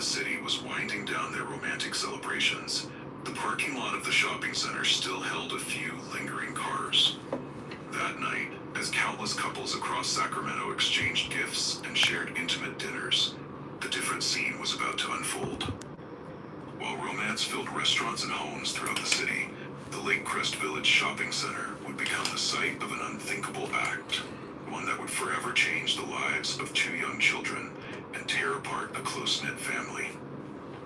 city was winding down their romantic celebrations, the parking lot of the shopping center still held a few lingering cars. That night, as countless couples across Sacramento exchanged gifts and shared intimate dinners, the different scene was about to unfold. While romance filled restaurants and homes throughout the city, the Lake Crest Village Shopping Center would become the site of an unthinkable act, one that would forever change the lives of two young children and tear apart a close-knit family.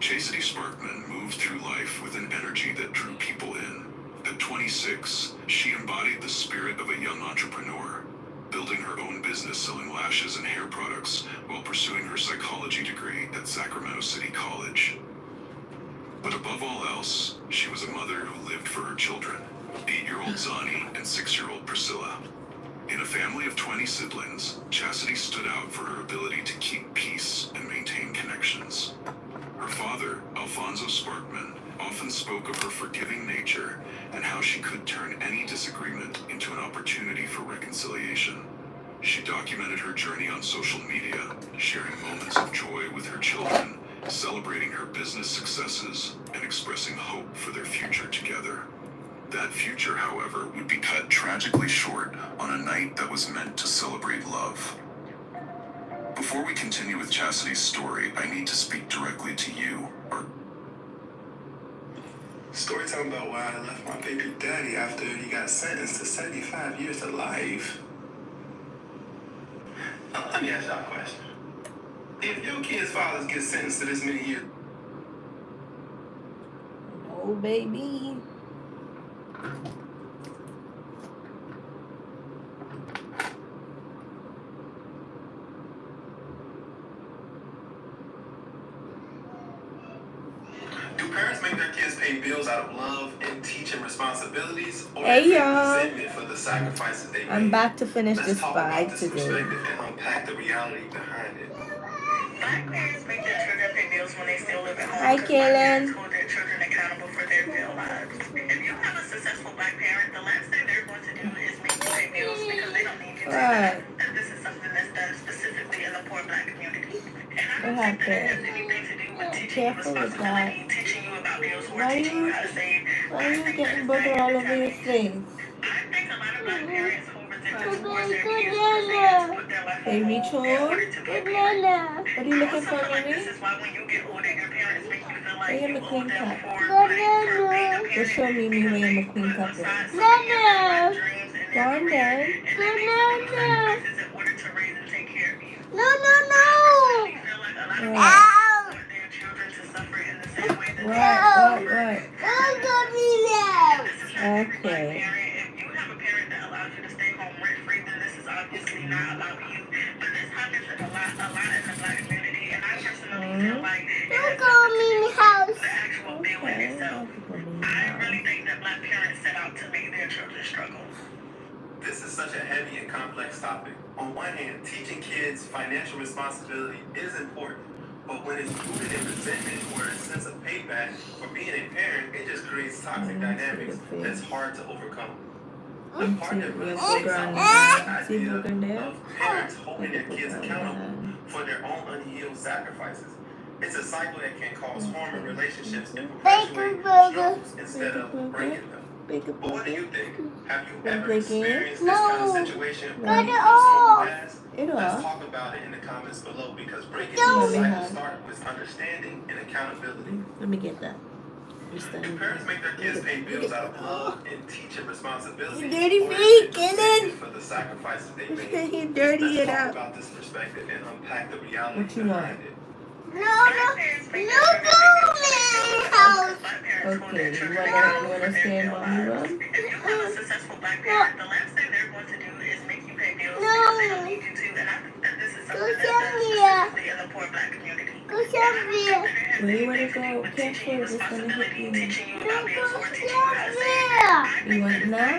Chastity Sparkman moved through life with an energy that drew people in. At 26, she embodied the spirit of a young entrepreneur, building her own business selling lashes and hair products while pursuing her psychology degree at Sacramento City College. But above all else, she was a mother who lived for her children, 8-year-old Zani and 6-year-old Priscilla. In a family of 20 siblings, Chastity stood out for her ability to keep peace and maintain connections. Her father, Alfonso Sparkman, often spoke of her forgiving nature and how she could turn any disagreement into an opportunity for reconciliation. She documented her journey on social media, sharing moments of joy with her children, celebrating her business successes, and expressing hope for their future together. That future, however, would be cut tragically short on a night that was meant to celebrate love. Before we continue with Chastity's story, I need to speak directly to you, our story talking about why I left my baby daddy after he got sentenced to 75 years to life. Let me ask y'all a question. If your kids' fathers get sentenced to this many years... No, baby. Do parents make their kids pay bills out of love and teaching responsibilities, or hey y'all, resentment for the sacrifices they I'm made? back to finish Let's this talk fight about this today. perspective and unpack the reality behind it. Black parents make their children pay bills when they still live at home. Hi, because black parents Kaylin. hold their children accountable for their bill lives. If you have a successful black parent, the last thing they're going to do is make you pay bills because they don't need you to. What? And this is something that's done specifically in the poor black community. And I What don't think that it has happened? anything to do with teaching you Careful with that. responsibility, teaching you about bills, or Why teaching you you, how to save. why I you think that getting it's butter all over your diagnosed. face? I think a lot of black parents hold resentment towards their kids because Banana. they had to put their life Hey, on reach hold in home. order to be a parent. Banana. What are you I looking also for, feel like this Mimi? is why when you get older, your parents make you feel like I am you a owe queen them cup. for being a Just parent show Mimi because where I am they a queen put cup aside is. so many of their life dreams and their Gone career, then. and they make so many sacrifices in order to raise and take care of you. No. I personally feel like a lot of What? parents want their children to suffer in the same way that they What? suffered. And this is not every black Okay. parent. If you have a parent that allows you to stay home rent-free, then this is obviously not about you. But this happens a lot in the black community, and I personally feel like it has nothing to do with the actual bill in Okay. itself. I really think that black parents set out to make their children struggle. This is such a heavy and complex topic. On one hand, teaching kids financial responsibility is important, but when it's rooted in resentment or a sense of payback for being a parent, it just creates toxic dynamics that's hard to overcome. The part that really sticks out is the idea of parents holding their kids accountable for their own unhealed sacrifices. It's a cycle that can cause harm in relationships and perpetuate struggles instead of breaking them. But what do you think? Have you ever experienced this kind of situation where you know someone has? Let's talk about it in the comments below, because breaking these cycles start with understanding and accountability. Let me get that. Do parents make their kids pay bills out of love and teaching responsibility? You dirty or is feet, it just Dylan. resentment for the sacrifices they made? You dirty Let's it talk up. about this perspective and unpack the reality What you want? behind it. Okay, you wanna stay in mommy room? If you have a successful black parent, the last thing they're going to do is make you pay bills because they don't need you to. And I think that this is something that's done specifically in the poor black community. Where you wanna go? Careful, it's gonna hit you. Teaching you about bills or teaching you how to save. You want now?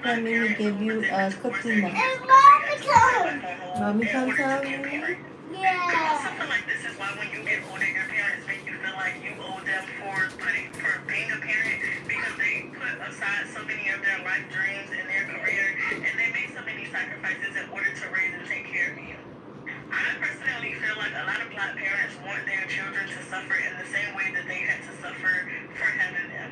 Come in and give you a cookie now. Mommy come tell you? I also feel like this is why when you get older, your parents make you feel like you owe them for being a parent, because they put aside so many of their life dreams and their career, and they made so many sacrifices in order to raise and take care of you. I personally feel like a a lot of black parents want their children to suffer in the same way that they had to suffer for having them.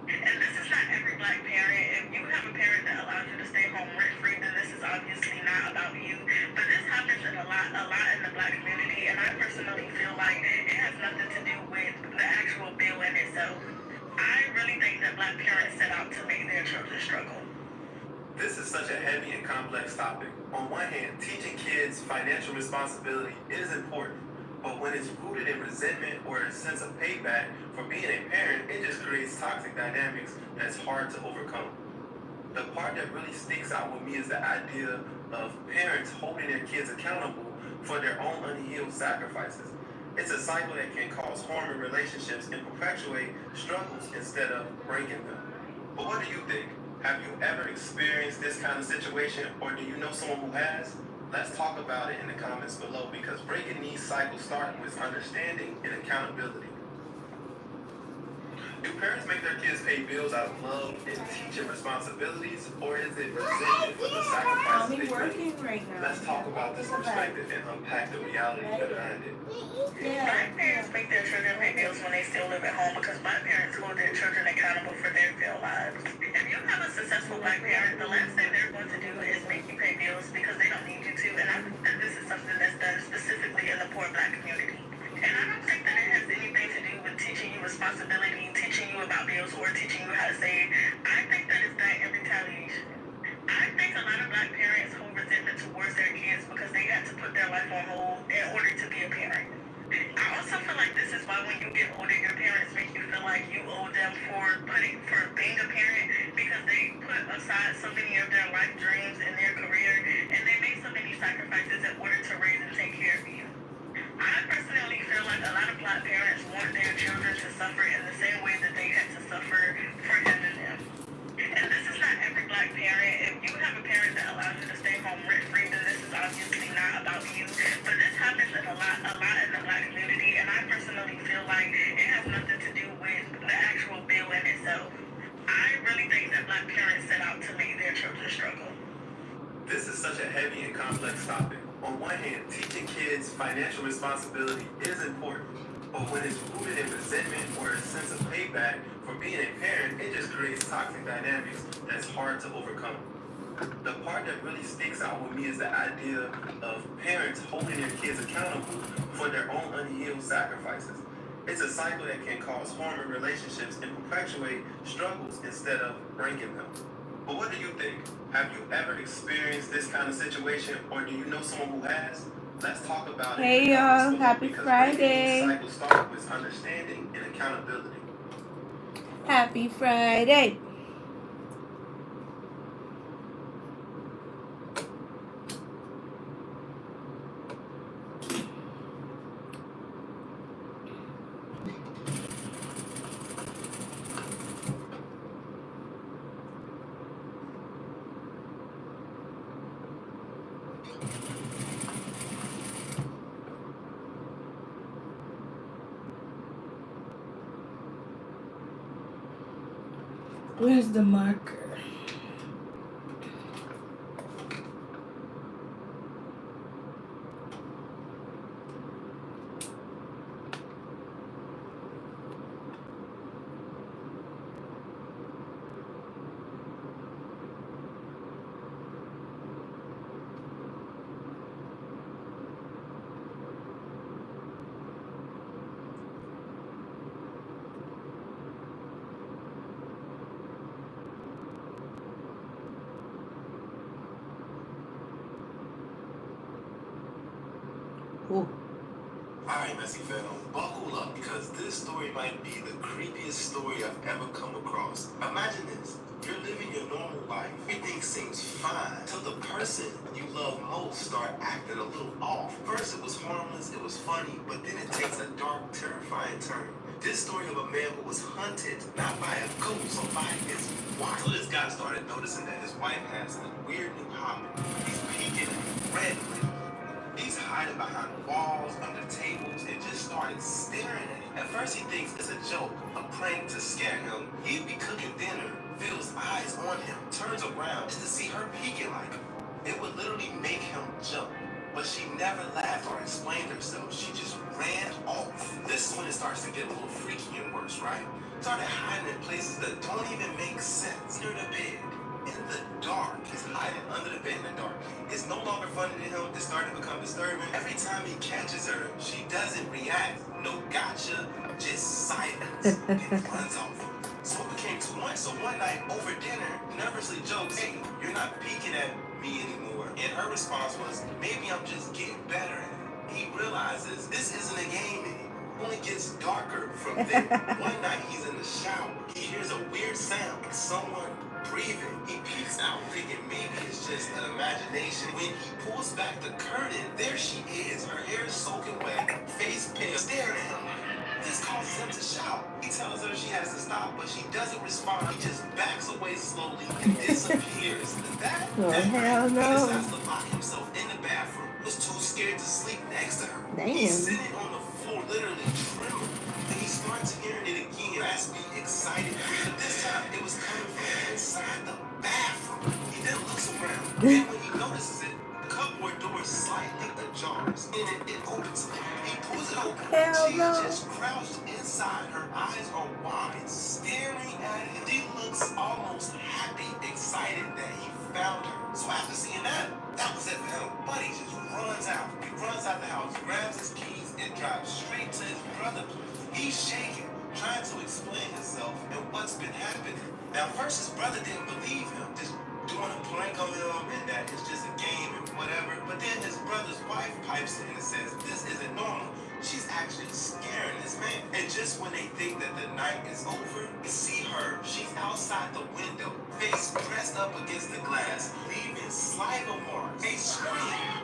And this is not every black parent. If you have a parent that allows you to stay home rent-free, then this is obviously not about you. But this happens a lot in the black community, and I personally feel like it has nothing to do with the actual bill in itself. I really think that black parents set out to make their children struggle. This is such a heavy and complex topic. On one hand, teaching kids financial responsibility is important, but when it's rooted in resentment or a sense of payback for being a parent, it just creates toxic dynamics that's hard to overcome. The part that really sticks out with me is the idea of parents holding their kids accountable for their own unhealed sacrifices. It's a cycle that can cause harm in relationships and perpetuate struggles instead of breaking them. But what do you think? Have you ever experienced this kind of situation, or do you know someone who has? Let's talk about it in the comments below, because breaking these cycles start with understanding and accountability. Do parents make their kids pay bills out of love and teaching responsibilities, or is it resentment for the sacrifices they make? right now. Let's talk about this perspective and unpack the reality behind it. Black parents make their children pay bills when they still live at home because black parents hold their children accountable for their failed lives. If you have a successful black parent, the last thing they're going to do is make you pay bills because they don't need you to. And I think that this is something that's done specifically in the poor black community. And I don't think that it has anything to do with teaching you responsibility, teaching you about bills, or teaching you how to save. I think that it's done in retaliation. I think a lot of black parents hold resentment towards their kids because they had to put their life on hold in order to be a parent. I also feel like this is why when you get older, your parents make you feel like you owe them for being a parent, because they put aside so many of their life dreams and their career, and they make so many sacrifices in order to raise and take care of you. I personally feel like a lot of black parents want their children to suffer in the same way that they had to suffer for having them. And this is not every black parent. If you have a parent that allows you to stay home rent-free, then this is obviously not about you. But this happens a lot in the black community, and I personally feel like it has nothing to do with the actual bill in itself. I really think that black parents set out to make their children struggle. This is such a heavy and complex topic. On one hand, teaching kids financial responsibility is important, but when it's rooted in resentment or a sense of payback for being a parent, it just creates toxic dynamics that's hard to overcome. The part that really sticks out with me is the idea of parents holding their kids accountable for their own unhealed sacrifices. It's a cycle that can cause harm in relationships and perpetuate struggles instead of breaking them. But what do you think? Have you ever experienced this kind of situation, or do you know someone who has? Let's talk about it. Hey y'all, happy because Friday. breaking these cycles start with understanding and accountability. Happy Friday. Where's the marker? Ooh. Alright, Messy fam, buckle up, because this story might be the creepiest story I've ever come across. Imagine this. You're living your normal life. Everything seems fine till the person you love most start acting a little off. First it was harmless, it was funny, but then it takes a dark, terrifying turn. This story of a man who was hunted, not by a ghost, but by his wife. So this guy started noticing that his wife has a weird new hobby. He's peeking red. He's hiding behind walls, under tables, and just started staring at him. At first he thinks it's a joke, a prank to scare him. He'd be cooking dinner, feels eyes on him, turns around just to see her peeking like him. It would literally make him jump. But she never laughed or explained herself. She just ran off. This is when it starts to get a little freaky and worse, right? Started hiding in places that don't even make sense. Under the bed, in the dark. He's hiding under the bed in the dark. It's no longer funny to him. It's starting to become disturbing. Every time he catches her, she doesn't react. No gotcha, just silence. And runs off. So it became too much. So one night over dinner, nervously jokes, "Hey, you're not peeking at me anymore." And her response was, "Maybe I'm just getting better at it." He realizes this isn't a game anymore. It only gets darker from there. One night he's in the shower. He hears a weird sound, like someone breathing. He peeks out, thinking maybe it's just an imagination. When he pulls back the curtain, there she is. Her hair is soaking wet, face pale, staring at him. This causes him to shout. He tells her she has to stop, but she doesn't respond. He just backs away slowly and disappears. That hell no. He decides to lock himself in the bathroom. Was too scared to sleep next to her. He's Damn. sitting on the floor, literally trembling. And he starts hearing it again, raspy, excited. But this time, it was coming from inside the bathroom. He then looks around. Then when he notices it, the cupboard door is slightly ajar. And it opens. He pulls it open. Hell She's no. just crouched inside. Her eyes are wide, staring at him. She looks almost happy, excited that he found her. So after seeing that was it for him. Buddy just runs out. He runs out the house, grabs his keys, and drives straight to his brother's place. He's shaking, trying to explain himself and what's been happening. Now, first his brother didn't believe him, just doing a prank on him and that it's just a game and whatever. But then his brother's wife pipes in and says, "This isn't normal. She's actually scaring this man." And just when they think that the night is over, you see her. She's outside the window, face pressed up against the glass, leaving saliva marks. They scream.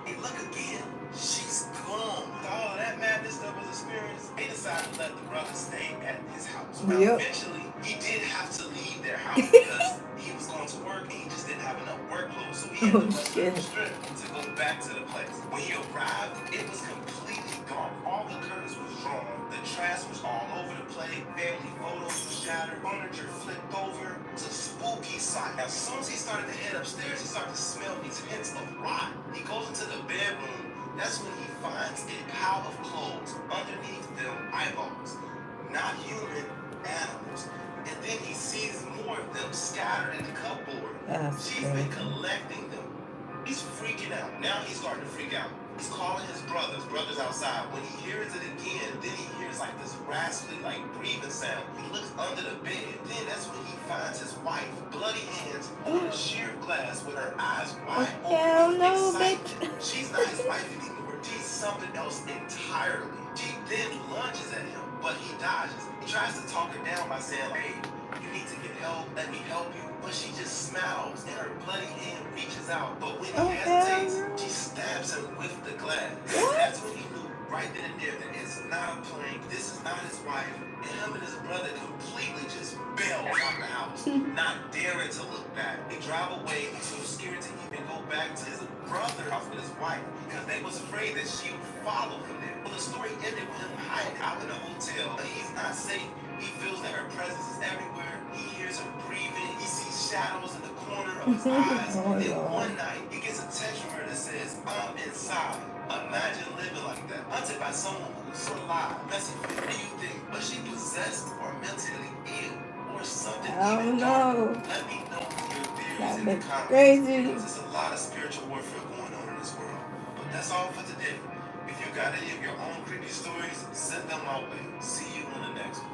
They look again. She's gone. With all of that madness that was experienced, they decided to let the brother stay at his house. Now, Yep. eventually, he did have to leave their house because he was going to work and he just didn't have enough work clothes. So he had to go to the strip to go back to the place. When he arrived, it was completely dark. All the curtains was drawn. The trash was all over the place. Family photos were shattered. Furniture flipped over. It was a spooky sight. As soon as he started to head upstairs, he started to smell these hints of rot. He goes into the bedroom. That's when he finds a pile of clothes underneath them eyeballs. Not human, animals. And then he sees more of them scattered in the cupboard. That's She's been crazy. collecting them. He's freaking out. Now he's starting to freak out. He's calling his brother. His brother's outside. When he hears it again, then he hears like this raspy, like breathing sound. He looks under the bed. Then that's when he finds his wife, bloody hands on a sheer glass with her eyes wide Hell open. no, Excited. bitch. She's not his wife anymore. She's something else entirely. She then lunges at him, but he dodges. He tries to talk her down by saying, "Hey, you need to get help. Let me help you." But she just smiles and her bloody hand reaches out. But when he Oh, hesitates, hell no. she stabs him with the glass. What? That's when he knew right then and there that it's not a prank. This is not his wife. And him and his brother completely just bail out the house, not daring to look back. They drive away, too scared to even go back to his brother's house with his wife because they was afraid that she would follow him there. Well, the story ended with him hiding out in a hotel. He's not safe. He feels that her presence is everywhere. He hears her breathing. He sees shadows in the corner of his eyes. Oh, Then Lord. one night, he gets a text from her that says, "I'm inside." Imagine living like that, hunted by someone who's alive. Messing with, what do you think? Was she possessed or mentally ill or something I don't even darker? know. Let me know your theories That in the bitch comments. crazy. Because there's a lot of spiritual warfare going on in this world. But that's all for today. If you got any of your own creepy stories, send them my way. See you on the next one.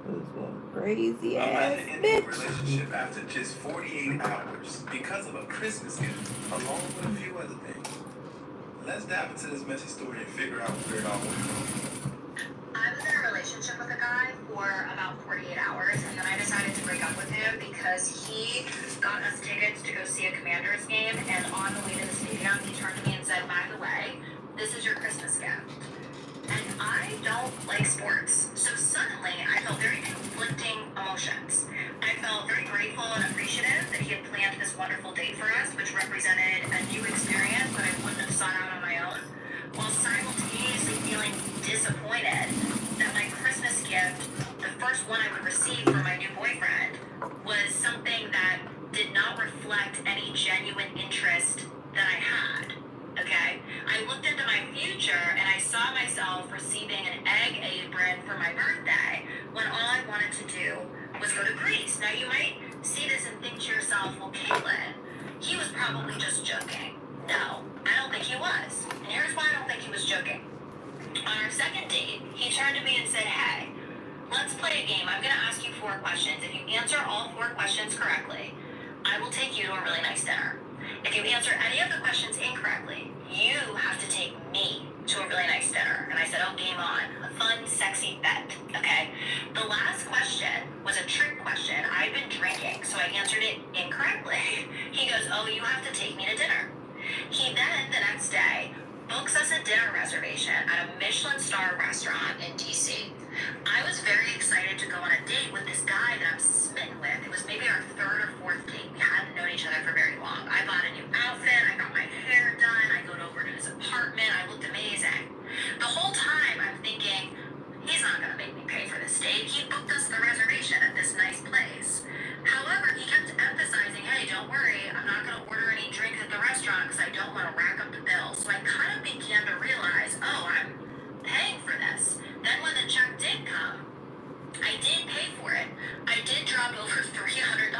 Those one crazy I'm ass at the end of a bitch. relationship after just 48 hours because of a Christmas gift, along with a few other things. Let's dive into this messy story and figure out where it all went from. I was in a relationship with a guy for about 48 hours, and then I decided to break up with him because he got us tickets to go see a Commanders game, and on the way to the stadium, he turned to me and said, "By the way, this is your Christmas gift." And I don't like sports, so suddenly I felt very conflicting emotions. I felt very grateful and appreciative that he had planned this wonderful date for us, which represented a new experience that I wouldn't have sought out on my own, while simultaneously feeling disappointed that my Christmas gift, the first one I would receive from my new boyfriend was something that did not reflect any genuine interest that I had. Okay? I looked into my future and I saw myself receiving an egg apron for my birthday when all I wanted to do was go to Greece. Now you might see this and think to yourself, well, Caitlin, he was probably just joking. No, I don't think he was. And here's why I don't think he was joking. On our second date, he turned to me and said, hey, let's play a game. I'm going to ask you 4 questions. If you answer all 4 questions correctly, I will take you to a really nice dinner. If you answer any of the questions incorrectly, you have to take me to a really nice dinner. And I said, oh, game on. A fun, sexy bet, okay? The last question was a trick question. I'd been drinking, so I answered it incorrectly. He goes, oh, you have to take me to dinner. He then, the next day, books us a dinner reservation at a Michelin star restaurant in DC. I was very excited to go on a date with this guy that I'm smitten with. It was maybe our 3rd or 4th date. We hadn't known each other for very long. I bought a new outfit, I got my hair done, I go over to his apartment, I looked amazing. The whole time I'm thinking, he's not gonna make me pay for this date. He booked us the reservation at this nice place. However, he kept emphasizing, hey, don't worry, I'm not gonna order any drinks at the restaurant because I don't want to rack up the bill. So I kind of began to realize, oh, I'm paying for this. Then when the check did come, I did pay for it. I did drop over $300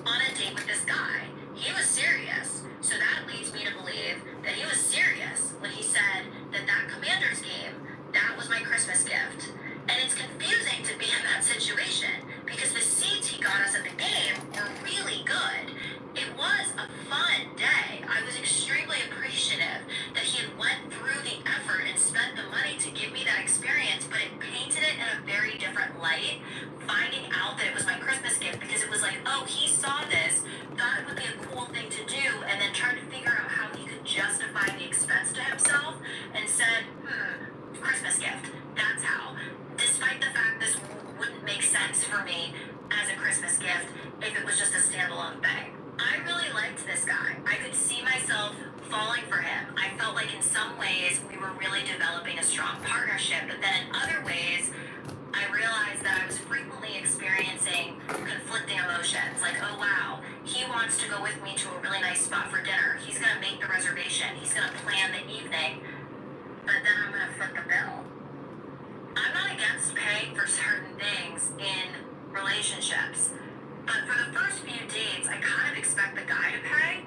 on a date with this guy. He was serious. So that leads me to believe that he was serious when he said that that Commanders game, that was my Christmas gift. And it's confusing to be in that situation because the seats he got us at the game were really good. It was a fun day. I was extremely appreciative that he had went through the effort and spent the money to give me that experience, but it painted it in a very different light, finding out that it was my Christmas gift because it was like, oh, he saw this, thought it would be a cool thing to do, and then tried to figure out how he could justify the expense to himself and said, Christmas gift, that's how. Despite the fact this wouldn't make sense for me as a Christmas gift if it was just a standalone thing. I really liked this guy. I could see myself falling for him. I felt like in some ways we were really developing a strong partnership, but then in other ways, I realized that I was frequently experiencing conflicting emotions. Like, oh wow, he wants to go with me to a really nice spot for dinner. He's gonna make the reservation. He's gonna plan the evening, but then I'm gonna foot the bill. I'm not against paying for certain things in relationships, but for the first few dates, I kind of expect the guy to pay.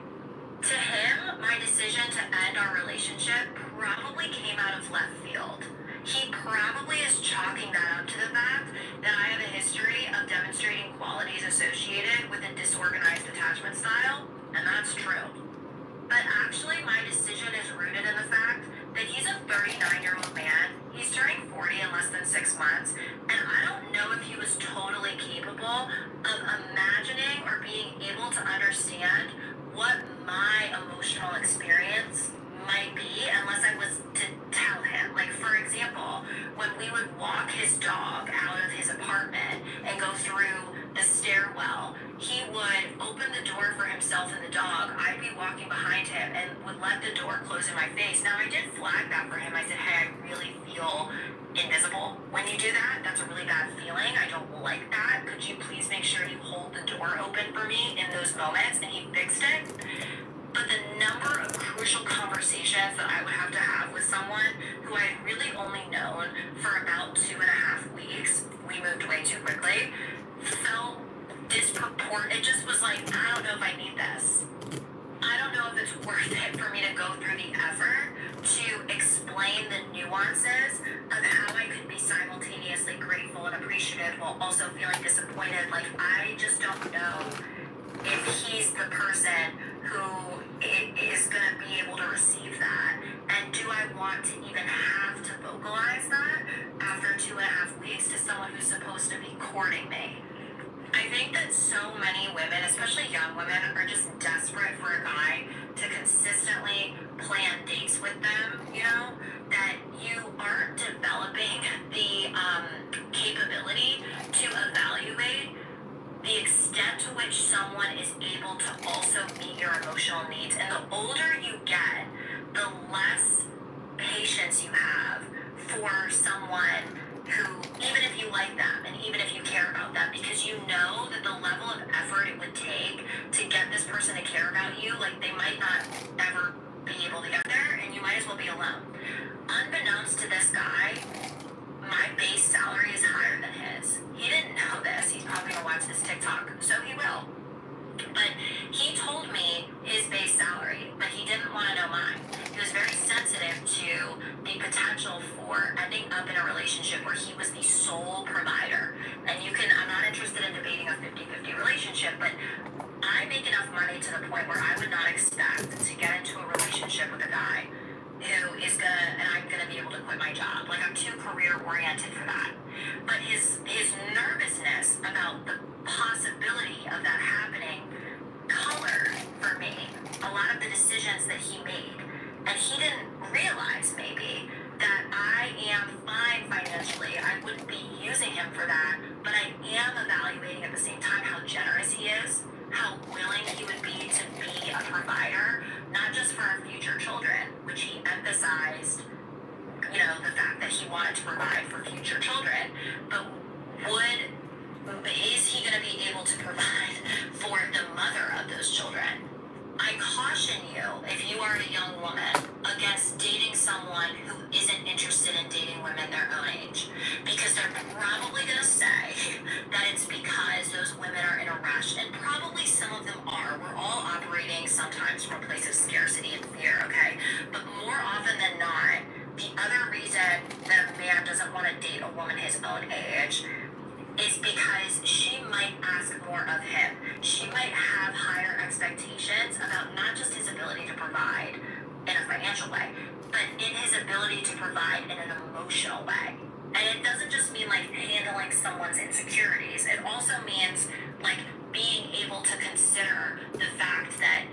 To him, my decision to end our relationship probably came out of left field. He probably is chalking that up to the fact that I have a history of demonstrating qualities associated with a disorganized attachment style, and that's true. But actually, my decision is rooted in the fact that he's a 39-year-old man. He's turning 40 in less than 6 months, and I don't know if he was totally capable of imagining or being able to understand what my emotional experience might be unless I was to tell him. Like, for example, when we would walk his dog out of his apartment and go through the stairwell, he would open the door for himself and the dog. I'd be walking behind him and would let the door close in my face. Now, I did flag that for him. I said, hey, I really feel invisible when you do that. That's a really bad feeling. I don't like that. Could you please make sure you hold the door open for me in those moments? And he fixed it. But the number of crucial conversations that I would have to have with someone who I had really only known for about 2.5 weeks, we moved way too quickly, felt disproportionate. It just was like, I don't know if I need this. I don't know if it's worth it for me to go through the effort to explain the nuances of how I could be simultaneously grateful and appreciative while also feeling disappointed. Like, I just don't know if he's the person who is going to be able to receive that. And do I want to even have to vocalize that after 2.5 weeks to someone who's supposed to be courting me? I think that so many women, especially young women, are just desperate for a guy to consistently plan dates with them, you know, that you aren't developing the capability to evaluate the extent to which someone is able to also meet your emotional needs. And the older you get, the less patience you have for someone who, even if you like them and even if you care about them, because you know that the level of effort it would take to get this person to care about you, like they might not ever be able to get there, and you might as well be alone. Unbeknownst to this guy, my base salary is higher than his. He didn't know this. He's probably gonna watch this TikTok, so he will. But he told me his base salary, but he didn't want to know mine. He was very sensitive to the potential for ending up in a relationship where he was the sole provider. And I'm not interested in debating a 50-50 relationship, but I make enough money to the point where I would not expect to get into a relationship with a guy who is and I'm gonna be able to quit my job. Like, I'm too career oriented for that. But his nervousness about the possibility of that happening colored for me a lot of the decisions that he made. And he didn't realize maybe that I am fine financially. I wouldn't be using him for that, but I am evaluating at the same time how generous he is, how willing he would be to be a provider, not just for our future children, which he emphasized, the fact that he wanted to provide for future children, but is he going to be able to provide for the mother of those children? I caution you, if you are a young woman, against dating someone who isn't interested in dating women their own age, because they're probably going to say that it's because those women are in a rush, and probably some of them are. We're all operating sometimes from a place of scarcity and fear, okay? But more often than not, the other reason that a man doesn't want to date a woman his own age is because she might ask more of him. She might have higher expectations about not just his ability to provide in a financial way, but in his ability to provide in an emotional way. And it doesn't just mean like handling someone's insecurities. It also means like being able to consider the fact that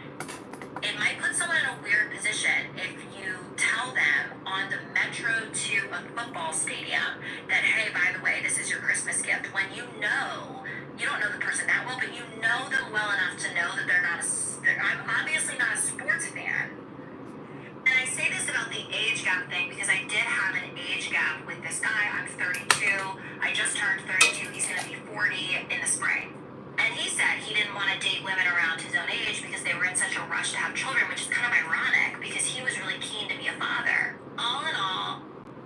it might put someone in a weird position if you tell them on the metro to a football stadium that, hey, by the way, this is your Christmas gift, when you don't know the person that well, but you know them well enough to know that I'm obviously not a sports fan. And I say this about the age gap thing because I did have an age gap with this guy. I'm 32. I just turned 32. He's going to be 40 in the spring. And he said he didn't want to date women around his own age because they were in such a rush to have children, which is kind of ironic because he was really keen to be a father. All in all,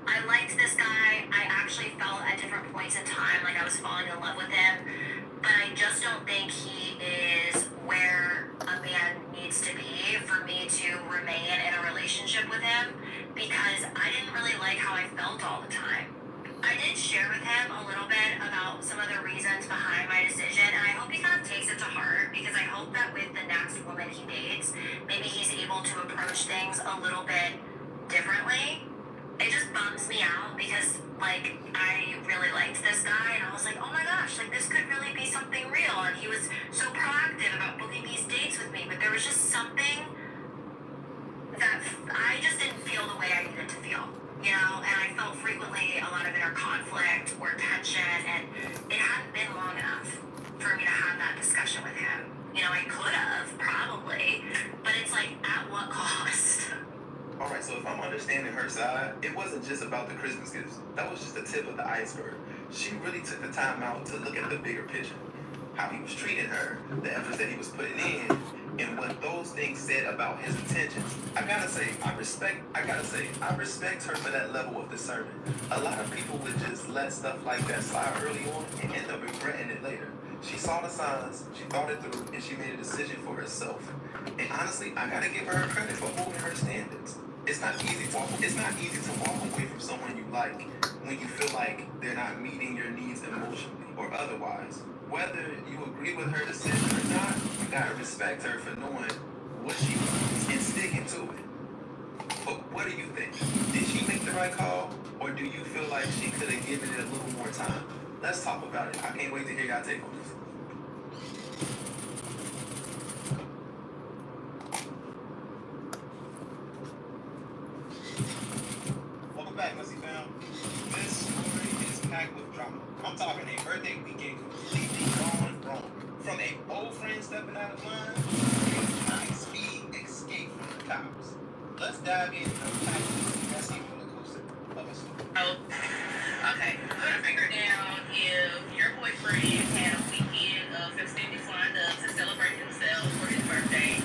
I liked this guy. I actually felt at different points in time like I was falling in love with him, but I just don't think he is where a man needs to be for me to remain in a relationship with him, because I didn't really like how I felt all the time. I did share with him a little bit about some of the reasons behind my decision, and I hope he kind of takes it to heart, because I hope that with the next woman he dates, maybe he's able to approach things a little bit differently. It just bums me out because, like, I really liked this guy, and I was like, oh my gosh, like, this could really be something real, and he was so proactive about booking these dates with me, but there was just something that I just didn't feel the way I needed to feel. And I felt frequently a lot of inner conflict or tension, and it hadn't been long enough for me to have that discussion with him. I could have, probably, but it's like, at what cost? All right, so if I'm understanding her side, it wasn't just about the Christmas gifts. That was just the tip of the iceberg. She really took the time out to look at the bigger picture. How he was treating her, the efforts that he was putting in, and what those things said about his intentions. I respect her for that level of discernment. A lot of people would just let stuff like that slide early on and end up regretting it later. She saw the signs, she thought it through, and she made a decision for herself. And honestly, I gotta give her credit for holding her standards. It's not easy to walk away from someone you like when you feel like they're not meeting your needs emotionally or otherwise. Whether you agree with her decision or not, you gotta respect her for knowing what she wants and sticking to it. But what do you think? Did she make the right call, or do you feel like she could have given it a little more time? Let's talk about it. I can't wait to hear y'all take on this. Welcome back, Messy Fam. This story is packed with drama. I'm talking a birthday weekend completely gone wrong. From a old friend stepping out of line to a high-speed escape from the cops. Let's dive in and unpack this messy roller coaster of a story. Okay, put a finger down if your boyfriend had a weekend of festivities lined up to celebrate himself for his birthday.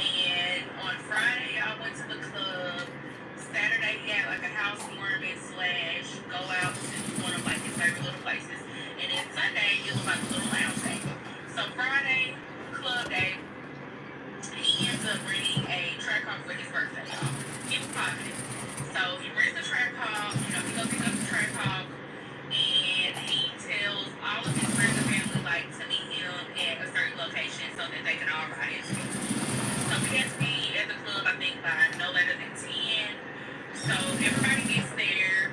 And on Friday, y'all went to the club. Saturday, he had like a housewarming / go out to one of like his favorite little places. And then Sunday, it was like a little lounge day. So Friday, club day, he ends up renting a track car for his birthday, y'all. He was positive. So he rents the track car, you know, he goes pick up the track car, and he tells all of his friends and family like to meet him at a certain location so that they can all ride into it. So we had to be at the club, I think, by no later than 10. So everybody gets there.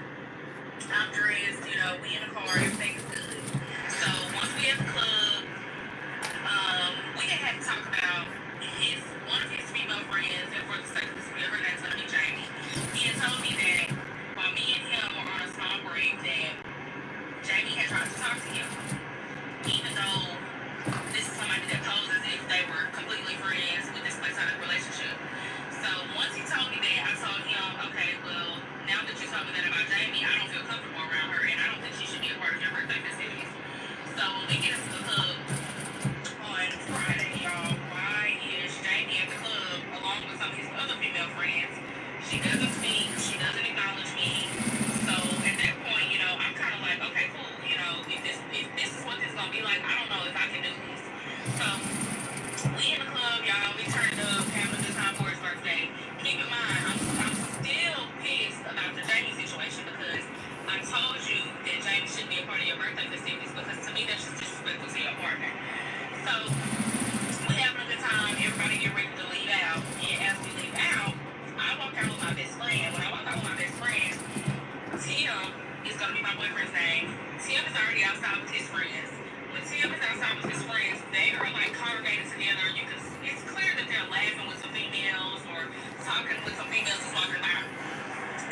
I'm dressed, you know, we in the car, everything's good. So once we at the club, we didn't have to talk about one of his female friends, and for the sake of this video, her name's gonna be Jamie. He had told me that while me and him were on a small break, that Jamie had tried to talk to him, even though this is somebody that posed as if they were completely friends with this platonic relationship. So once he told me that, I told him, okay, well, now that you told me that about Jamie, I don't feel comfortable around her, and I don't think she should be a part of your birthday festivities. So when we get into the club on Friday, y'all, why is Jamie at the club along with some of his other female friends? She doesn't speak, she doesn't acknowledge me. So at that point, you know, I'm kind of like, okay, cool, you know, if this is what this is gonna be like, I don't know if I can do this. So we in the club, y'all, we turned up, having a good time for his birthday. Keep in mind, I'm still pissed about the Jamie situation because I told you that Jamie shouldn't be a part of your birthday festivities because to me that's just disrespectful to your partner. So we having a good time, everybody get ready to leave out, and as we leave out, I walk out with my best friend. When I walk out with my best friend, Tim is gonna be my boyfriend's name. Tim is already outside with his friends. When Tim is outside with his friends, they are like congregated together. It's clear that they're laughing with some females or talking with some females who's walking by.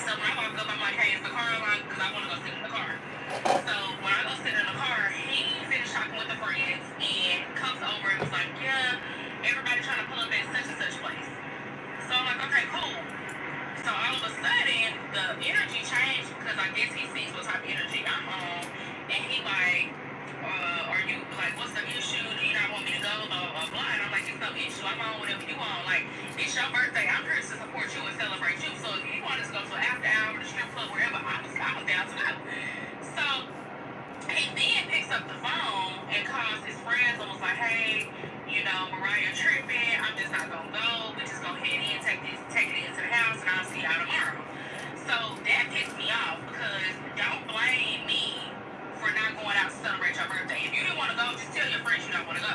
So when I walk up, I'm like, hey, is the car on? Because I want to go sit in the car. So when I go sit in the car, he finished talking with the friends and comes over and was like, yeah, everybody trying to pull up at such and such place. So I'm like, okay, cool. So all of a sudden, the energy changed because I guess he sees what type of energy I'm on. And he like, are you, like, what's the issue? Do you not want me to go? Blah, blah, blah. And I'm like, it's no issue. I'm on whatever you want. Like, it's your birthday. I'm here to support you and celebrate you. So if you want us to go to an after hour, the strip club, wherever, I was down to go. So he then picks up the phone and calls his friends and was like, hey, you know, Mariah tripping. I'm just not going to go. We just go ahead and take it into the house and I'll see y'all tomorrow. So that pissed me off because don't blame me for not going out to celebrate your birthday. If you didn't want to go, just tell your friends you don't want to go.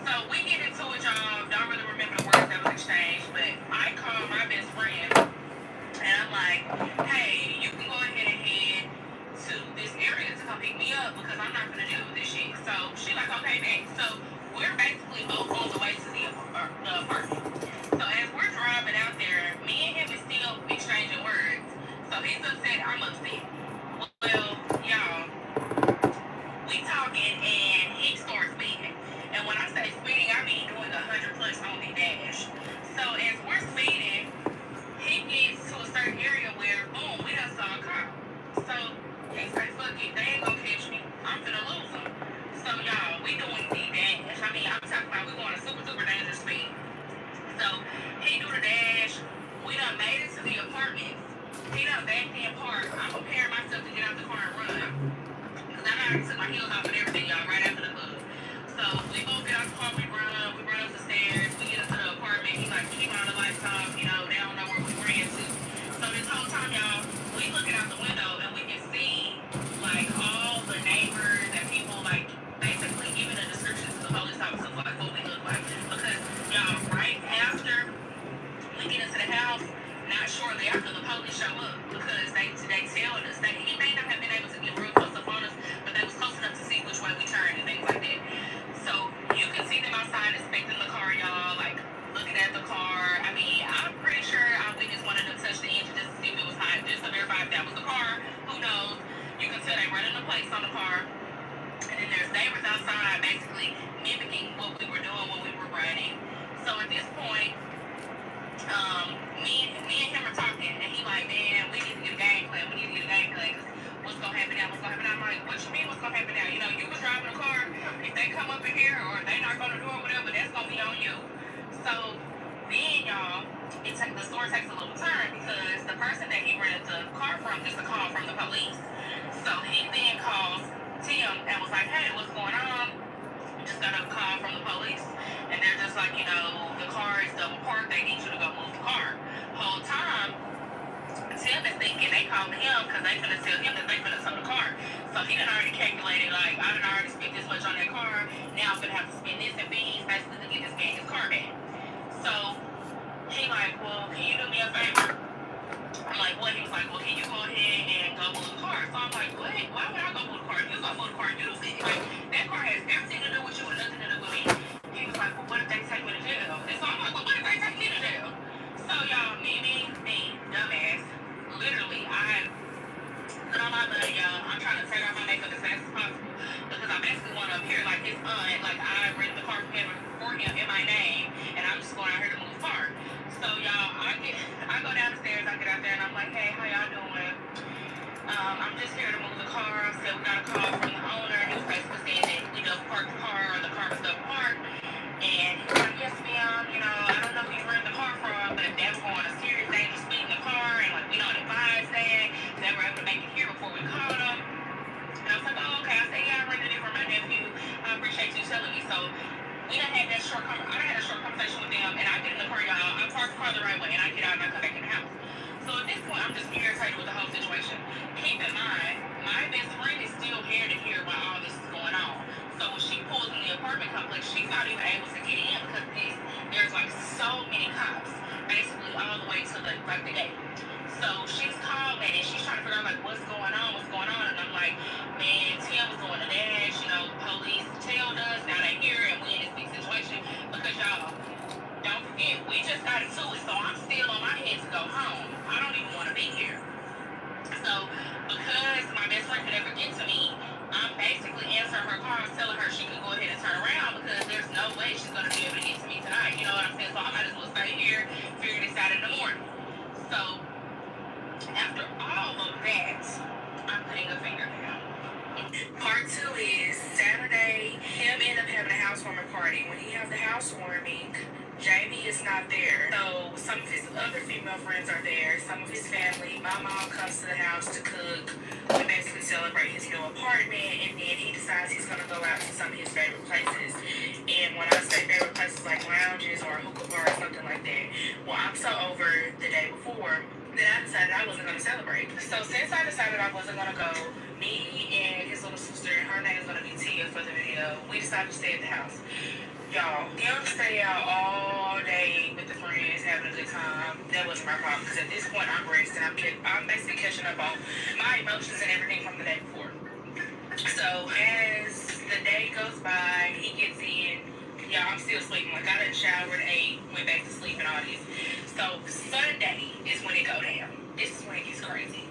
So we get into it, y'all. Don't really remember the words that was exchanged, but I call my best friend and I'm like, hey, you can go ahead and head to this area to come pick me up because I'm not gonna deal with this shit. So she like, okay, next. So we're basically both on the way to the apartment. So as we're driving out there, me and him is still exchanging words. So he's upset, I'm upset. Well, y'all, we talking and he starts speeding. And when I say speeding, I mean doing 100 plus on the dash. So as we're speeding, he gets to a certain area where, boom, we done saw a car. So he say, fuck it, they ain't gonna catch me. I'm finna lose them. So y'all, we doing the dash. I mean, I'm talking about we going a super, super dangerous speed. So he do the dash. We done made it to the apartment. He done backed in park. I'm preparing myself to get out the car and run. Because I already took my heels off and everything, y'all, right after the club. So we both get out the car, we run up the stairs, we get into the apartment. He's like, keep on the lights off, you know, they don't know where we ran to. So this whole time, y'all, we looking out the window and we can see, like, all the neighbors and people, like, basically giving a description to the police officers, like, what we look like. Because, y'all, right after we get into the house, not shortly after the police show up, because they tell us that he may not have been able to get real close up on us, but they was close enough to see which way we turned and things like that. So you can see them outside inspecting the car, y'all, like looking at the car. I mean, I'm pretty sure our witness wanted to touch the engine just to see if it was hot, just to verify if that was the car. Who knows? You can tell they running the plates on the car. And then there's neighbors outside basically mimicking what we were doing when we were running. So at this point, me and him are talking, and he like, man, we need to get a game plan. We need to get a game plan because what's gonna happen So then, y'all, the story takes a little turn because the person that he rented the car from gets a call from the police. So he then calls Tim and was like, hey, what's going on? Just got a call from the police. And they're just like, the car is double parked. They need you to go move the car. Whole time, Tim is thinking they called him because they finna tell him that they finna tow the car. So he done already calculated, like, I done already spent this much on that car. Now I'm gonna have to spend this in fees basically to get this man his car back. So he like, well, can you do me a favor? I'm like, what? He was like, well, can you go ahead and go move the car? So I'm like, wait, why would I go move the car? You go move the car, you do it. Like, that car has everything to do with you and nothing to do with me. He was like, well, what if they take me to jail? And so I'm like, well, what if they take me to jail? So y'all, me, dumbass, literally, I put on my money, y'all. I'm trying to take out my makeup as fast as possible because I basically want to appear like his aunt, like I rented the car for him in my name, and I'm just going out here to move the car. So y'all, I go down the stairs, I get out there, and I'm like, hey, how y'all doing? I'm just here to move the car. I said we got a call from the owner. He was basically saying that we just parked the car or the car was double parked. And he was like, yes, ma'am, I don't know who you rented the car from, but they were going a serious dangerous speed in the car, and like we don't advise that. They were able to make it here before we called them. And I was like, oh, okay. I said, yeah, I rented it for my nephew. I appreciate you telling me. So we done had that short conversation with them, and I get in the car, y'all. I park the car the right way, and I get out and I come back in the house. So at this point, I'm just irritated with the whole situation. Keep in mind, my best friend is still here to hear while all this is going on. So when she pulls in the apartment complex, she's not even able to get in because there's like so many cops, basically all the way to the gate. So she's calling and she's trying to figure out like what's going on, and I'm like, man, Tim was doing the dash, police tailed us, now they here and we in this big situation because y'all, don't forget, we just got into it, so I'm still on my head to go home. I don't even want to be here. So because my best friend could never get to me, I'm basically answering her call, telling her she can go ahead and turn around because there's no way she's going to be able to get to me tonight. You know what I'm saying? So I might as well stay here, figure this out in the morning. So after all of that, I'm putting a finger down. Part 2 is Saturday, him ended up having a housewarming party. When he has the housewarming, Jamie is not there. So some of his other female friends are there, some of his family. My mom comes to the house to cook. We basically celebrate his new apartment, and then he decides he's going to go out to some of his favorite places. And when I say favorite places like lounges or a hookah bar or something like that, well, I'm so over the day before that I decided I wasn't going to celebrate. So since I decided I wasn't going to go, me and his little sister, her name is going to be Tia for the video, we decided to stay at the house. Y'all, him stay out all day with the friends, having a good time. That wasn't my problem because at this point I'm resting. I'm basically catching up on my emotions and everything from the day before. So as the day goes by, he gets in. Y'all, I'm still sleeping. Like I done showered, ate, went back to sleep and all this. So Sunday is when it go down. This is when it gets crazy.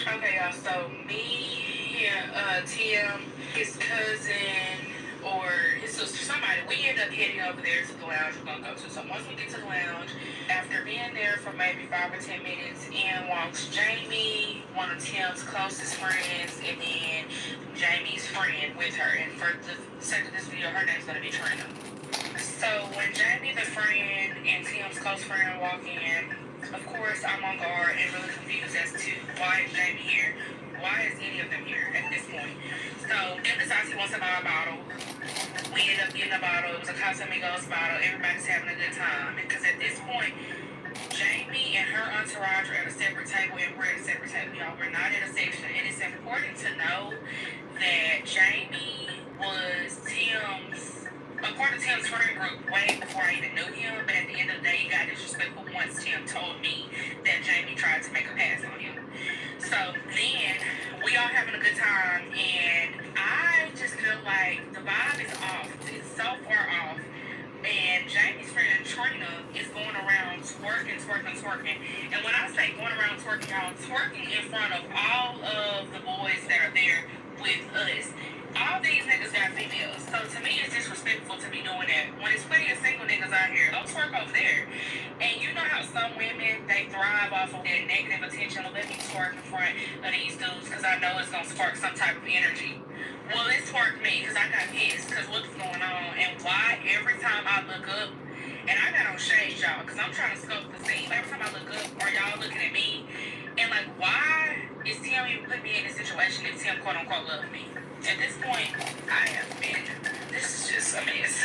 Okay, y'all. So me, Tim, his cousin, or his sister, somebody, we end up heading over there to the lounge we're gonna go to. So once we get to the lounge, after being there for maybe 5 or 10 minutes, in walks Jamie, one of Tim's closest friends, and then Jamie's friend with her. And for the sake of this video, her name's gonna be Trina. So when Jamie, the friend, and Tim's close friend walk in, of course I'm on guard and really confused as to why is Jamie here? Why is any of them here at this point? So Tim decides he wants to buy a bottle. We ended up getting a bottle. It was a Casamigos bottle. Everybody's having a good time. Because at this point, Jamie and her entourage are at a separate table and we're at a separate table, y'all. We're not in a section. And it's important to know that Jamie was according to Tim's friend group, way before I even knew him. But at the end of the day, he got disrespectful once Tim told me that Jamie tried to make a pass on him. So then we all having a good time, and I just feel like the vibe is off. It's so far off. And Jamie's friend Trina is going around twerking. And when I say going around twerking, y'all, twerking in front of all of the boys that are there with us. All these niggas got females. So to me, it's disrespectful to be doing that. When there's plenty of single niggas out here, go twerk over there. And you know how some women, they thrive off of that negative attention. Well, let me twerk in front of these dudes because I know it's going to spark some type of energy. Well, it sparked me because I got pissed because what's going on and why every time I look up And I got on shades, y'all, because I'm trying to scope the scene. Every time I look up, are y'all looking at me? And like, why is Tim even putting me in this situation if Tim quote unquote loves me? At this point, I have been. This is just a mess.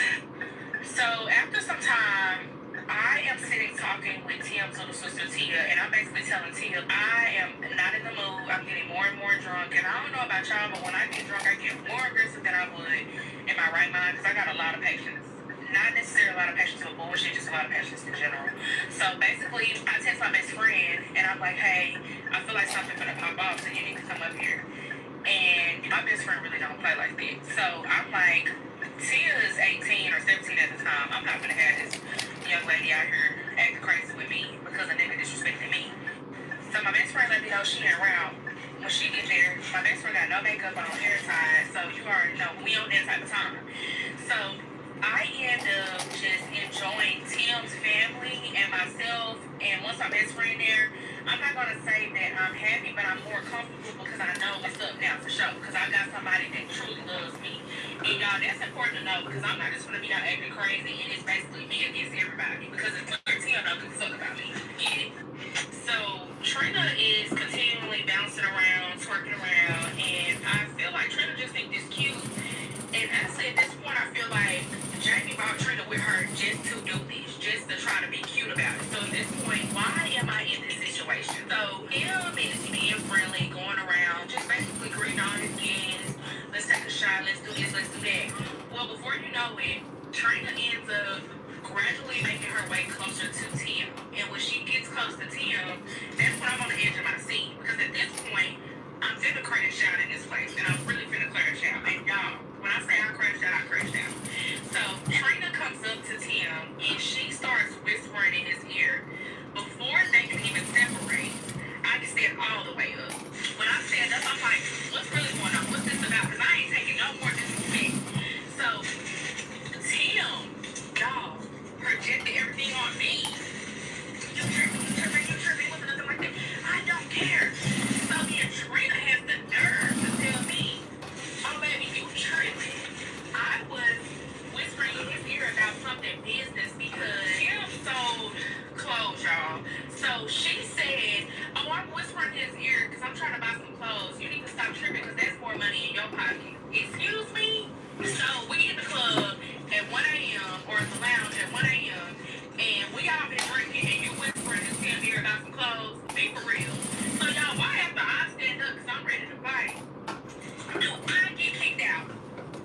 So after some time, I am sitting talking with Tim's little sister Tia, and I'm basically telling Tia I am not in the mood. I'm getting more and more drunk, and I don't know about y'all, but when I get drunk, I get more aggressive than I would in my right mind because I got a lot of patience. Not necessarily a lot of patience with bullshit, just a lot of patience in general. So basically, I text my best friend, and I'm like, hey, I feel like something's gonna pop off, so you need to come up here. And my best friend really don't play like that. So I'm like, Tia is 18 or 17 at the time. I'm not gonna have this young lady out here acting crazy with me because a nigga disrespecting me. So my best friend let me know she ain't around. When she get there, my best friend got no makeup on, hair tied, so you already know we on that type of time. So I end up just enjoying Tim's family and myself, and once my best friend there, I'm not gonna say that I'm happy, but I'm more comfortable because I know what's up now for sure. Because I got somebody that truly loves me, and y'all, that's important to know because I'm not just gonna be out acting crazy and it's basically me against everybody because it's clear Tim don't give a fuck about me. Get it? So Trina is continually bouncing around, twerking around, and I feel like Trina just think this cute. And honestly, at this point, I feel like Jamie bought Trina with her just to do this, just to try to be cute about it. So at this point, why am I in this situation? So him is being friendly, going around, just basically greeting all his guests. Let's take a shot. Let's do this. Let's do that. Well, before you know it, Trina ends up gradually making her way closer to Tim. And when she gets close to Tim, that's when I'm on the edge of my seat. Because at this point, I'm finna crash out in this place. And I'm really finna crash out. And y'all, when I say I crashed out, I crashed out. So Trina comes up to Tim and she starts whispering in his ear. Before they can even separate, I can stand all the way up. When I stand up, I'm like, what's really going on? What's this about? Because I ain't taking no more disrespect. So Tim, y'all, projected everything on me. You tripping, wasn't nothing like that. I don't care. So then Trina has the nerve to tell me, oh baby, you tripping. I was whispering in his ear about something business because Tim sold clothes, y'all. So she said, oh, I'm whispering in his ear because I'm trying to buy some clothes. You need to stop tripping because that's more money in your pocket. Excuse me? So we in the club at 1 a.m. or at the lounge at 1 a.m. and we all been drinking and you whispering in Tim's ear about some clothes. Be for real. So y'all, why after I stand up because I'm ready to fight, do I get kicked out?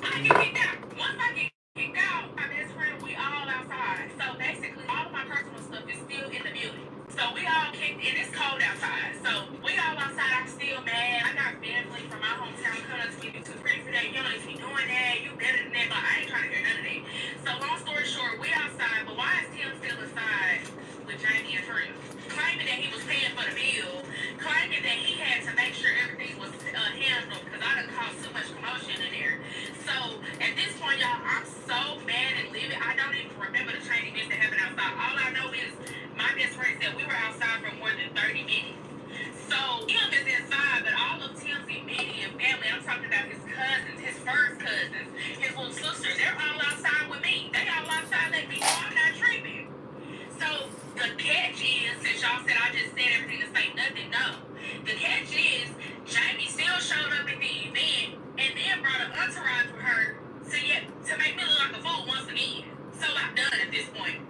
I get kicked out. Once I get kicked out, my best friend, we all outside. So basically, all of my personal stuff is still in the building. So we all kicked, and it's cold outside. So we all outside. I'm still mad. I got family from my hometown coming up to me. You too pretty for that. You don't need to be doing that. You better than that. But I ain't trying to hear none of that. So long story short, we outside. But why is Tim still inside with Jamie and Trina? Claiming that he was paying for the bill. Claiming that he had to make sure everything was handled because I done caused too much commotion in there. So at this point, y'all, I'm so mad and livid. I don't even remember the train events that happened outside. All I know is my best friend said we were outside for more than 30 minutes. So Tim is inside, but all of Tim's immediate family, I'm talking about his cousins, his first cousins, his little sister, they're all outside with me. They all outside letting me know I'm not tripping. So the catch is, since y'all said I just said everything to say nothing, no. The catch is, Jamie still showed up at the event and then brought an entourage with her to make me look like a fool once again. So I'm done at this point.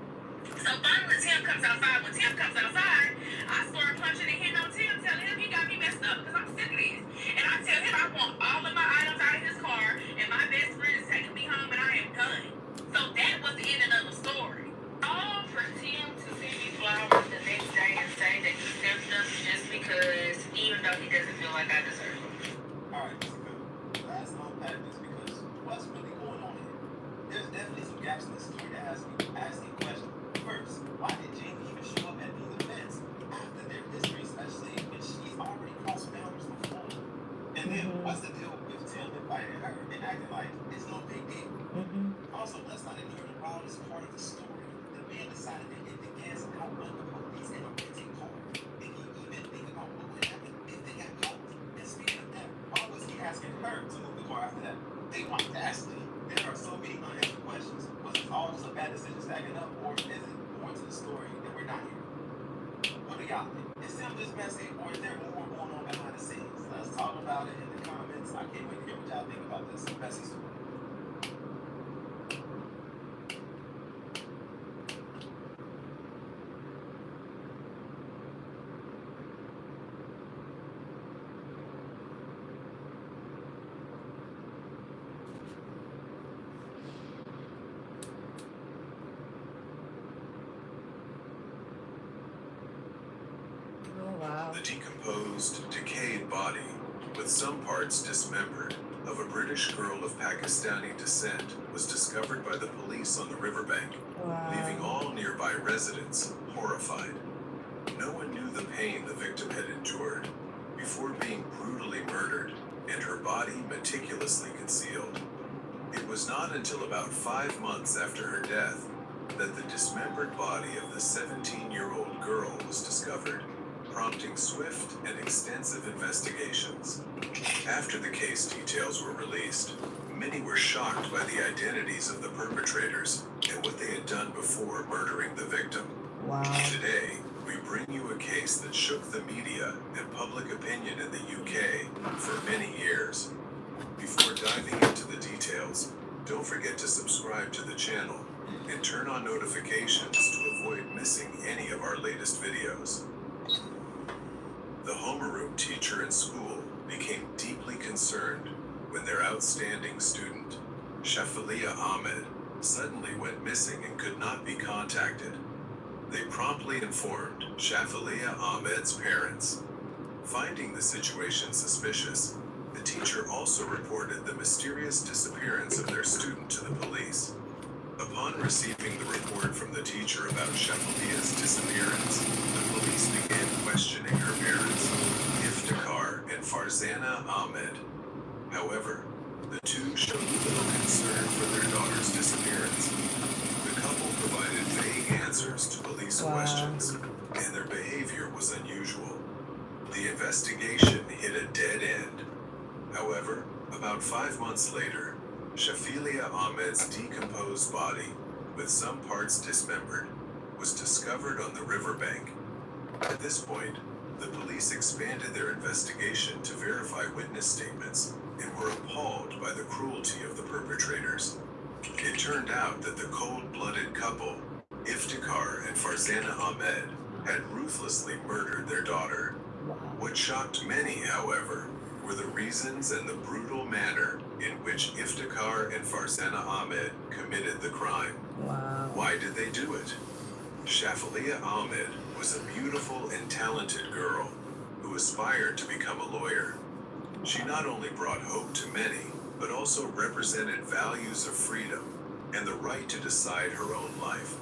So finally Tim comes outside. When Tim comes outside, I start punching and hitting on Tim, telling him he got me messed up because I'm sick of this. And I tell him I want all of my items out of his car and my best friend is taking me home and I am done. So that was the end of the story. All for Tim to send me flowers the next day and say that he stepped up just because, even though he doesn't feel like I deserve them. Alright, let's unpack this because what's really going on here? There's definitely some gaps in the story that has me asking questions. First, why did Jamie even show up at these events after their history, especially when she's already crossed boundaries before? And then, what's the deal with Tim inviting her and acting like it's no big deal? Also, let's not ignore the wildest part of the story. The man decided to hit the gas and outrun the police in a rented car. Did he even think about what would happen if they got caught? And speaking of that, why was he asking her to move the car after that? They want to ask me. There are so many unanswered questions. Was it all just a bad decision stacking up, or is it more to the story that we're not hearing? What do y'all think? Is still this messy, or is there more going on behind the scenes? Let's talk about it in the comments. I can't wait to hear what y'all think about this messy story. Oh, wow. The decomposed, decayed body, with some parts dismembered, of a British girl of Pakistani descent was discovered by the police on the riverbank, leaving Wow. all nearby residents horrified. No one knew the pain the victim had endured before being brutally murdered and her body meticulously concealed. It was not until about 5 months after her death that the dismembered body of the 17-year-old girl was discovered, prompting swift and extensive investigations. After the case details were released, many were shocked by the identities of the perpetrators and what they had done before murdering the victim. Wow. Today, we bring you a case that shook the media and public opinion in the UK for many years. Before diving into the details, don't forget to subscribe to the channel and turn on notifications to avoid missing any of our latest videos. The homeroom teacher in school became deeply concerned when their outstanding student, Shafilia Ahmed, suddenly went missing and could not be contacted. They promptly informed Shafilia Ahmed's parents. Finding the situation suspicious, the teacher also reported the mysterious disappearance of their student to the police. Upon receiving the report from the teacher about Shafilia's disappearance, the police began questioning her parents, Iftikhar and Farzana Ahmed. However, the two showed little concern for their daughter's disappearance. The couple provided vague answers to police Wow. questions, and their behavior was unusual. The investigation hit a dead end. However, about 5 months later, Shafilia Ahmed's decomposed body, with some parts dismembered, was discovered on the riverbank. At this point, the police expanded their investigation to verify witness statements and were appalled by the cruelty of the perpetrators. It turned out that the cold-blooded couple, Iftikhar and Farzana Ahmed, had ruthlessly murdered their daughter. Wow. What shocked many, however, were the reasons and the brutal manner in which Iftikhar and Farzana Ahmed committed the crime. Wow. Why did they do it? Shafilia Ahmed was a beautiful and talented girl who aspired to become a lawyer. She not only brought hope to many, but also represented values of freedom and the right to decide her own life.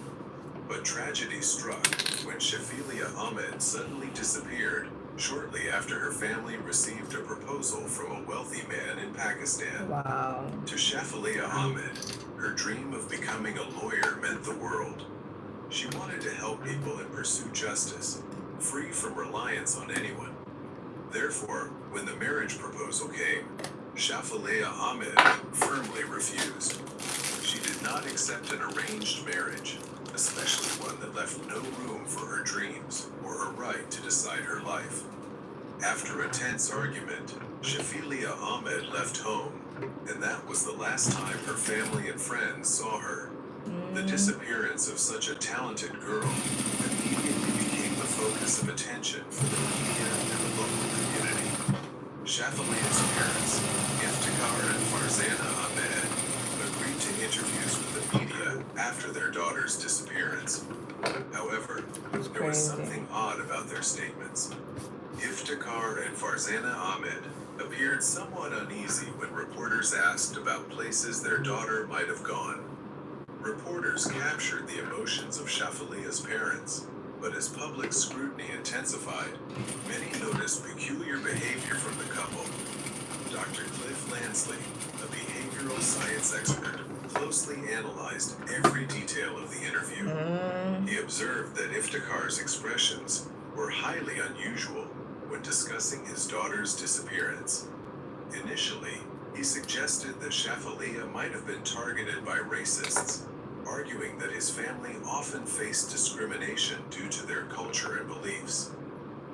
But tragedy struck when Shafilia Ahmed suddenly disappeared shortly after her family received a proposal from a wealthy man in Pakistan. Wow. To Shafilia Ahmed, her dream of becoming a lawyer meant the world. She wanted to help people and pursue justice, free from reliance on anyone. Therefore, when the marriage proposal came, Shafilia Ahmed firmly refused. She did not accept an arranged marriage, especially one that left no room for her dreams or her right to decide her life. After a tense argument, Shafilia Ahmed left home, and that was the last time her family and friends saw her. The disappearance of such a talented girl immediately became the focus of attention for the media and the local community. Shafilia's parents, Iftikhar and Farzana Ahmed, agreed to interviews with the media after their daughter's disappearance. However, there was something odd about their statements. Iftikhar and Farzana Ahmed appeared somewhat uneasy when reporters asked about places their daughter might have gone. Reporters captured the emotions of Shafilia's parents, but as public scrutiny intensified, many noticed peculiar behavior from the couple. Dr. Cliff Lansley, a behavioral science expert, closely analyzed every detail of the interview. He observed that Iftikhar's expressions were highly unusual when discussing his daughter's disappearance. Initially, he suggested that Shafilia might have been targeted by racists, arguing that his family often faced discrimination due to their culture and beliefs.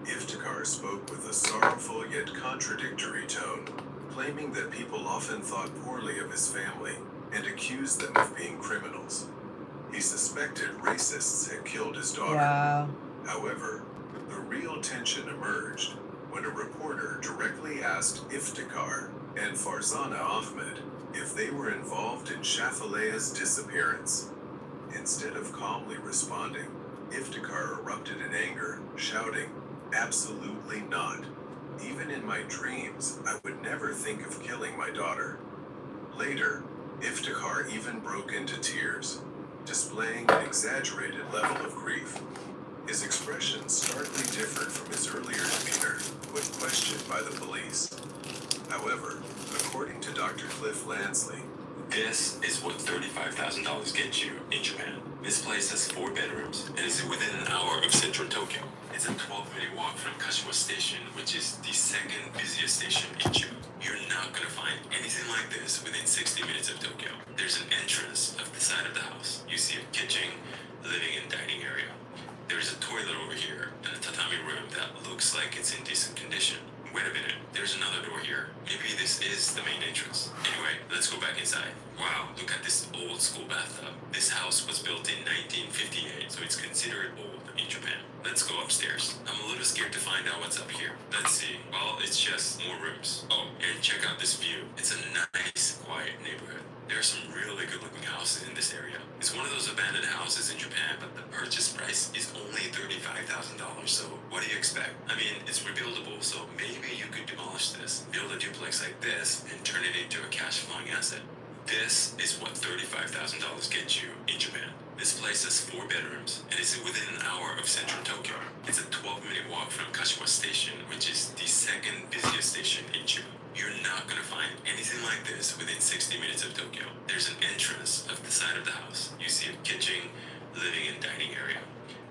Iftikhar spoke with a sorrowful yet contradictory tone, claiming that people often thought poorly of his family and accused them of being criminals. He suspected racists had killed his daughter. Wow. However, the real tension emerged when a reporter directly asked Iftikhar and Farzana Ahmed if they were involved in Shafalea's disappearance. Instead of calmly responding, Iftikhar erupted in anger, shouting, "Absolutely not. Even in my dreams, I would never think of killing my daughter." Later, Iftikhar even broke into tears, displaying an exaggerated level of grief. His expression starkly differed from his earlier demeanor when questioned by the police. However, according to Dr. Cliff Lansley, this is what $35,000 gets you in Japan. This place has 4 bedrooms and is within an hour of central Tokyo. It's a 12-minute walk from Kashiwa Station, which is the second busiest station in Chubu. You're not gonna find anything like this within 60 minutes of Tokyo. There's an entrance of the side of the house. You see a kitchen, living and dining area. There's a toilet over here and a tatami room that looks like it's in decent condition. Wait a minute, there's another door here. Maybe this is the main entrance. Anyway, let's go back inside. Wow, look at this old school bathtub. This house was built in 1958, so it's considered old in Japan. Let's go upstairs. I'm a little scared to find out what's up here. Let's see. Well, it's just more rooms. Oh, and check out this view. It's a nice, quiet neighborhood. There are some really good looking houses in this area. It's one of those abandoned houses in Japan, but the purchase price is only $35,000, so what do you expect? I mean, it's rebuildable, so maybe you could demolish this, build a duplex like this, and turn it into a cash flowing asset. This is what $35,000 gets you in Japan. This place has 4 bedrooms and is within an hour of central Tokyo. It's a 12-minute walk from Kashiwa Station, which is the second busiest station in Chubu. You're not gonna find anything like this within 60 minutes of Tokyo. There's an entrance of the side of the house. You see a kitchen, living and dining area.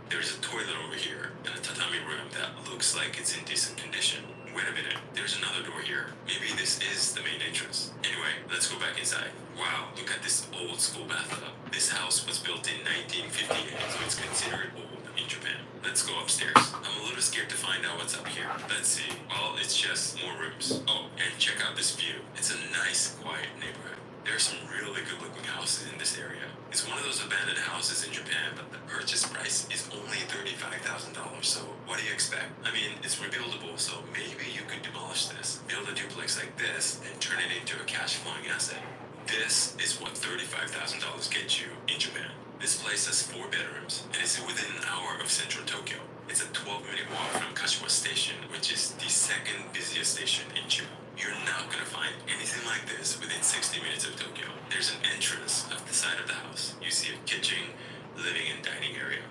There's a toilet over here and a tatami room that looks like it's in decent condition. Wait a minute, there's another door here. Maybe this is the main entrance. Anyway, let's go back inside. Wow, look at this old school bathtub. This house was built in 1958, so it's considered old in Japan. Let's go upstairs. I'm a little scared to find out what's up here. Let's see. Well, it's just more rooms. Oh, and check out this view. It's a nice, quiet neighborhood. There are some really good looking houses in this area. It's one of those abandoned houses in Japan, but the purchase price is only $35,000, so what do you expect? I mean, it's rebuildable, so maybe you could demolish this, build a duplex like this, and turn it into a cash flowing asset. This is what $35,000 gets you in Japan. This place has 4 bedrooms and is within an hour of central Tokyo. It's a 12-minute walk from Kashiwa Station, which is the second busiest station in Chubu. You're not gonna find anything like this within 60 minutes of Tokyo. There's an entrance of the side of the house. You see a kitchen, living and dining area.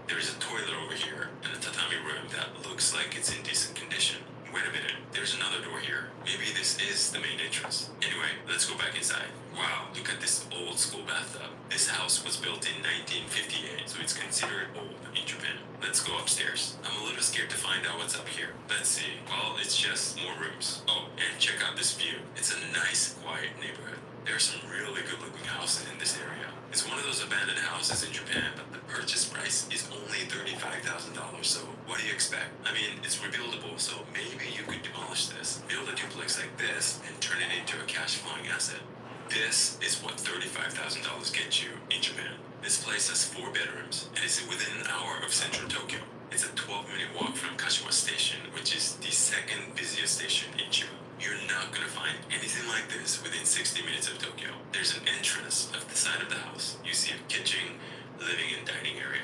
There's a toilet over here and a tatami room that looks like it's in decent condition. Wait a minute, there's another door here. Maybe this is the main entrance. Anyway, let's go back inside. Wow, look at this old school bathtub. This house was built in 1958, so it's considered old in Japan. Let's go upstairs. I'm a little scared to find out what's up here. Let's see. Well, it's just more rooms. Oh, and check out this view. It's a nice, quiet neighborhood. There are some really good looking houses in this area. It's one of those abandoned houses in Japan, but the purchase price is only $35,000, so what do you expect? I mean, it's rebuildable, so maybe you could demolish this, build a duplex like this, and turn it into a cash flowing asset. This is what $35,000 gets you in Japan. This place has 4 bedrooms and is within an hour of central Tokyo. It's a 12-minute walk from Kashiwa Station, which is the second busiest station in Chubu. You're not gonna find anything like this within 60 minutes of Tokyo. There's an entrance of the side of the house. You see a kitchen, living and dining area.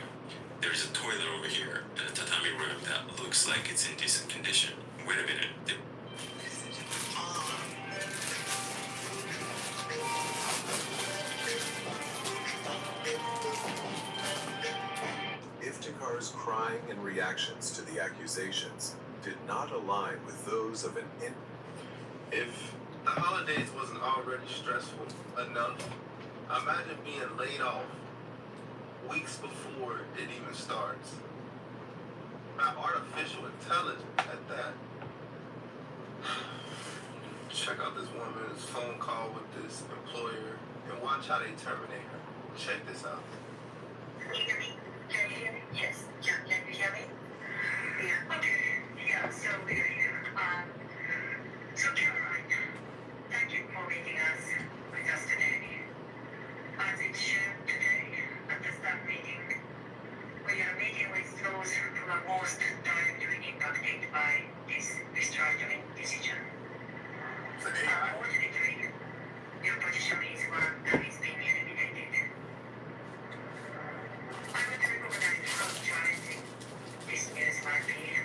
There's a toilet over here and a tatami room that looks like it's in decent condition. Wait a minute. Iftikhar's crying and reactions to the accusations did not align with those of an If the holidays wasn't already stressful enough, imagine being laid off weeks before it even starts. By artificial intelligence at that. Check out this woman's phone call with this employer and watch how they terminate her. check this out. Can you hear me? Can you hear me? Yes. Can you hear me? Yeah. Okay. Yeah. So we're here. So Caroline, thank you for meeting us with us today. As it's shared today at the staff meeting, we are meeting with those who are most directly impacted by this restructuring decision. Unfortunately, your position is one that is being eliminated. I would recognize how challenging this news might be.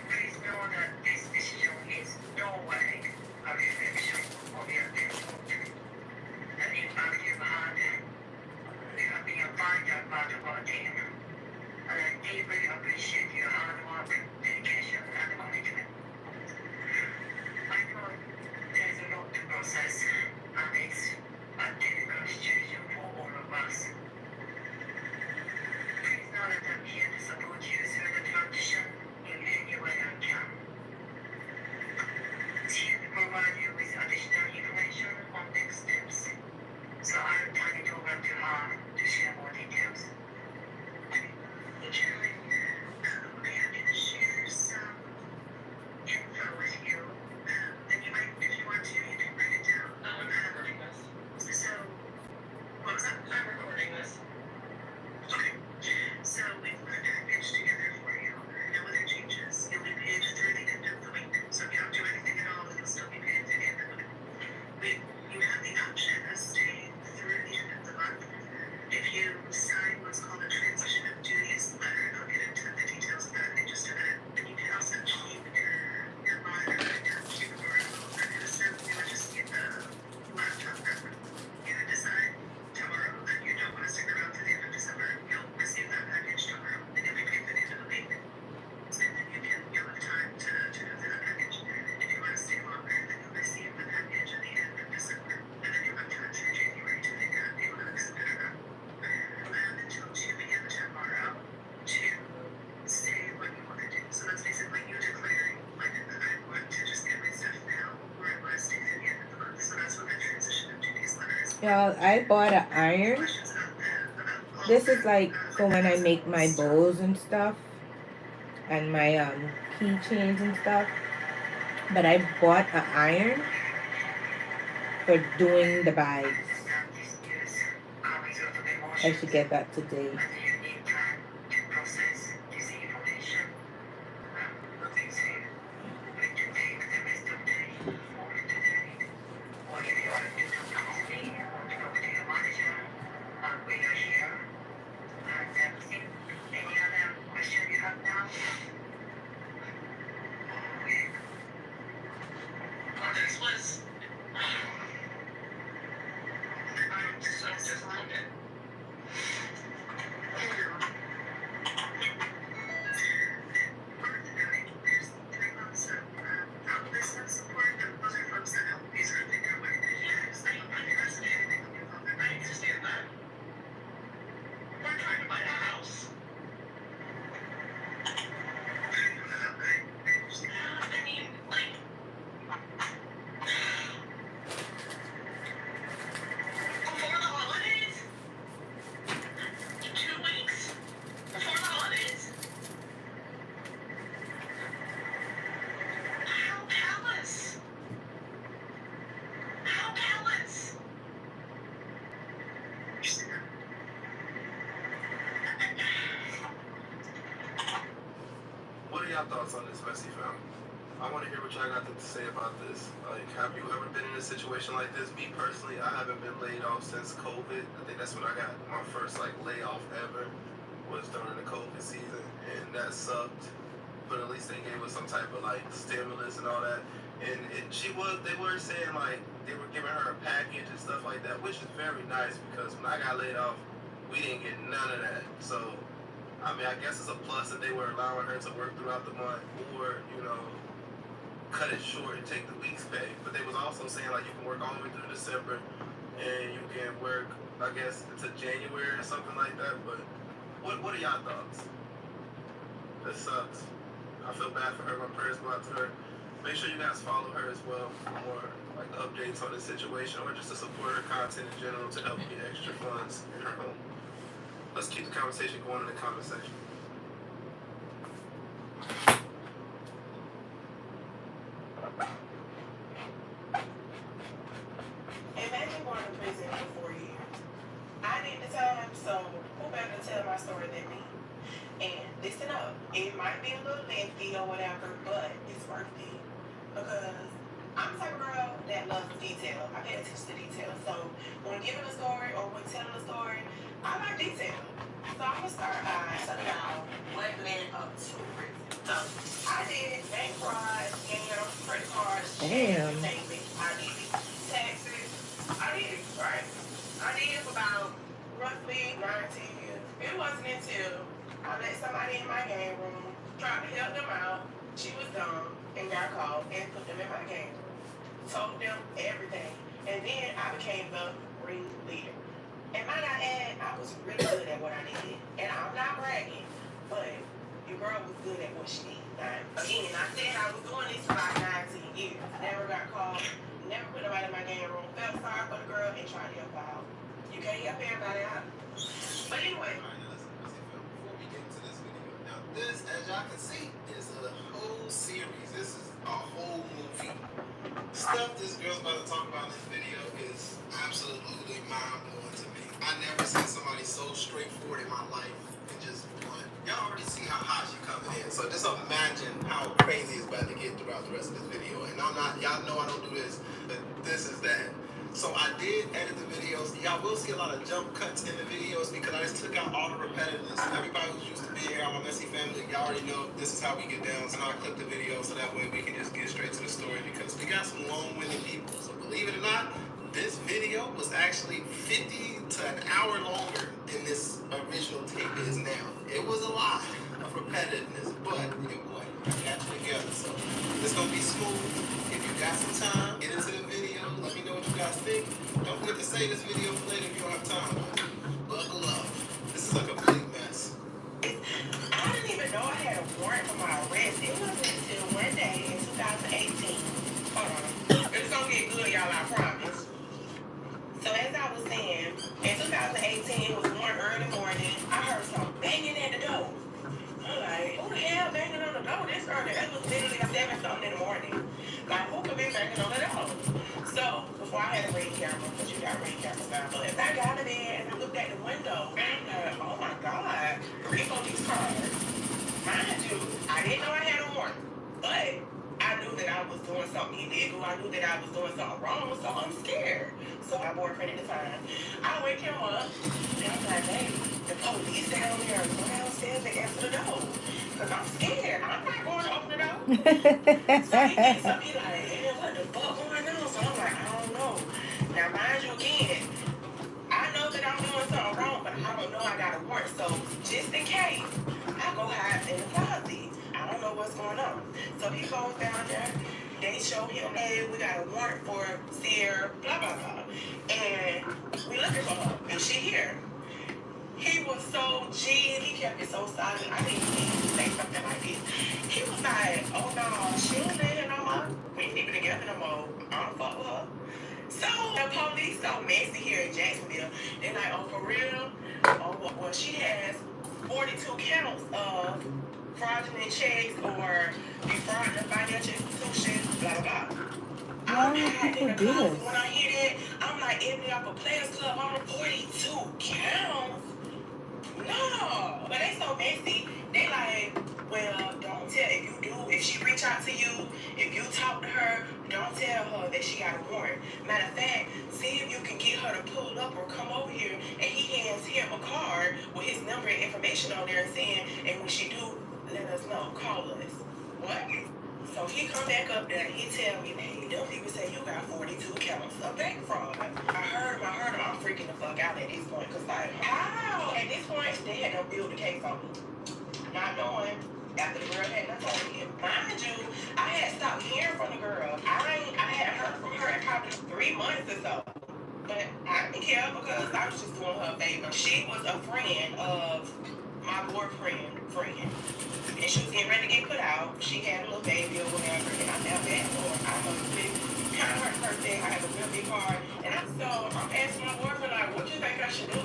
Please know that this decision is no way a reflection of your effort and impact you've had. You have been a vital part of our team, and I deeply appreciate your hard work, dedication, and commitment. I know there's a lot to process, and it's a difficult situation for all of us. Please know that I'm here to support you through the transition in any way I can. It's here to provide you with additional information on next steps. So I'll turn it over to her to share more details. Julie, I'm happy to share some info with you. And you might, if you want to, you can write it down. I'm recording this. So, what was that? I'm recording this. Okay. So we've put a package together for you. No other changes. You'll be paid through the end of the week. So if you don't do anything at all, you'll still be paid through the end of the week. You have the option of staying through the end of the month. If you sign what's called a transition of duties letter, and I'll get into the details of that in just a minute, then you can also keep your monitor and keep it around that kind of stuff. You would just get the laptop number. You would decide tomorrow that you don't want to stick around to the end of December. You'll receive that package tomorrow, and you'll be paid for the end of the week. And then you'll have time to go through that package. If you want to stay longer, then you'll receive the package at the end of December, and then you'll have time through January to think if you want to accept it or not. You have until 2 p.m. tomorrow to say what you want to do. So that's basically you declaring, like, I want to just get my stuff now, or I want to stay through the end of the month. So that's what that transition of duties letter is. Y'all, I bought an iron. Questions about that? About all This of is that? like for when I make my bows and stuff, and my keychains and stuff. But I bought an iron for doing the bags. I should get that today. Whether you need time to process this information, nothing's here. We can take the rest of the day or today. Or if you want to talk to me or talk to your manager, we are here. And any other question you have now? Okay. Well, this was. I'm just like it. There's 3 months of business support. Those are folks that help me sort of figure out what it is. They don't underestimate anything on your phone. I understand that. We're trying to buy a house. I understand. I mean, like. Before the holidays? 2 weeks? Before the holidays? How callous? How callous? What are y'all thoughts on this, Messi fam? I want to hear what y'all got to say about this. Like, have you ever been in a situation like this? Me personally, I haven't been laid off since COVID. I think that's when I got my first layoff ever, was during the COVID season, and that sucked. But at least they gave us some type of stimulus and all that. And they were saying they were giving her a package and stuff like that, which is very nice because when I got laid off, we didn't get none of that. So, I mean, I guess it's a plus that they were allowing her to work throughout the month, or cut it short and take the week's pay. But they was also saying you can work all the way through December, and you can work, I guess, until January or something like that. But what are y'all thoughts? That sucks. I feel bad for her. My prayers go out to her. Make sure you guys follow her as well for more like updates on the situation or just to support her content in general to help get extra funds in her home. Let's keep the conversation going in the comment section. Imagine going to prison for 4 years. I did the time, so who better to tell my story than me? And listen up, it might be a little lengthy or whatever, but it's worth it. Because I'm the type of girl that loves detail. I pay attention to detail. So when giving a story or when telling a story, I like detail. So I'm gonna start by telling y'all what led up to prison. So I did bank fraud, scams, credit cards, Damn. you name it. I did taxes. I did it, right? I did it for about roughly 19 years. It wasn't until I let somebody in my game room, tried to help them out. She was dumb and got caught and put them in my game room. Told them everything. And then I became the ringleader. And might I add, I was really good at what I did. And I'm not bragging, but your girl was good at what she did. Again, I said I was doing this for about 19 years. Never got caught, never put nobody in my game room, felt sorry for the girl and tried to help her out. You can't help everybody out. But anyway. Alright, now listen, before we get into this video, now this, as y'all can see, is a whole series. This is a whole movie. Stuff this girl's about to talk about in this video is absolutely mind-blowing to me. I never seen somebody so straightforward in my life and just blunt. Y'all already see how hot she coming in, so just imagine how crazy it's about to get throughout the rest of this video. And I'm not, y'all know I don't do this, but this is that. So I did edit the videos. Y'all will see a lot of jump cuts in the videos because I just took out all the repetitiveness. Everybody who's used to being here on my Messy Family, y'all already know this is how we get down. So now I clip the video so that way we can just get straight to the story because we got some long-winded people. So believe it or not, this video was actually 50 to an hour longer than this original tape is now. It was a lot of repetitiveness, but it was. I got you together. So it's gonna be smooth. If you got some time, get into the video. Let me know what you guys think. Don't forget to save this video for later if you don't have time. Buckle up. This is a complete mess. I didn't even know I had a warrant for my arrest. It wasn't until one day in 2018. Hold on. It's gonna get good, y'all, I promise. So as I was saying, in 2018, it was one early morning. I heard some banging at the door. I'm like, who the hell banging on the door this early? It was literally 7 something in the morning. Like, who could be banging on the door? So, before I had a ring camera, because you got ring cameras now. So as I got in there and I looked at the window, I'm like, oh my God, 3 police cars. Mind you, I didn't know I had a warrant, but I knew that I was doing something illegal. I knew that I was doing something wrong, so I'm scared. So my boyfriend at the time, I wake him up, and I'm like, hey, the police down here, go downstairs and answer the door. Because I'm scared. I'm not going to open the door. So he gets up, he like, hey, what the fuck going on? So I'm like, I don't know. Now, mind you again, I know that I'm doing something wrong, but I don't know I got a warrant. So just in case, I go hide in the closet. I don't know what's going on. So he goes down there. They show him, hey, we got a warrant for Sierra, blah, blah, blah. And we looking for her. And she here. He was so G and he kept it so silent. I didn't need to say something like this. He was like, oh no, she don't live here no more. We ain't even together no more. I don't fuck with her. So the police so messy here in Jacksonville. They're like, oh, for real? Oh, well, she has 42 counts of fraudulent checks or defrauding a financial institution, blah, blah, blah. Why do people do this? When I hear that, I'm like, empty off a Players Club on 42 counts. No, but they so messy. They like, well, don't tell. If you do, if she reach out to you, if you talk to her, don't tell her that she got a warrant. Matter of fact, see if you can get her to pull up or come over here, and he hands him a card with his number and information on there and saying, and when she do, let us know, call us. What? So he come back up there and he tell me, hey, them people say you got 42 counts of bank fraud. I heard him, I'm freaking the fuck out at this point, cause like, how? At this point, they had to build the case on me. Not knowing, after the girl had not told me. Mind you, I had stopped hearing from the girl. I hadn't heard from her in probably 3 months or so. But I didn't care because I was just doing her a favor. She was a friend of my boyfriend friend. And she was getting ready to get put out. She had a little baby or whatever. And I felt bad for her. I was kind of hurt birthday. I have a real big car. And I'm asking my boyfriend, like, what do you think I should do?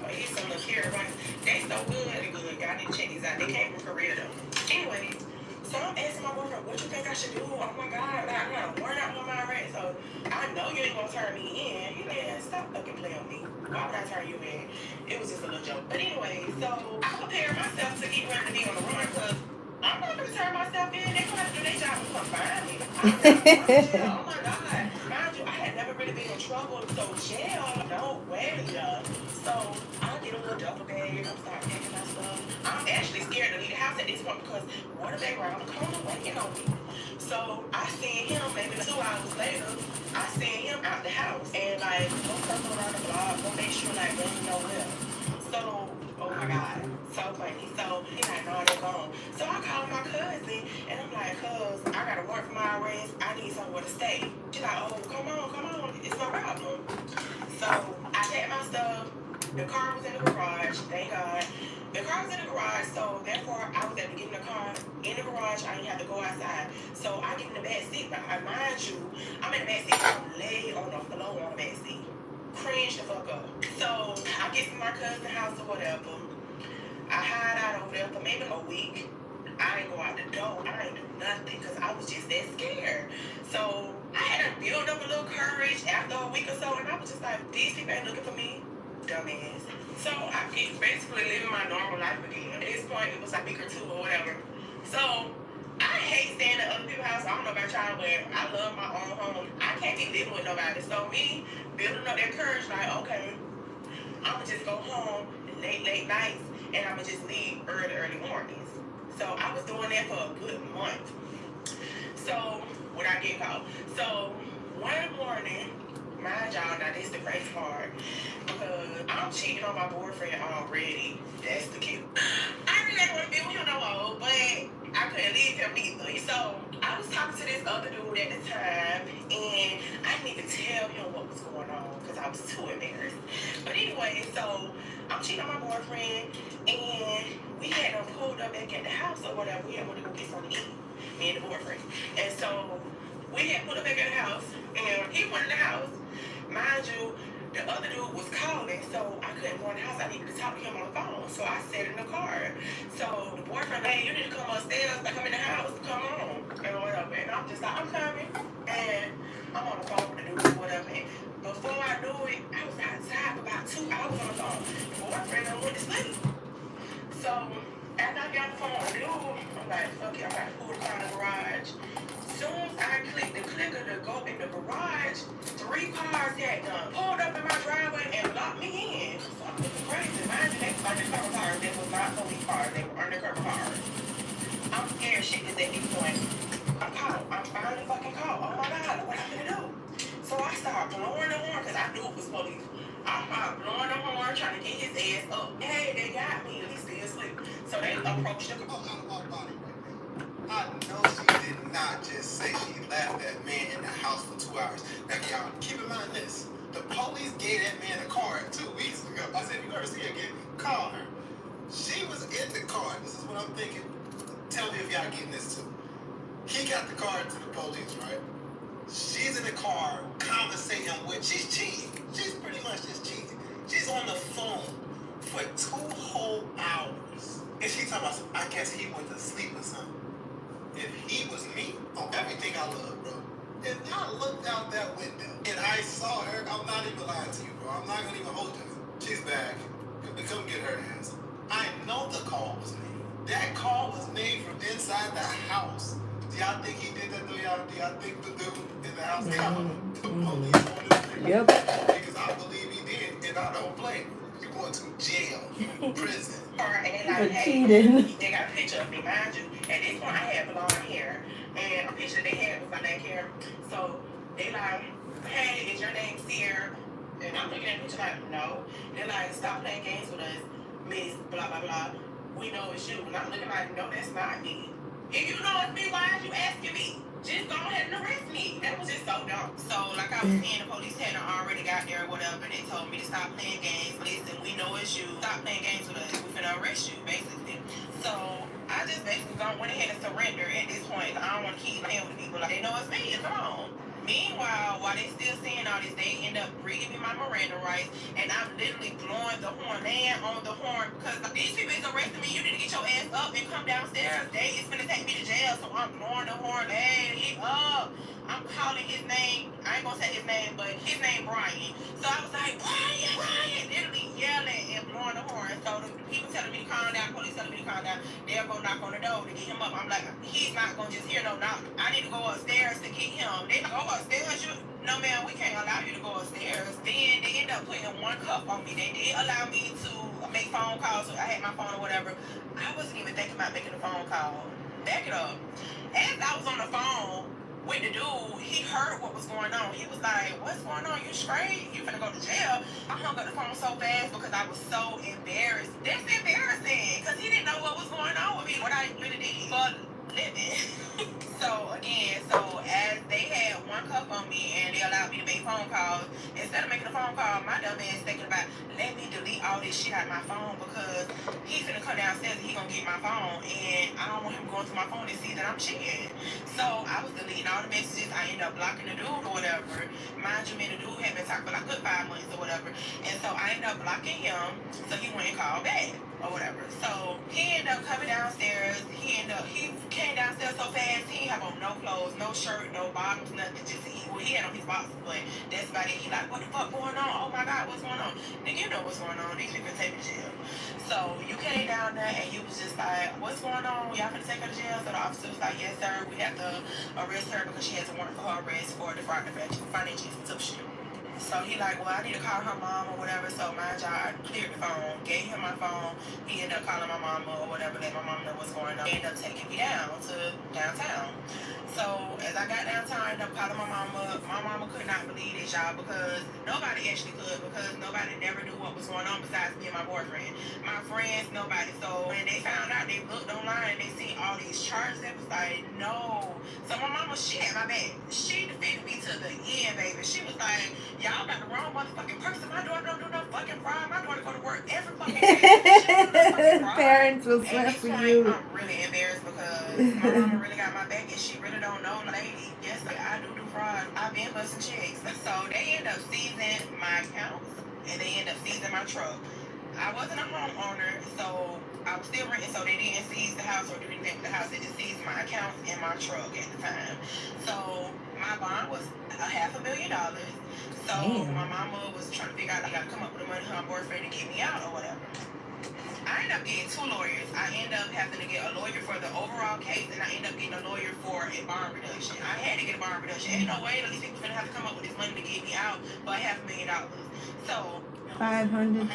Like, he's some little carrot rice. They so good. They good. Y'all need to check these out. They came from Korea, though. Anyways, so I'm asking my boyfriend, what you think I should do? Oh my God, like, I'm not worried out on my rent. So I know you ain't gonna turn me in. He like, stop fucking playing with me. Why would I turn you in? It was just a little joke. But anyway, so I prepared myself to get ready to be on the run because I'm not gonna turn myself in. They're gonna have to do their job and come find me. I'm not going to jail. Oh my God. Mind you, I had never really been in trouble. So jail, no way. So I did a little duffel bag and I'm starting packing my stuff. I'm actually scared to leave the house at this point because what if they were around the corner waiting on me? So I seen him maybe 2 hours later. I seen him out the house and like go circle around the block, go make sure like they don't know where. So, oh my God, so funny. So he's like, no, they're gone. So I called my cousin and I'm like, cuz I gotta work for my arrest. I need somewhere to stay. She's like, oh, come on, it's no problem. So I packed my stuff. The car was in the garage, thank God. The car was in the garage, so therefore I was able to get in the car in the garage. I didn't have to go outside. So I get in the back seat, but I mind you, I'm in the back seat. I'm laid on the floor on the back seat. Cringe the fuck up. So I get to my cousin's house or whatever. I hide out over there for maybe a week. I didn't go out the door. I didn't do nothing because I was just that scared. So I had to build up a little courage after a week or so, and I was just like, these people ain't looking for me. Dumbass. So I keep basically living my normal life again. At this point, it was like a week or two or whatever. So I hate staying at other people's house. I don't know about y'all, but I love my own home. I can't be living with nobody. So me building up that courage, like, okay, I'ma just go home late nights, and I'ma just leave early mornings. So I was doing that for a good month. So when I get caught. So one morning, mind y'all, now this is the crazy part, because I'm cheating on my boyfriend already. That's the kid. I really didn't want to be with him no more, but I couldn't leave him either. So I was talking to this other dude at the time, and I didn't even tell him what was going on because I was too embarrassed. But anyway, so I'm cheating on my boyfriend, and we had him pulled up back at the house or whatever. We had went to go get something to eat, me and the boyfriend. And so we had put him back at the house, and he went in the house. Mind you, the other dude was calling, so I couldn't go in the house. I needed to talk to him on the phone. So I sat in the car. So the boyfriend, hey, you need to come upstairs, come in the house, come on, and whatever. And I'm just like, I'm coming. And I'm on the phone with the dude or whatever. And before I knew it, I was outside for about 2 hours on the phone. The boyfriend went to sleep. So after I got the phone with the dude, I'm like, fuck it, I got to pull the car in the garage. Soon as I clicked the clicker to go in the garage, 3 cars had pulled up in my driveway and locked me in. So I'm looking crazy. Mind you, they were undercover cars. They were not police cars. They were undercover cars. I'm scared shit is at this point. I'm caught. I'm finally fucking caught. Oh my God, what I'm gonna do? So I start blowing the horn because I knew it was police. I started blowing the horn, trying to get his ass up. Hey, they got me. He's still asleep. So they approached the I know she did not just say she left that man in the house for 2 hours. Now, y'all, keep in mind this. The police gave that man a car 2 weeks ago. I said, if you ever see her again, call her. She was in the car. This is what I'm thinking. Tell me if y'all getting this too. He got the car to the police, right? She's in the car conversating with, she's cheating. She's pretty much just cheating. She's on the phone for 2 whole hours. And she talking about, I guess he went to sleep or something. If he was me, on everything I love, bro. If I looked out that window and I saw her, I'm not even lying to you, bro. I'm not gonna even hold you. She's back. Come get her ass. I know the call was made. That call was made from inside the house. Do y'all think he did that though, y'all? Do y'all think the dude in the house called the police on this thing? Yep. Because I believe he did, and I don't blame him. You're going to jail, prison. And For like, hey, cheating. they got a picture of me, mind you. At this point, I had blonde hair, and a picture they had was my neck hair. So they like, hey, is your name Sear? And I'm looking at the picture like, no. They're like, stop playing games with us, Miss blah blah blah. We know it's you. And I'm looking like, no, that's not me. If you know it's me, why are you asking me? Just go ahead and arrest me. That was just so dumb. So, like I was saying, the police had already got there or whatever, and they told me to stop playing games. Listen, we know it's you. Stop playing games with us. We're finna arrest you, basically. So, I just basically went ahead and surrender at this point. I don't want to keep playing with people. Like, they know it's me. Come on. Meanwhile, while they still saying all this, they end up reading me my Miranda rights, and I'm literally blowing the horn, laying on the horn, because these people is arresting me. You need to get your ass up and come downstairs. They is gonna take me to jail, so I'm blowing the horn. Hey, get up! I'm calling his name. I ain't gonna say his name, but his name Brian. So I was like, Brian, literally yelling and blowing the horn. So the people telling me to calm down, police telling me to calm down. They'll go knock on the door to get him up. I'm like, he's not gonna just hear no knock. I need to go upstairs to get him. They go upstairs. No, ma'am, we can't allow you to go upstairs. Then they end up putting one cuff on me. They did allow me to make phone calls. So I had my phone or whatever. I wasn't even thinking about making a phone call. Back it up. As I was on the phone with the dude, he heard what was going on. He was like, what's going on? You straight? You finna go to jail? I hung up the phone so fast because I was so embarrassed. That's embarrassing because he didn't know what was going on with me, what I really did for a living. So as they had one cuff on me and they allowed me to make phone calls, instead of making a phone call, my dumb ass thinking about, let me delete all this shit out of my phone because he's finna come downstairs and he gonna get my phone, and I don't want him going through my phone and see that I'm cheating. So I was deleting all the messages. I ended up blocking the dude or whatever. Mind you, me and the dude had been talking for like a good 5 months or whatever, and so I ended up blocking him so he wouldn't call back or whatever. So he ended up coming downstairs. He came downstairs so fast. He didn't have on no clothes, no shirt, no bottoms, nothing. Just he had on his boxers, but that's about it. He like, what the fuck going on? Oh my God, what's going on? Nigga, you know what's going on. These people take me to jail. So you came down there and you was just like, what's going on? Y'all finna take her to jail? So the officer was like, yes sir, we have to arrest her because she has a warrant for her arrest for defrauding the financial institution. So he like, well, I need to call her mom or whatever. So my job cleared the phone, gave him my phone. He ended up calling my mama or whatever, let my mom know what's going on. He ended up taking me down to downtown. So as I got downtown, I ended up calling my mama. My mama could not believe this, y'all, because nobody actually could, because nobody never knew what was going on besides me and my boyfriend. My friends, nobody. So when they found out, they looked online and they seen all these charges. They was like, no. So my mama, she had my back. She defended me to the end, baby. She was like, y'all got the wrong motherfucking person. My daughter don't do no fucking fraud. My daughter go to work every fucking day. Parents will swear for you. I'm really embarrassed because my mama really got my back and she really don't know, lady. Yes, like, I do fraud. I've been busting checks. So they end up seizing my accounts and they end up seizing my truck. I wasn't a homeowner, so I was still renting, so they didn't seize the house or do anything with the house. They just seized my accounts and my truck at the time. So my bond was $500,000. So my mama was trying to figure out, I gotta come up with the money for my boyfriend to get me out or whatever. I ended up getting 2 lawyers. I ended up having to get a lawyer for the overall case, and I ended up getting a lawyer for a bond reduction. I had to get a bond reduction. Ain't no way that these people gonna have to come up with this money to get me out, but $500,000. So $500,000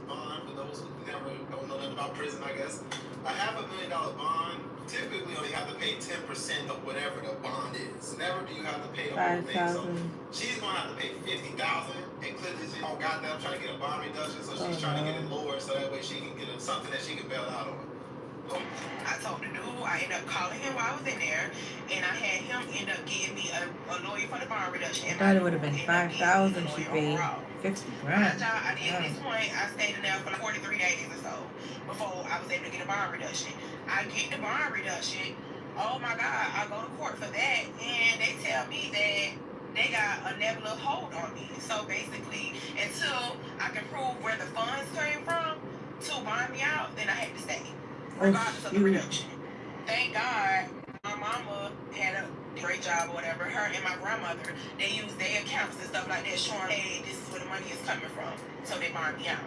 bond for those who never don't know nothing about prison, I guess. A $500,000 bond typically only have to pay 10% of whatever the bond is. Never do you have to pay the whole thing. So she's gonna have to pay $50,000, and clearly she don't got that. I'm trying to get a bond reduction, so she's trying to get it lower so that way she can get something that she can bail out on. I told the dude, I ended up calling him while I was in there, and I had him end up getting me a lawyer for the bond reduction. I thought it would have been $5,000 she paid. $50,000. I did at this point, I stayed in there for like 43 days or so before I was able to get a bond reduction. I get the bond reduction. Oh my God, I go to court for that, and they tell me that they got a nebulous hold on me. So basically, until I can prove where the funds came from to bond me out, then I had to stay, regardless of the reduction. Thank God, my mama had a great job or whatever. Her and my grandmother, they use their accounts and stuff like that, showing, hey, this is where the money is coming from. So they bond me out.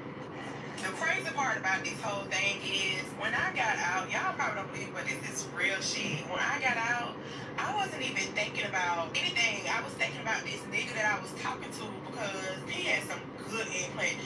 The crazy part about this whole thing is, when I got out, y'all probably don't believe, but this is real shit. When I got out, I wasn't even thinking about anything. I was thinking about this nigga that I was talking to because he had some good implant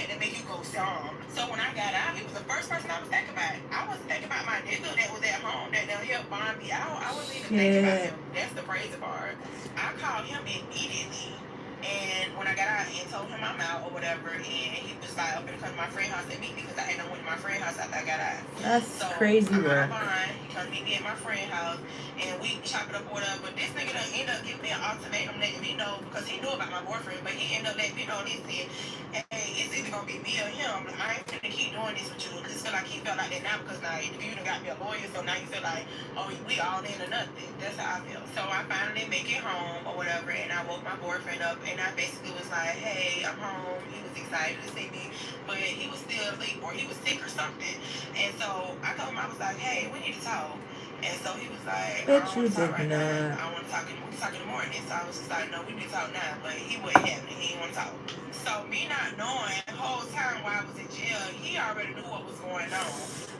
that make you go strong. So when I got out, it was the first person I was thinking about. I wasn't thinking about my nigga that was at home that helped bond me out. I wasn't even thinking about him. That's the crazy part. I called him immediately. And when I got out and told him I'm out or whatever, and he was like, I'm gonna come to my friend's house and meet me because I hadn't went to my friend's house after I got out. That's so crazy work. He come meet me at my friend's house and we chop it up or whatever. But this nigga done end up giving me an ultimatum, letting me know, because he knew about my boyfriend, but he ended up letting me know this. Hey, it's either gonna be me or him. I ain't gonna keep doing this with you. Cause feel like he felt like that now because now you done got me a lawyer, so now you feel like, oh, we all in or nothing. That's how I feel. So I finally make it home or whatever, and I woke my boyfriend up, and I basically was like, hey, I'm home. He was excited to see me, but he was still asleep or he was sick or something. And so I told him, I was like, hey, we need to talk. And so he was like, I don't want to talk right now. I want to talk in the morning. So I was just like, no, we need to talk now. But he wasn't having it. He didn't want to talk. So me not knowing the whole time while I was in jail, he already knew what was going on.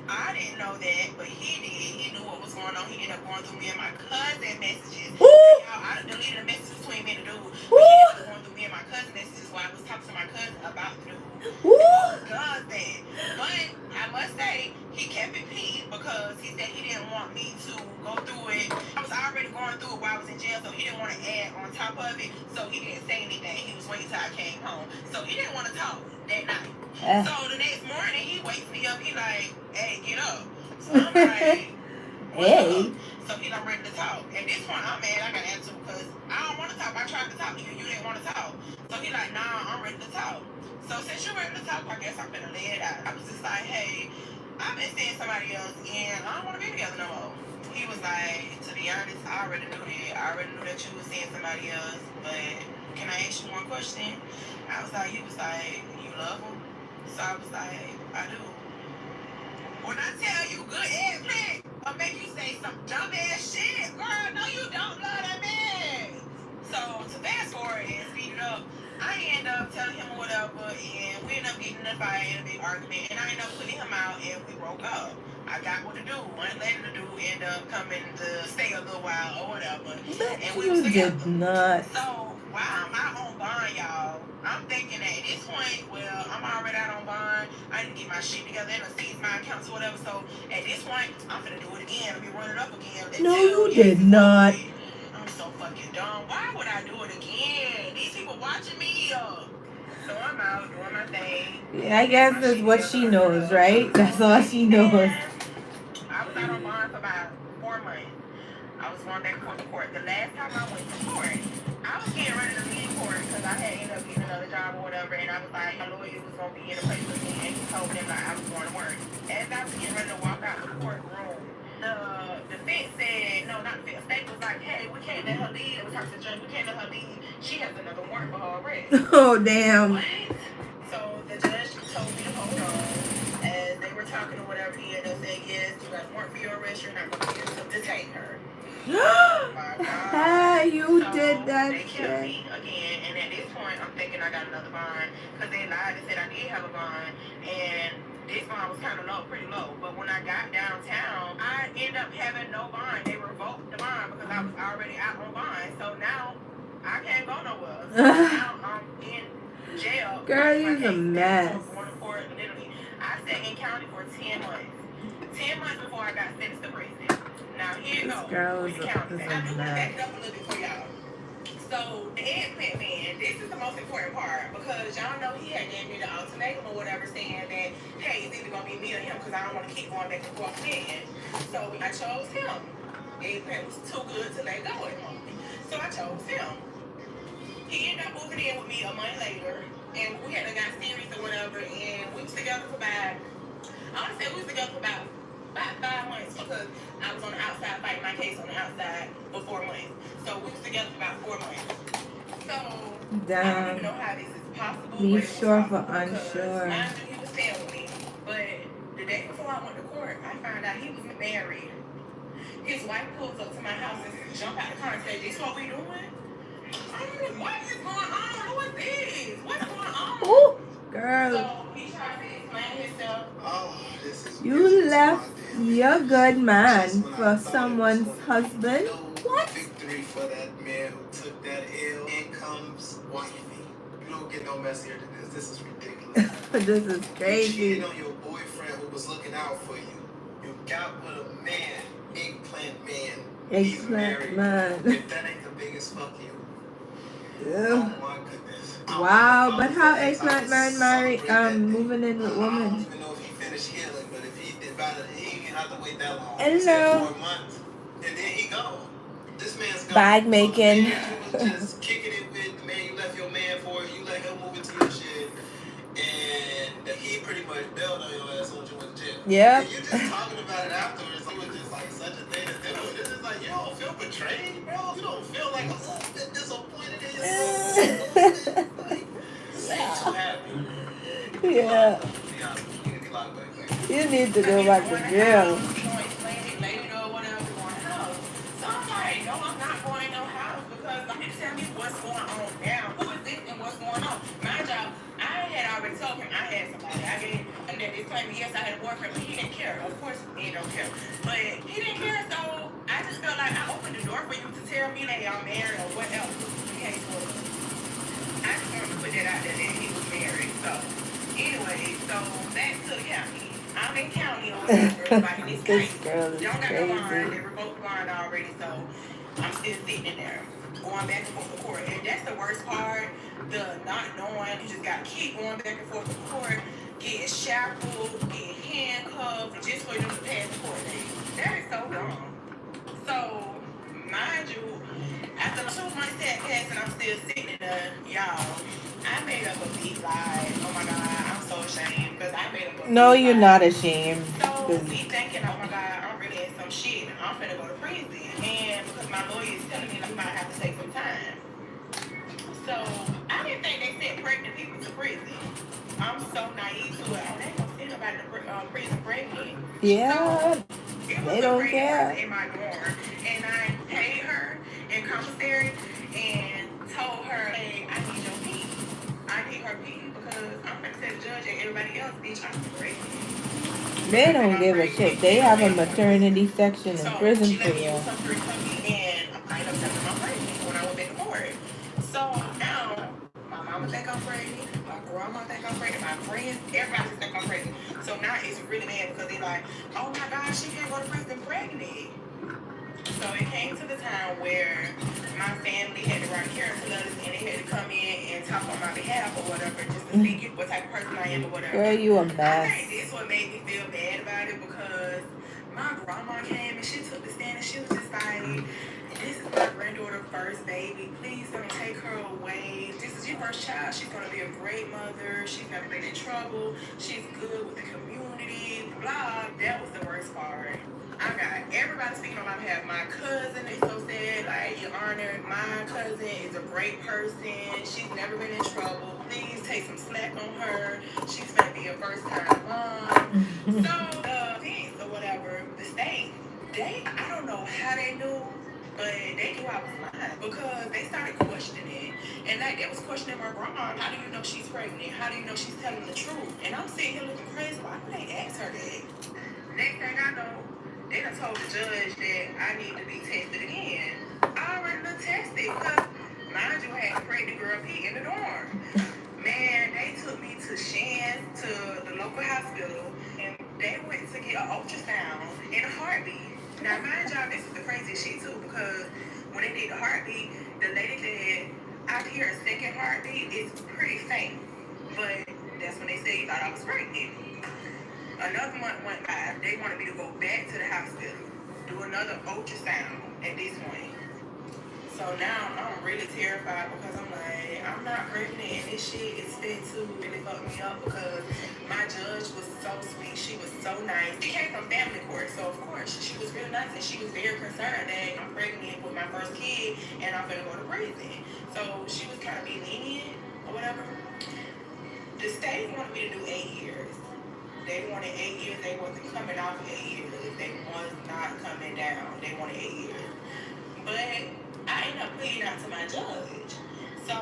I didn't know that, but he did. He knew what was going on. He ended up going through me and my cousin messages. Y'all, I deleted the message between me and the dude. But he ended up going through me and my cousin messages while I was talking to my cousin about the dude. Does that. But I must say, he kept it peeved because he said he didn't want me to go through it. I was already going through it while I was in jail, so he didn't want to add on top of it. So he didn't say anything. He was waiting till I came home. So he didn't want to talk that night. So the next morning, he wakes me up. He like, hey, get up. So I'm like, hey. So he not ready to talk. At this point, I'm mad. I got attitude because I don't want to talk. I tried to talk to you. You didn't want to talk. So he like, nah, I'm ready to talk. So since you're ready to talk, I guess I'm finna lay it out. I was just like, hey, I've been seeing somebody else, and I don't want to be together no more. He was like, to be honest, I already knew that. I already knew that you was seeing somebody else, but can I ask you one question? I was like, he was like, you love him? So I was like, I do. When I tell you good ass man, I'll make you say some dumb ass shit. Girl, no you don't love that man. So to fast forward and speed it up, I end up telling him whatever, and we end up getting in a fight and a big argument, and I end up putting him out, and we broke up. I got what to do. One letting the dude end up coming to stay a little while or whatever. And we was together. Did not. So while I'm out on bond, y'all, I'm thinking that at this point, well, I'm already out on bond. I didn't get my shit together and seize my accounts or whatever. So at this point, I'm gonna do it again. Let me run it up again. No, you did not. I'm so fucking dumb. Why would I do it again? These people watching me. So I'm out doing my thing. Yeah, I guess that's what she knows, right? That's all she knows. I was out on bond for about 4 months. I was going back and forth to court. The last time I went to court, I was getting ready to leave court because I had ended up getting another job or whatever, and I was like, my lawyer was going to be in a place with me, and he told them like I was going to work. As I was getting ready to walk out the courtroom, the defense said, no, not the defense, state was like, hey, we can't let her leave. We talked to the judge, we can't let her leave. She has another warrant for her arrest. Oh, damn. What? So the judge told me to hold on. As they were talking or whatever, he ended up saying, yes, you got a warrant for your arrest, you're not going to be able to detain her. You so did that they kept me again, and at this point, I'm thinking I got another bond, because they lied and said I did have a bond, and this bond was kind of low, pretty low, but when I got downtown, I ended up having no bond. They revoked the bond because I was already out on bond, so now I can't go nowhere. So now I'm in jail. Girl, you're a mess. I sat in county for 10 months. 10 months before I got sentenced to prison. Now here you go. Girl is a mess. I do want to back it up a little bit for y'all. So the eggplant man, this is the most important part because y'all know he had gave me the ultimatum or whatever, saying that hey, it's either gonna be me or him because I don't want to keep going back and forth again. So I chose him. Eggplant was too good to let go of him, so I chose him. He ended up moving in with me a month later, and we had got serious or whatever, and we was together for about, I want to say we was together for about 5 months because I was on the outside fighting my case on the outside for 4 months. So we was together for about 4 months. So I don't even know how this is possible. Be sure for unsure. I knew he was staying with me, but the day before I went to court, I found out he was married. His wife pulls up to my house and jump out the car and say, "This what we doing?" I'm like, what is going on? Who is this? What's going on? Ooh, girl. So he tried to explain himself. Oh, this is You left your good man for someone's husband? What? Victory for that man who took that L. In comes wifey. You don't get no messier than this. This is ridiculous. This is crazy. You cheated on your boyfriend who was looking out for you. You got with a man, eggplant man. Eggplant man. If that ain't the biggest fuck you. Yeah. Oh my goodness. Wow, but how eggplant man married moving in with I don't woman? even know if he finished healing, but if he did about it, he didn't have to wait that long. Hello. He said 4 months, and then he gone. This man's gone. Bag making. So the man you was just kicking it with, the man you left your man for, you let him move into your shit, and pretty much bailed on your ass once you went to jail. Yep. And you just talking about it afterwards, it was just like such a thing to do. It's just like, you don't feel betrayed, bro. You don't feel like a little bit disappointed in yourself. Like, you seem too happy. Yeah. Yeah, you can be locked back. You need to go back to jail. Lady or whatever going house. So I'm like, no, I'm not going no house because you tell me what's going on now. Who is this and what's going on? My job, I had already told him I had somebody. I gave him that disclaimer. Yes, I had a boyfriend, but he didn't care. Of course, he don't care. But he didn't care, so I just felt like I opened the door for you to tell me that y'all married or whatever. Okay, so I just wanted to put that out there that he was married. So anyway, so back to the county. I'm in county on like in this This case. girl is Don't got no bond. crazy. They revoked the bond already, so I'm still sitting in there, going back and forth to court. And that's the worst part, the not knowing. You just got to keep going back and forth to court, getting shackled, getting handcuffed, just for them to pass the court date. That is so dumb. So, mind you, after 2 months had passed and I'm still sitting in there, y'all, I made up a big lie. Oh my God, I'm so ashamed because I made up a No, big you're lie. not ashamed. So 'Cause me thinking, oh my God, I'm really in some shit. I'm finna go to prison. And because my lawyer is telling me that I might have to take some time. So I didn't think they sent pregnant people to prison. I'm so naive to it. Oh, they don't send nobody to prison pregnant. yeah, It was they a don't pregnant care. person in my dorm. And I paid her in commissary and told her, hey, I need your pee. I need her pee because I'm gonna tell the judge and everybody else, bitch, I'm pregnant. They don't give a shit. They have a maternity section in So prison she for let me you. use some free cookie and I ended up telling my pregnant when I went back to court. So now my mama think I'm pregnant, my grandma think I'm pregnant, my friends, everybody think I'm pregnant. So now it's really bad because they like, oh my God, she can't go to prison pregnant. So it came to the time where my family had to write character letters and they had to come in and talk on my behalf or whatever, just to see what type of person I am or whatever. Girl, you a I mess. think this what made me feel bad about it because my grandma came and she took the stand and she was just like, this is my granddaughter's first baby. Please don't take her away. This is your first child. She's going to be a great mother. She's never been in trouble. She's good with the community. Blah. That was the worst part. I got everybody speaking on my behalf. My cousin, they so sad, like, Your Honor, my cousin is a great person. She's never been in trouble. Please take some slack on her. She's going to be a first-time mom. So, the things or whatever, the state, I don't know how they knew, but they knew I was lying because they started questioning. And like, they was questioning my grandma. How do you know she's pregnant? How do you know she's telling the truth? And I'm sitting here looking crazy. Why would they ask her that? Next thing I know, they done told the judge that I need to be tested again. I already been tested because, mind you, I had a pregnant girl pee in the dorm. Man, they took me to Shan, to the local hospital, and they went to get an ultrasound and a heartbeat. Now, mind y'all, this is the craziest shit too, because when they did the heartbeat, the lady said, I hear a second heartbeat, it's pretty faint. But that's when they said you thought I was pregnant. Another month went by. They wanted me to go back to the hospital, do another ultrasound at this point. So now I'm really terrified because I'm like, I'm not pregnant and this shit is fit to really fuck me up because my judge was so sweet. She was so nice. She came from family court, so of course she was real nice and she was very concerned that I'm pregnant with my first kid and I'm gonna go to prison. So she was kind of being lenient or whatever. The state wanted me to do 8 years. They wanted 8 years. They wasn't coming off 8 years. They was not coming down. They wanted 8 years. But I ended up pleading out to my judge. So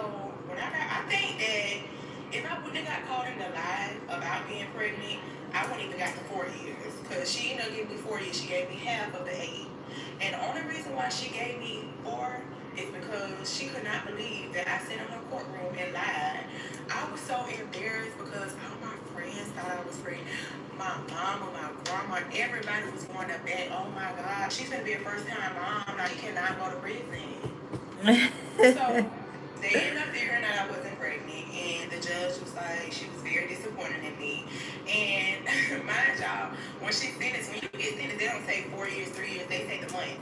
when I think that if I wouldn't have got caught in the lie about being pregnant, I wouldn't even got the 4 years. Because she ended up giving me 4 years. She gave me half of the 8. And the only reason why she gave me 4 is because she could not believe that I sat in her courtroom and lied. I was so embarrassed because all my friends thought I was pregnant. My mama, my grandma, everybody was going to bed. Oh my God, she's gonna be a first-time mom. Now you cannot go to prison. So they ended up figuring out I wasn't pregnant, and the judge was like, she was very disappointed in me. And mind y'all, when she sentenced, when you get sentenced, they don't say 4 years, 3 years, they say the month.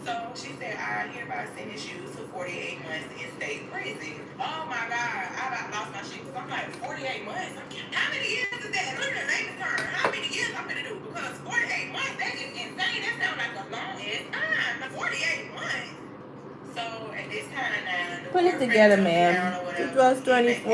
So she said, I hereby sentence you to 48 months in state prison. Oh my God, I about lost my shit because I'm like, 48 months? How many years is that? Look at the name term. How many years I'm gonna do? Because 48 months, that is insane. That sounds like a long ass time. 48 months. So at this time now, the Put it boyfriend together, took me ma'am. down or It whatever. was 24.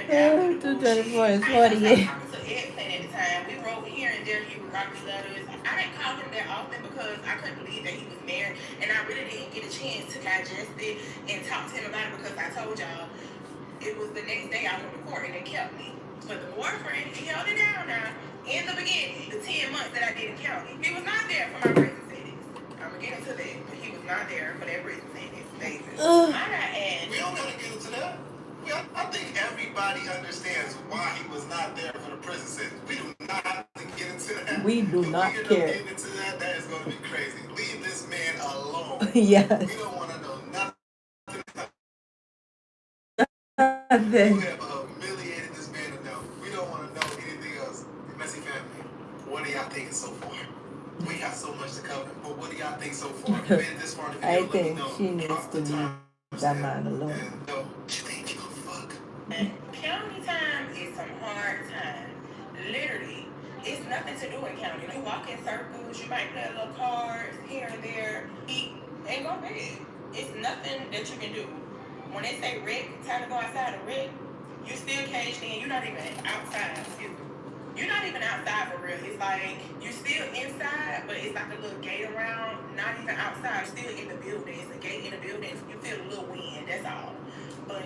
Yeah, 224 is 48. I talking to Ed Plan at the time. We wrote here and there. He would write me letters. I didn't call him that often because I couldn't believe that he was married, and I really didn't get a chance to digest it and talk to him about it because I told y'all it was the next day I went to court and they kept me. But the boyfriend, he held it down now. In the beginning, the 10 months that I did in county, he was not there for my prison sentence. I'm gonna get into that, but he was not there for that prison sentence. Basically, I got asked. We don't gotta get into that. I think everybody understands why he was not there for the prison sentence. We do not have to get into that. We do not If we care. get into that, that is going to be crazy. Leave this man alone. Yes. We don't want to know nothing. Nothing. You have humiliated this man enough. We don't want to know anything else. Messy family, what do y'all think so far? We got so much to cover, but what do y'all think so far? If you made it this far in the video, I let me think know. she needs Drop to the leave time that man alone. and know what you think you gonna fuck. County time is some hard time. Literally, it's nothing to do in county. You walk in circles, you might play little cards here and there, eat, and go to bed. It's nothing that you can do. When they say rec, time to go outside to rec, you still caged in. You're not even outside. Excuse me. You're not even outside for real. It's like you're still inside, but it's like a little gate around. Not even outside. Still in the building. It's a gate in the building. You feel a little wind. That's all. But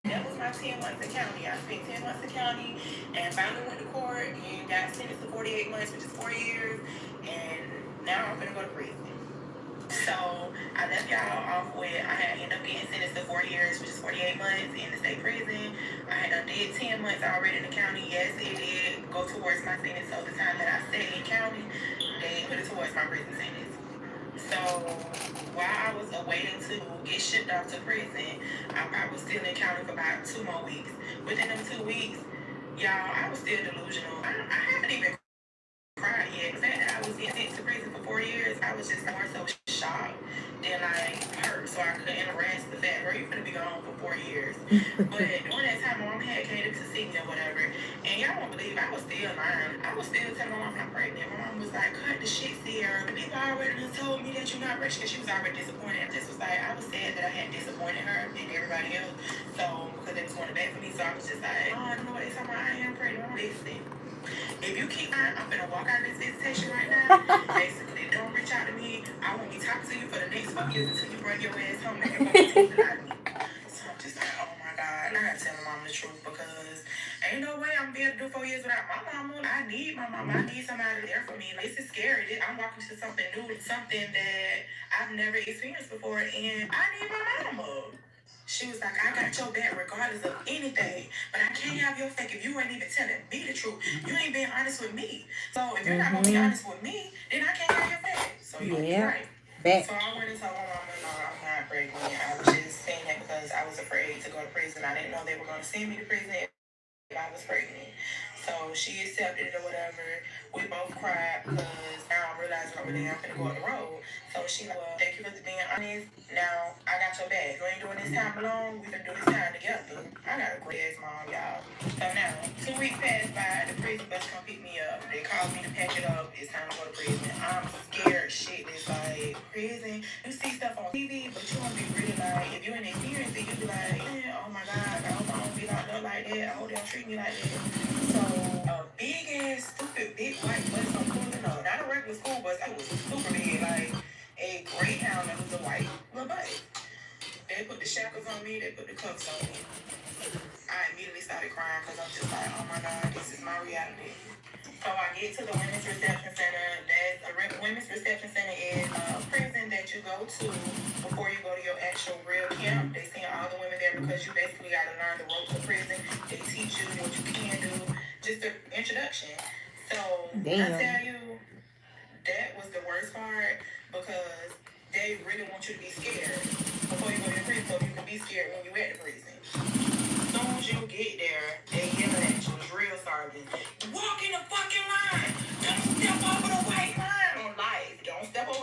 that was my 10 months in county. I spent 10 months in county and finally went to court and got sentenced to 48 months, which is 4 years. And now I'm gonna go to prison. So I left y'all off with I had ended up getting sentenced to 4 years, which is 48 months in the state prison. I had done did 10 months already in the county. Yes, it did go towards my sentence. So the time that I stayed in county, they put it towards my prison sentence. So while I was awaiting to get shipped off to prison, I was still in county for about 2 more weeks. Within them 2 weeks, y'all, I was still delusional. I haven't even cried yet. The fact that I was sent to prison for 4 years, I was just more so shocked than like hurt. So I couldn't arrest the fact, bro, you're gonna be gone for 4 years. But during that time, my mom had came to see me or whatever, and y'all won't believe I was still lying. I was still telling my mom I'm pregnant. My mom was like, "Cut the shit, Sierra. The people already done told me that you're not rich," because she was already disappointed. I just was like, I was sad that I had disappointed her and everybody else. So because they was going to bat for me, so I was just like, oh, I don't know what they talking about. I am pregnant. Listen. If you keep lying, I'm gonna walk out of this visitation right now. Basically, don't reach out to me. I won't be talking to you for the next 4 years until you bring your ass home and you're gonna take the lie to me. So I'm just like, oh my God, I gotta tell my mom the truth because ain't no way I'm gonna be able to do 4 years without my mama. I need my mama. I need somebody there for me. Like, this is scary. I'm walking to something new, something that I've never experienced before, and I need my mama. She was like, I got your back regardless of anything, but I can't have your fake if you ain't even telling me the truth. You ain't being honest with me. So if you're not gonna be honest with me, then I can't have your back. So you're right. Bet. So I went and told my mama, no, I'm not pregnant. I was just saying that because I was afraid to go to prison. I didn't know they were gonna send me to prison if I was pregnant. So she accepted it or whatever. We both cried because now I'm realizing I'm really not gonna go on the road. So she like, well, thank you for being honest. Now I got your back. You ain't doing this time alone. We can do this time together. I got a great ass mom, y'all. So now 2 weeks passed by. The prison bus come pick me up. They called me to pack it up. It's time to go to prison. I'm scared shitless. Like prison, you see stuff on TV, but you won't be really like if you ain't experienced it, you be like, oh my God, I hope I don't be locked up like that. I hope they don't treat me like that. So a big ass, stupid, big white bus I'm pulling up. Not a regular school bus. It was super big, like a Greyhound that was a white little bus. They put the shackles on me. They put the cuffs on me. I immediately started crying because I'm just like, oh my God, this is my reality. So I get to the women's reception center. Women's reception center is a prison that you go to before you go to your actual real camp. They send all the women there because you basically got to learn the ropes of prison. They teach you what you can do. Just an introduction. So I tell you, that was the worst part because they really want you to be scared before you go to the prison so you can be scared when you at the prison. As soon as you get there, they yelling at you, drill sergeant. Walk in the fucking line. Don't step over the white line on life. Don't step over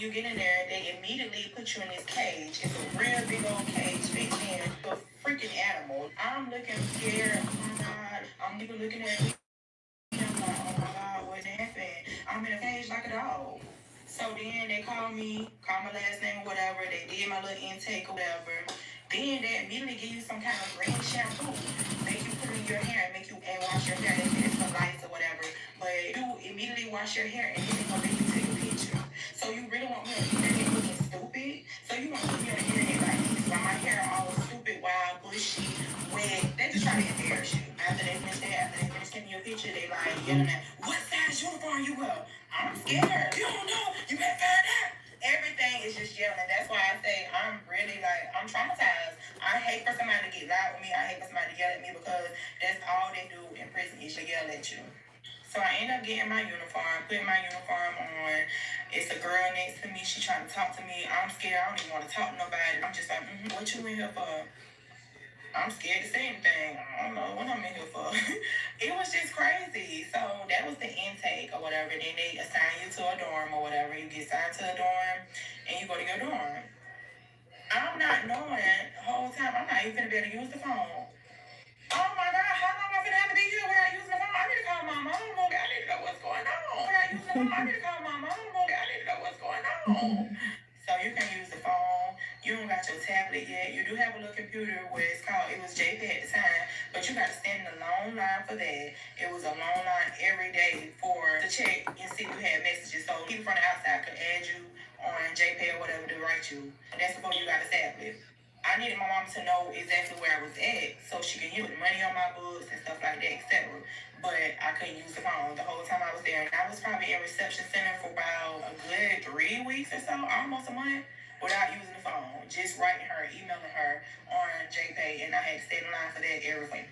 you get in there, they immediately put you in this cage. It's a real big old cage, fits in a freaking animal. I'm looking scared. Oh my God. I'm even looking at me. I'm like, oh my God, what happened? I'm in a cage like a dog. So then they called me, called my last name or whatever. They did my little intake or whatever. Then they immediately give you some kind of green shampoo. Make you put it in your hair and make you and wash your hair. They say it's for lice or whatever. But you immediately wash your hair and then they're gonna make you take a picture. So you really want me on the internet looking stupid? So you want to put me on the internet like this, while my hair all stupid, wild, bushy, wet. They just try to embarrass you. After they finish taking your picture, they like yelling at, what size uniform you wear? I'm scared. You don't know. You better find out. Everything is just yelling. That's why I say I'm really like, I'm traumatized. I hate for somebody to get loud with me. I hate for somebody to yell at me because that's all they do in prison is to yell at you. So I end up getting my uniform, putting my uniform on. It's a girl next to me. She trying to talk to me. I'm scared. I don't even want to talk to nobody. I'm just like, what you in here for? I'm scared to say anything. I don't know what I'm in here for. It was just crazy. So that was the intake or whatever. Then they assign you to a dorm or whatever. You get assigned to a dorm and you go to your dorm. I'm not knowing the whole time. I'm not even gonna be able to use the phone. Oh my God, how long am I gonna have to be here without using the phone? I need to call my mom. I need to know what's going on. Without using the phone, I need to call my mom. I need to know what's going on. So you can use the phone. You don't got your tablet yet. You do have a little computer where it was JP at the time, but you got to stand in a long line for that. It was a long line every day to check and see if you had messages. So people from the outside could add you on JP or whatever to write you. And that's before you got a tablet. I needed my mom to know exactly where I was at so she could use money on my books and stuff like that, etc. But I couldn't use the phone the whole time I was there. And I was probably in reception center for about a good 3 weeks or so, almost a month, without using the phone. Just writing her, emailing her on JPay, and I had to stay in line for that everything.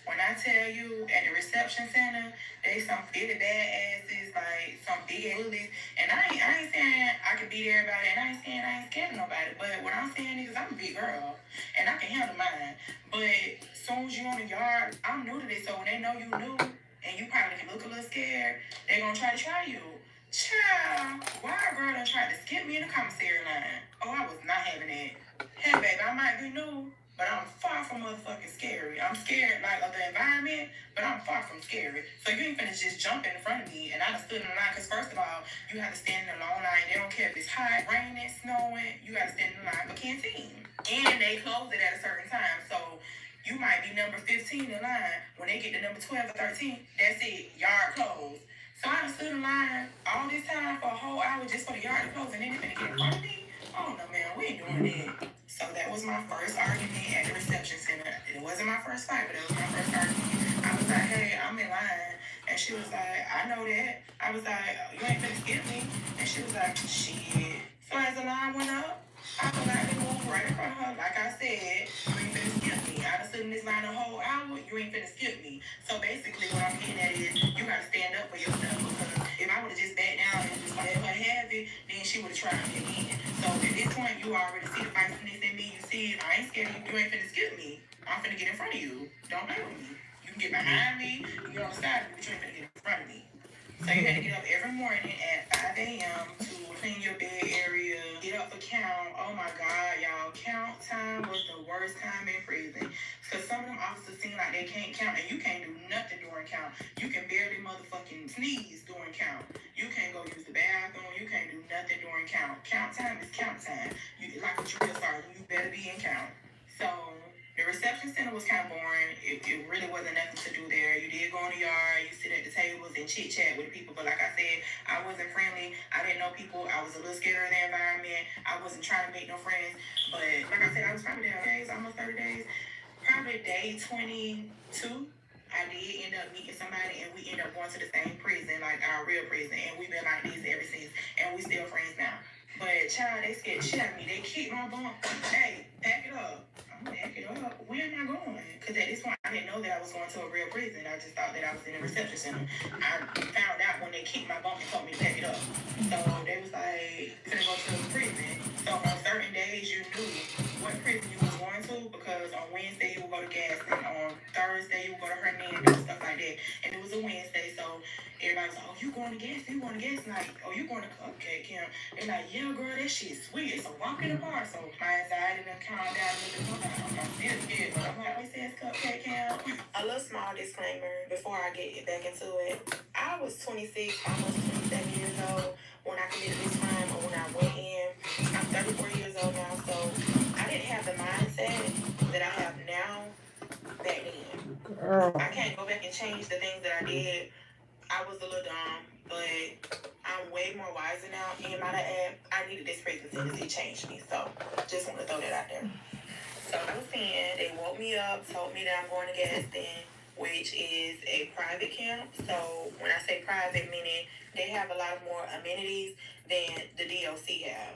When I tell you at the reception center, they some really bad asses, like some big bullies. And I ain't saying I could beat everybody, and I ain't saying I ain't scared of nobody. But what I'm saying is I'm a big girl, and I can handle mine. But as soon as you on the yard, I'm new to this, so when they know you new, and you probably look a little scared, they gonna try to try you. Child, why a girl done tried to skip me in the commissary line? Oh, I was not having it. Hey, baby, I might be new, but I'm far from motherfucking scary. I'm scared, like, of the environment, but I'm far from scary. So you ain't finna just jump in front of me, and I done stood in the line, because first of all, you have to stand in a long line. They don't care if it's hot, raining, snowing. You gotta stand in the line for canteen. And they close it at a certain time, so you might be number 15 in line. When they get to number 12 or 13, that's it, yard closed. So I done stood in line all this time for a whole hour just for the yard to close, and then they finna get in front of me? Oh, no, man, we ain't doing that. So that was my first argument at the reception center. It wasn't my first fight, but it was my first argument. I was like, hey, I'm in line. And she was like, I know that. I was like, you ain't finna skip me. And she was like, shit. So as the line went up, I politely moved right in front of her. Like I said, you ain't finna skip me. I done stood in this line a whole hour. You ain't finna skip me. So basically what I'm getting at is you gotta stand up for yourself, because if I would have just backed down and just let her have it, then she would have tried me again. So at this point, you already see the feistiness in me. You see, I ain't scared of you. You ain't finna skip me. I'm finna get in front of you. Don't play with me. You can get behind me. You can get on the side of me, but you ain't finna get in front of me. So you had to get up every morning at 5 a.m. to clean your bed area, get up for count. Oh my God, y'all. Count time was the worst time in prison. Because some of them officers seem like they can't count, and you can't do nothing during count. You can barely motherfucking sneeze during count. You can't go use the bathroom. You can't do nothing during count. Count time is count time. You, like a drill sergeant, you better be in count. So the reception center was kind of boring. It really wasn't nothing to do there. You did go in the yard, you sit at the tables and chit chat with people. But like I said, I wasn't friendly. I didn't know people. I was a little scared of the environment. I wasn't trying to make no friends. But like I said, I was probably there days, almost 30 days. Probably day 22, I did end up meeting somebody, and we ended up going to the same prison, like our real prison. And we've been like this ever since. And we still friends now. But child, they scared the shit out of me. They kicked my bum. Hey, pack it up. I'm gonna pack it up. Where am I going? Because at this point, I didn't know that I was going to a real prison. I just thought that I was in a reception center. I found out when they kicked my bum and told me to pack it up. So they was like, gonna go to the prison. So on certain days, you knew what prison you was going to, because on Wednesday you would go to gas, and on Thursday you would go to Hernandez and stuff like that. And it was a Wednesday, so everybody was like, oh, you going to gas? You going to gas night? Oh, you going to cupcake camp? They're like, yeah, girl, that shit's sweet. It's a walk in the park. So my anxiety done calmed down a little bit. I'm still scared, but I'm like, it says cupcake camp. A little small disclaimer before I get back into it. I was 26, almost 27 years old when I committed this crime or when I went in. I'm 34 years old now, so I didn't have the mindset that I have now back then. Girl. I can't go back and change the things that I did. I was a little dumb, but I'm way more wiser now. And might I add, I needed this prison sentence. It changed me. So just want to throw that out there. So I was saying, they woke me up, told me that I'm going to Gaston, which is a private camp. So when I say private, meaning they have a lot more amenities than the DOC have.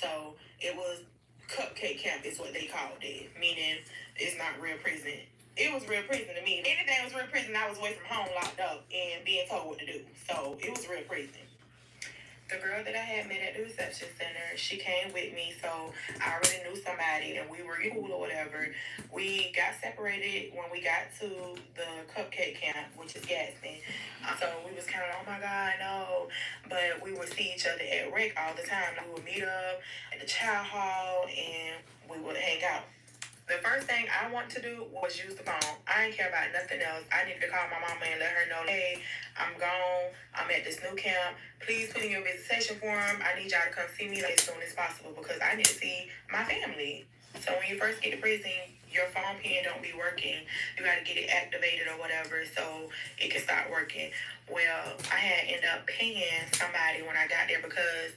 So it was cupcake camp is what they called it, meaning it's not real prison. It was real prison to me. Anything was real prison, I was away from home, locked up, and being told what to do. So it was real prison. The girl that I had met at the reception center, she came with me, so I already knew somebody, and we were cool or whatever. We got separated when we got to the cupcake camp, which is Gaston. So we was kind of, oh my God, no. But we would see each other at rec all the time. We would meet up at the child hall, and we would hang out. The first thing I want to do was use the phone. I didn't care about nothing else. I needed to call my mama and let her know, hey, I'm gone. I'm at this new camp. Please put in your visitation form. I need y'all to come see me as soon as possible because I need to see my family. So when you first get to prison, your phone pen don't be working. You got to get it activated or whatever so it can start working. Well, I had ended up paying somebody when I got there because,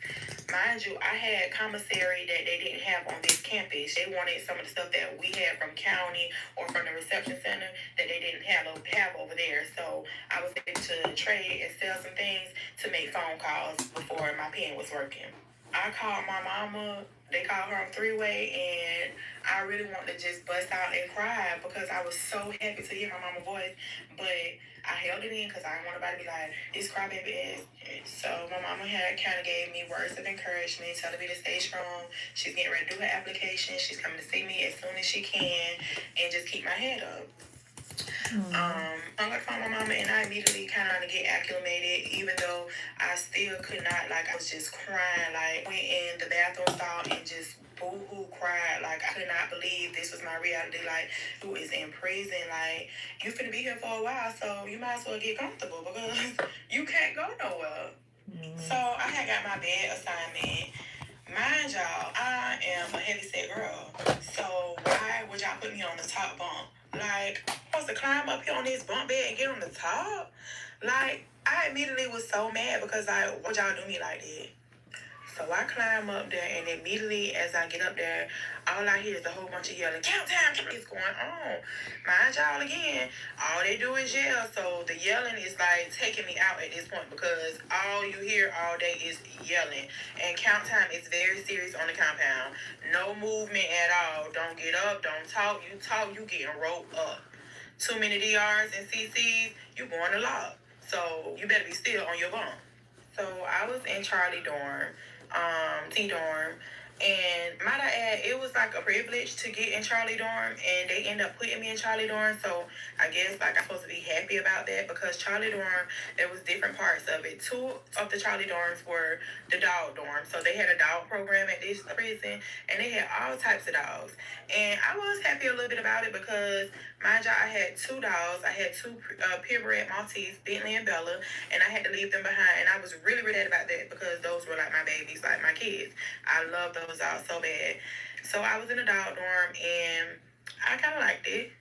mind you, I had commissary that they didn't have on this campus. They wanted some of the stuff that we had from county or from the reception center that they didn't have over there. So I was able to trade and sell some things to make phone calls before my pen was working. I called my mama. They called her on three-way, and I really wanted to just bust out and cry because I was so happy to hear my mama's voice. But I held it in because I didn't want nobody to be like, this crybaby ass. So my mama had kind of gave me words of encouragement, telling me to stay strong. She's getting ready to do her application. She's coming to see me as soon as she can, and just keep my head up. I'm gonna find my mama, and I immediately kind of get acclimated, even though I still could not, like, I was just crying, like, went in the bathroom stall and just boo-hoo cried, like, I could not believe this was my reality, like, who is in prison, like, you finna be here for a while, so you might as well get comfortable, because you can't go nowhere. So I had got my bed assignment. Mind y'all, I am a heavy-set girl, so why would y'all put me on the top bunk? Like, I'm supposed to climb up here on this bunk bed and get on the top? Like, I immediately was so mad because, like, why'd y'all do me like that? So I climb up there, and immediately as I get up there, all I hear is a whole bunch of yelling, count time, what's going on? Mind y'all again, all they do is yell, so the yelling is like taking me out at this point because all you hear all day is yelling. And count time is very serious on the compound. No movement at all. Don't get up, don't talk. You talk, you getting roped up. Too many DRs and CCs, you going to law. So you better be still on your bunk. So I was in Charlie dorm, T dorm, and might I add, it was like a privilege to get in Charlie dorm, and they end up putting me in Charlie dorm. So I guess like I'm supposed to be happy about that because Charlie dorm, there was different parts of it. Two of the Charlie dorms were the dog dorm, so they had a dog program at this prison, and they had all types of dogs. And I was happy a little bit about it because, mind y'all, I had two dogs. I had two purebred Maltese, Bentley and Bella, and I had to leave them behind. And I was really, really sad about that because those were like my babies, like my kids. I love those dogs so bad. So I was in the dog dorm, and I kind of liked it.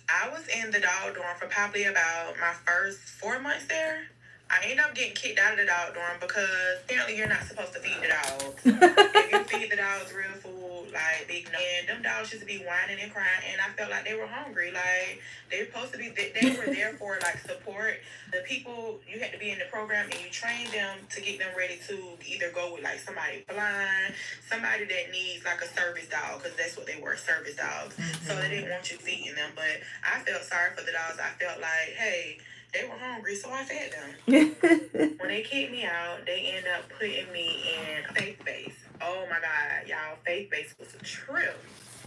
I was in the dog dorm for probably about my first 4 months there. I ended up getting kicked out of the dog dorm because apparently you're not supposed to feed the dogs. If you feed the dogs real food, like big, and them dogs used to be whining and crying, and I felt like they were hungry. Like they were supposed to be, they were there for like support. The people, you had to be in the program and you trained them to get them ready to either go with like somebody blind, somebody that needs like a service dog, because that's what they were, service dogs. So they didn't want you feeding them, but I felt sorry for the dogs. I felt like, hey, they were hungry, so I fed them. When they kicked me out, they ended up putting me in faith base. Oh my God, y'all, faith base was a trip.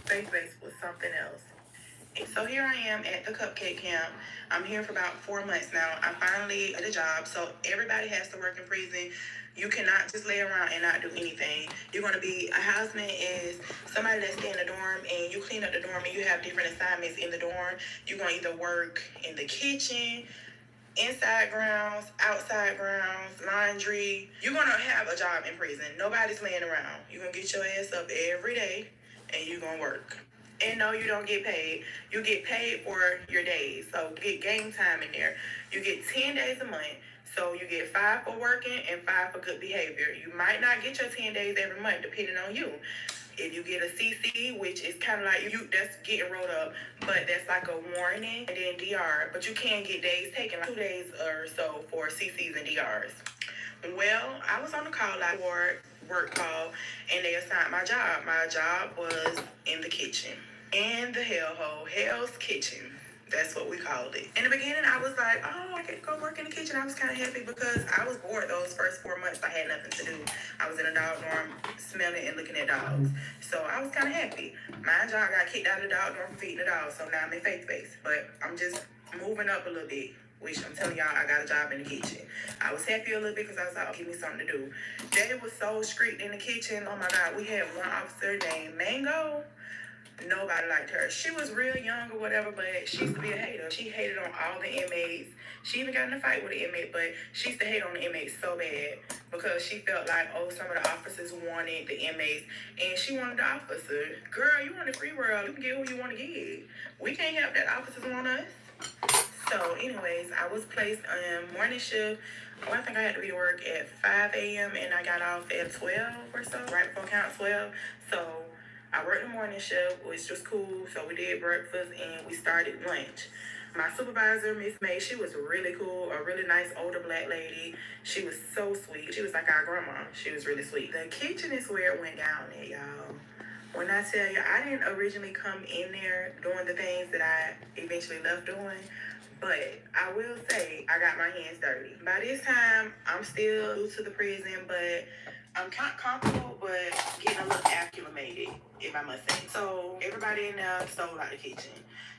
Faith base was something else. So here I am at the cupcake camp. I'm here for about 4 months now. I finally got a job. So everybody has to work in prison. You cannot just lay around and not do anything. You're going to be a houseman is somebody that stay in the dorm and you clean up the dorm and you have different assignments in the dorm. You're going to either work in the kitchen, inside grounds, outside grounds, laundry. You're going to have a job in prison. Nobody's laying around. You're going to get your ass up every day and you're going to work. And no, you don't get paid. You get paid for your days. So you get game time in there. You get 10 days a month. So you get 5 for working and 5 for good behavior. You might not get your 10 days every month, depending on you. If you get a CC, which is kind of like you, that's getting rolled up, but that's like a warning, and then DR. But you can get days taken, like 2 days or so for CCs and DRs. Well, I was on the call out for work call, and they assigned my job. My job was in the kitchen, in the hellhole, Hell's Kitchen. That's what we called it. In the beginning, I was like, oh, I get to go work in the kitchen. I was kind of happy because I was bored those first 4 months. I had nothing to do. I was in a dog dorm smelling and looking at dogs. So I was kind of happy. My job got kicked out of the dog dorm for feeding the dogs. So now I'm in faith-based. But I'm just moving up a little bit, which I'm telling y'all, I got a job in the kitchen. I was happy a little bit because I was like, oh, give me something to do. They was so strict in the kitchen. Oh, my God. We had one officer named Mango. Nobody liked her. She was real young or whatever, but she used to be a hater. She hated on all the inmates. She even got in a fight with an inmate, but she used to hate on the inmates so bad because she felt like, oh, some of the officers wanted the inmates, and she wanted the officer. Girl, you want the free world. You can get who you want to get. We can't have that officers want us. So, anyways, I was placed on morning shift. I think I had to be to work at 5 a.m. and I got off at 12 or so, right before count 12. So I worked the morning shift, which was cool. So we did breakfast and we started lunch. My supervisor, Miss May, she was really cool, a really nice older black lady. She was so sweet. She was like our grandma. She was really sweet. The kitchen is where it went down there, y'all. When I tell you, I didn't originally come in there doing the things that I eventually left doing. But I will say, I got my hands dirty. By this time, I'm still new to the prison, but I'm kind of comfortable, but getting a little acclimated, if I must say. So everybody in there stole out the kitchen.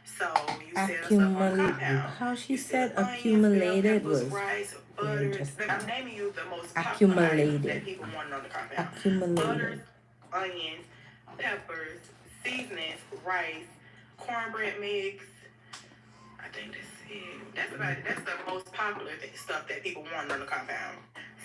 So you set us up on the compound. How she You said set onions, accumulated bell peppers, was rice, butter. interesting. I'm naming you the most popular items Accumulated. that people wanted on the compound. Butters, Accumulated. onions, peppers, seasonings, rice, cornbread mix. I think that's it. That's the most popular stuff that people want on the compound.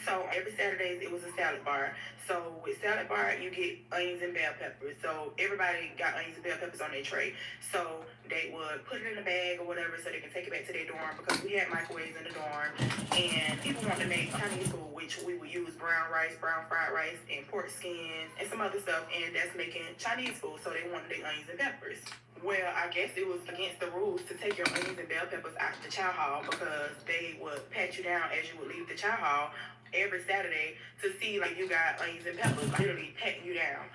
So every Saturdays it was a salad bar. So with salad bar you get onions and bell peppers. So everybody got onions and bell peppers on their tray. So they would put it in a bag or whatever so they can take it back to their dorm because we had microwaves in the dorm and people wanted to make Chinese food, which we would use brown rice, brown fried rice, and pork skins and some other stuff, and that's making Chinese food. So they wanted their onions and peppers. Well, I guess it was against the rules to take your onions and bell peppers out the chow hall because they would pat you down as you would leave the chow hall every Saturday to see like you got onions and peppers, like, literally patting you down,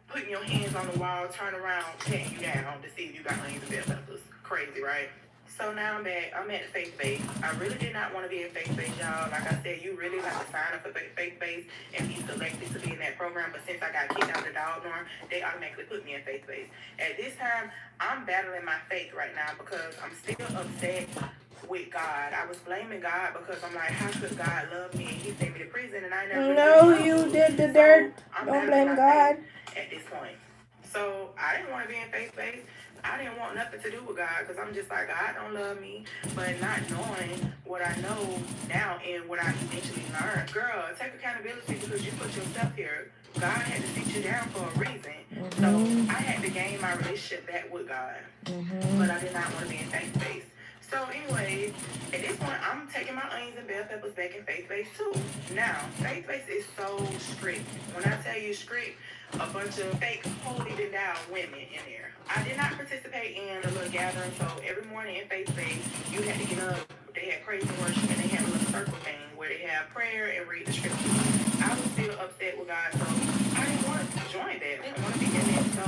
putting your hands on the wall, turn around, patting you down to see if you got onions and bell peppers. Crazy, right? So now I'm back. I'm at faith-based. I really did not want to be in faith-based, y'all. Like I said, you really have to sign up for faith-based and be selected to be in that program. But since I got kicked out of the dog dorm, they automatically put me in faith-based. At this time, I'm battling my faith right now because I'm still upset with God. I was blaming God because I'm like, how could God love me and he sent me to prison and I never No, did. you did the dirt. I'm Don't battling blame my God. faith at this point. So I didn't want to be in faith-based. I didn't want nothing to do with God because I'm just like, God don't love me. But not knowing what I know now and what I eventually learned. Girl, take accountability because you put yourself here. God had to sit you down for a reason. So I had to gain my relationship back with God. But I did not want to be in faith-based. So anyways, at this point, I'm taking my onions and bell peppers back in faith-based too. Now, faith-based is so strict. When I tell you strict, a bunch of fake, holy endowed women in there. I did not participate in a little gathering, so every morning in faith-based, you had to get up. They had praise and worship, and they had a little circle thing where they have prayer and read the scriptures. I was still upset with God, so I didn't want to join that. I didn't want to be in it, so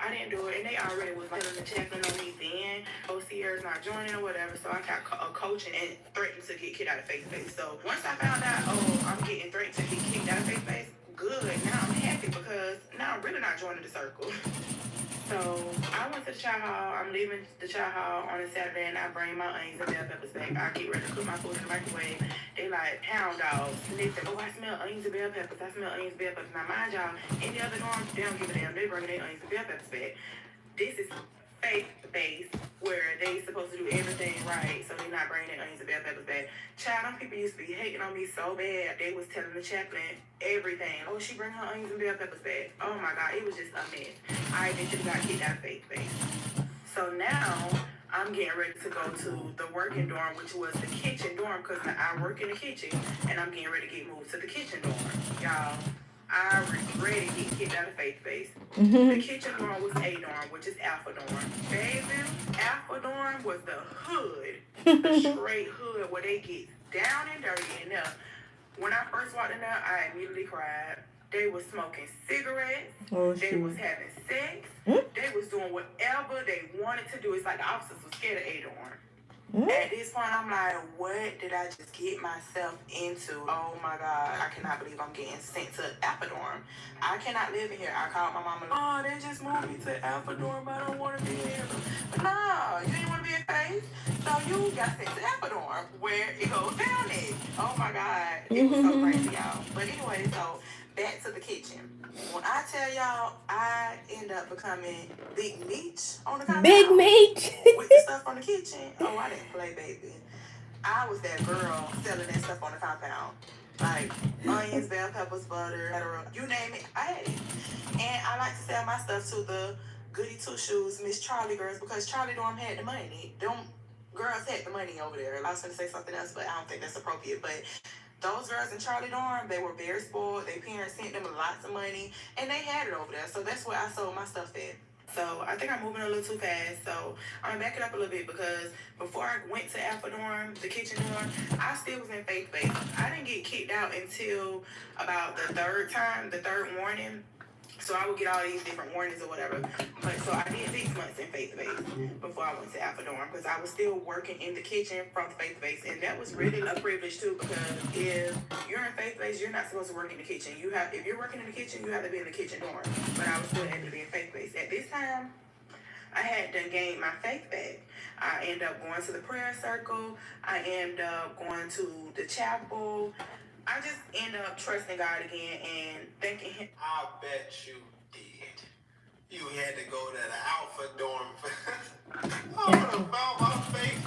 I didn't do it. And they already was like the chaplain on me then. OCR's not joining or whatever, so I got a coaching and threatened to get kicked out of faith-based. So once I found out, oh, I'm getting threatened to get kicked out of faith-based, good. Now I'm happy because now I'm really not joining the circle. So I went to the chow hall. I'm leaving the chow hall on a Saturday, and I bring my onions and bell peppers back. I get ready to cook my food in the microwave. They like hound dogs. Sniffing. Oh, I smell onions and bell peppers. I smell onions and bell peppers. Now mind y'all, any other norm, they don't give a damn. They bring their onions and bell peppers back. This is faith-based, where they supposed to do everything right, so they're not bringing their onions and bell peppers back. Child, them people used to be hating on me so bad. They was telling the chaplain everything. Oh, she bring her onions and bell peppers back. Oh my God, it was just a mess. I eventually got kicked out of faith-based. So now I'm getting ready to go to the working dorm, which was the kitchen dorm, because I work in the kitchen, and I'm getting ready to get moved to the kitchen dorm. Y'all, I regretted getting kicked out of faith-based. The kitchen dorm was A dorm, which is Alpha dorm. Baby, Alpha dorm was the hood, the straight hood, where they get down and dirty in there. When I first walked in there, I immediately cried. They was smoking cigarettes. Oh, they was having sex. They was doing whatever they wanted to do. It's like the officers were scared of A dorm. At this point, I'm like, what did I just get myself into? Oh my God, I cannot believe I'm getting sent to Alpha dorm. I cannot live in here. I called my mama. Oh, they just moved me to Alpha dorm. I don't want to be here. No, you didn't want to be in Faith, so you got sent to Alpha dorm, where it goes down it. Oh my God, it was so crazy, y'all. But anyway, so back to the kitchen. When I tell y'all, I end up becoming Big Meat on the compound. Big Meat. With the stuff from the kitchen. Oh, I didn't play, baby. I was that girl selling that stuff on the compound. Like onions, bell peppers, butter, etc. You name it, I had it. And I like to sell my stuff to the goody two shoes, Miss Charlie girls, because Charlie dorm had the money. Them girls had the money over there. I was going to say something else, but I don't think that's appropriate. But those girls in Charlie dorm, they were very spoiled. Their parents sent them lots of money, and they had it over there. So that's where I sold my stuff at. So I think I'm moving a little too fast. So I'm gonna back it up a little bit, because before I went to Alpha dorm, the kitchen dorm, I still was in faith-based. I didn't get kicked out until about the third warning. So I would get all these different warnings or whatever. But so I did 6 months in faith-based before I went to Alpha dorm, because I was still working in the kitchen from faith-based, and that was really a privilege too, because if you're in faith-based, you're not supposed to work in the kitchen. If you're working in the kitchen, you have to be in the kitchen dorm. But I was still able to be in faith-based. At this time, I had done gained my faith back. I ended up going to the prayer circle. I ended up going to the chapel. I just end up trusting God again and thanking Him. I bet you did. You had to go to the Alpha dorm. I would have found my faith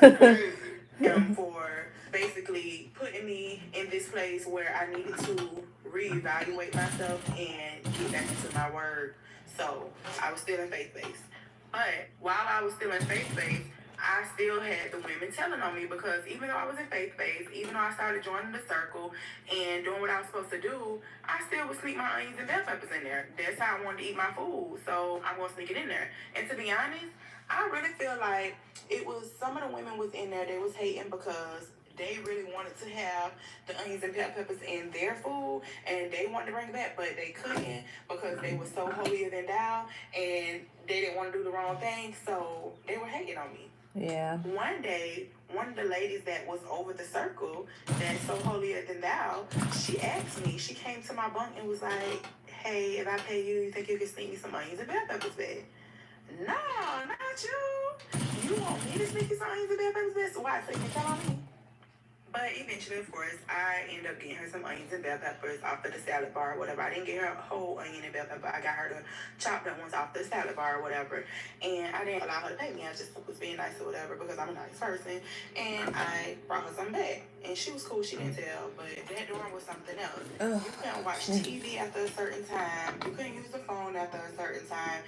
too. Crazy. Him for basically putting me in this place where I needed to reevaluate myself and get back into my word. So I was still in faith-based. But while I was still in faith-based, I still had the women telling on me, because even though I was in faith-based, even though I started joining the circle and doing what I was supposed to do, I still would sneak my onions and bell peppers in there. That's how I wanted to eat my food, so I'm going to sneak it in there. And to be honest, I really feel like it was some of the women was in there, they was hating because they really wanted to have the onions and bell peppers in their food, and they wanted to bring it back, but they couldn't because they were so holier than thou, and they didn't want to do the wrong thing, so they were hating on me. Yeah. One day, one of the ladies that was over the circle, that's so holier than thou, she asked me, she came to my bunk and was like, hey, if I pay you, you think you can sneak me some onions and bell peppers back? No, not you. You want me to sneak you some onions and bell peppers back? So why? So you can tell on me? But eventually, of course, I ended up getting her some onions and bell peppers off of the salad bar or whatever. I didn't get her a whole onion and bell pepper. I got her the chopped up ones off the salad bar or whatever. And I didn't allow her to pay me. I just was being nice or whatever because I'm a nice person. And I brought her some back. And she was cool. She didn't tell. But that dorm was something else. You couldn't watch TV after a certain time. You couldn't use the phone after a certain time.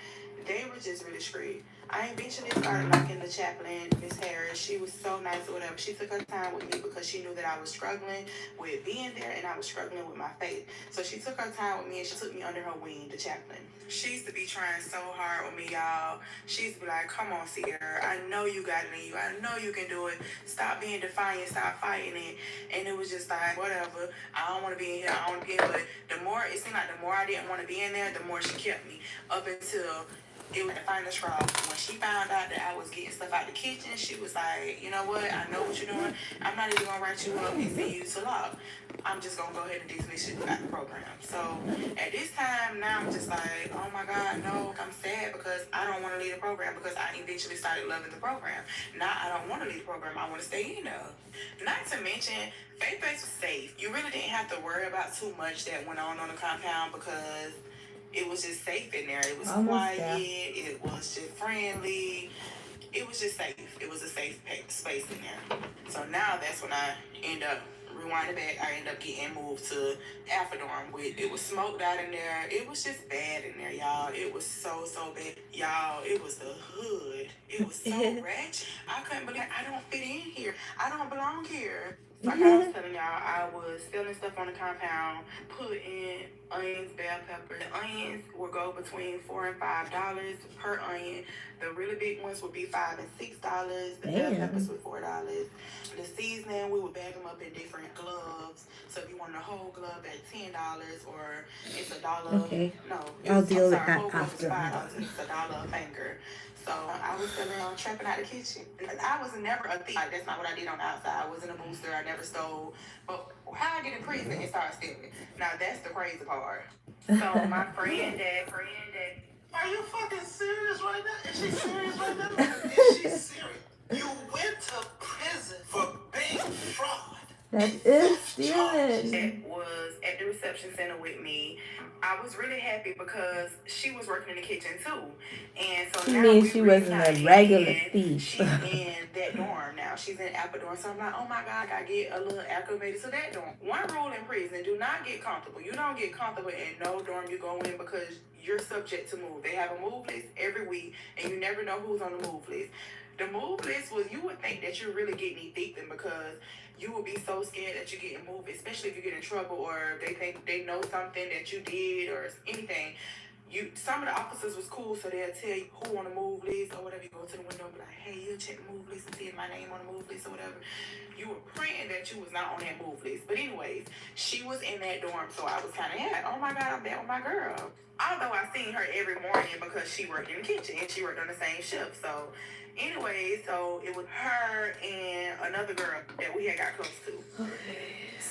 They were just really screwed. I eventually started liking the chaplain, Miss Harris. She was so nice or whatever. She took her time with me because she knew that I was struggling with being there and I was struggling with my faith. So she took her time with me and she took me under her wing, the chaplain. She used to be trying so hard with me, y'all. She used to be like, come on, Sierra. I know you got it in you. I know you can do it. Stop being defiant. Stop fighting it. And it was just like, whatever. I don't want to be in here. I don't want to be in here. But the more, it seemed like the more I didn't want to be in there, the more she kept me up until it was the final straw. When she found out that I was getting stuff out the kitchen, she was like, you know what? I know what you're doing. I'm not even gonna write you up and send you to law. I'm just gonna go ahead and dismiss you out the program. So at this time now, I'm just like, oh my God, no. I'm sad because I don't want to leave the program because I eventually started loving the program. Now I don't want to leave the program. I want to stay in there. Not to mention, faith-based was safe. You really didn't have to worry about too much that went on the compound because it was just safe in there. It was quiet. It was just friendly. It was just safe. It was a safe space in there. So now that's when I end up rewinding back. I end up getting moved to Alpha Dorm. It was smoked out in there. It was just bad in there, y'all. It was so bad. Y'all, it was the hood. It was so ratchet. I couldn't believe I don't fit in here. I don't belong here. Like I was telling y'all, I was selling stuff on the compound, putting onions, bell peppers. The onions would go between $4 and $5 per onion. The really big ones would be $5 and $6. The bell peppers were $4. The seasoning, we would bag them up in different gloves. So if you want a whole glove at $10 or it's $1. Okay. No, I'll deal with that whole glove is after. $5. It's $1 a finger. So I was selling trapping out the kitchen. I was never a thief. Like, that's not what I did on the outside. I wasn't a booster. I never stole. But how I get in prison and start stealing. Now that's the crazy part. So my friend that Are you fucking serious right now? Is she serious right now? Is she serious? You went to prison for bank fraud. That is stealing. that was at the reception center with me, I was really happy because she was working in the kitchen too. And so She now means she wasn't a regular thief. She's in that dorm now. She's in Alpha Dorm. So I'm like, oh my God, I get a little acclimated to that dorm. One rule in prison, do not get comfortable. You don't get comfortable in no dorm you go in because you're subject to move. They have a move list every week and you never know who's on the move list. The move list was, you would think that you're really getting evicted because you would be so scared that you're getting moved, especially if you get in trouble or they think they know something that you did or anything. Some of the officers was cool, so they'll tell you who on the move list or whatever. You go to the window and be like, hey, you check the move list and see if my name on the move list or whatever. You were praying that you was not on that move list. But anyways, she was in that dorm, so I was kind of like, oh my God, I'm back with my girl. Although I seen her every morning because she worked in the kitchen and she worked on the same shift. So anyway, so it was her and another girl that we had got close to.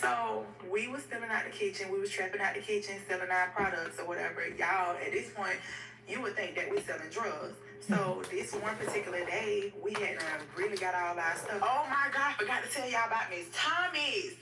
So we was stealing out the kitchen. We was trapping out the kitchen, selling our products or whatever. Y'all, at this point, you would think that we selling drugs. So this one particular day, we had really got all our stuff. Oh my God, I forgot to tell y'all about Miss Thomas.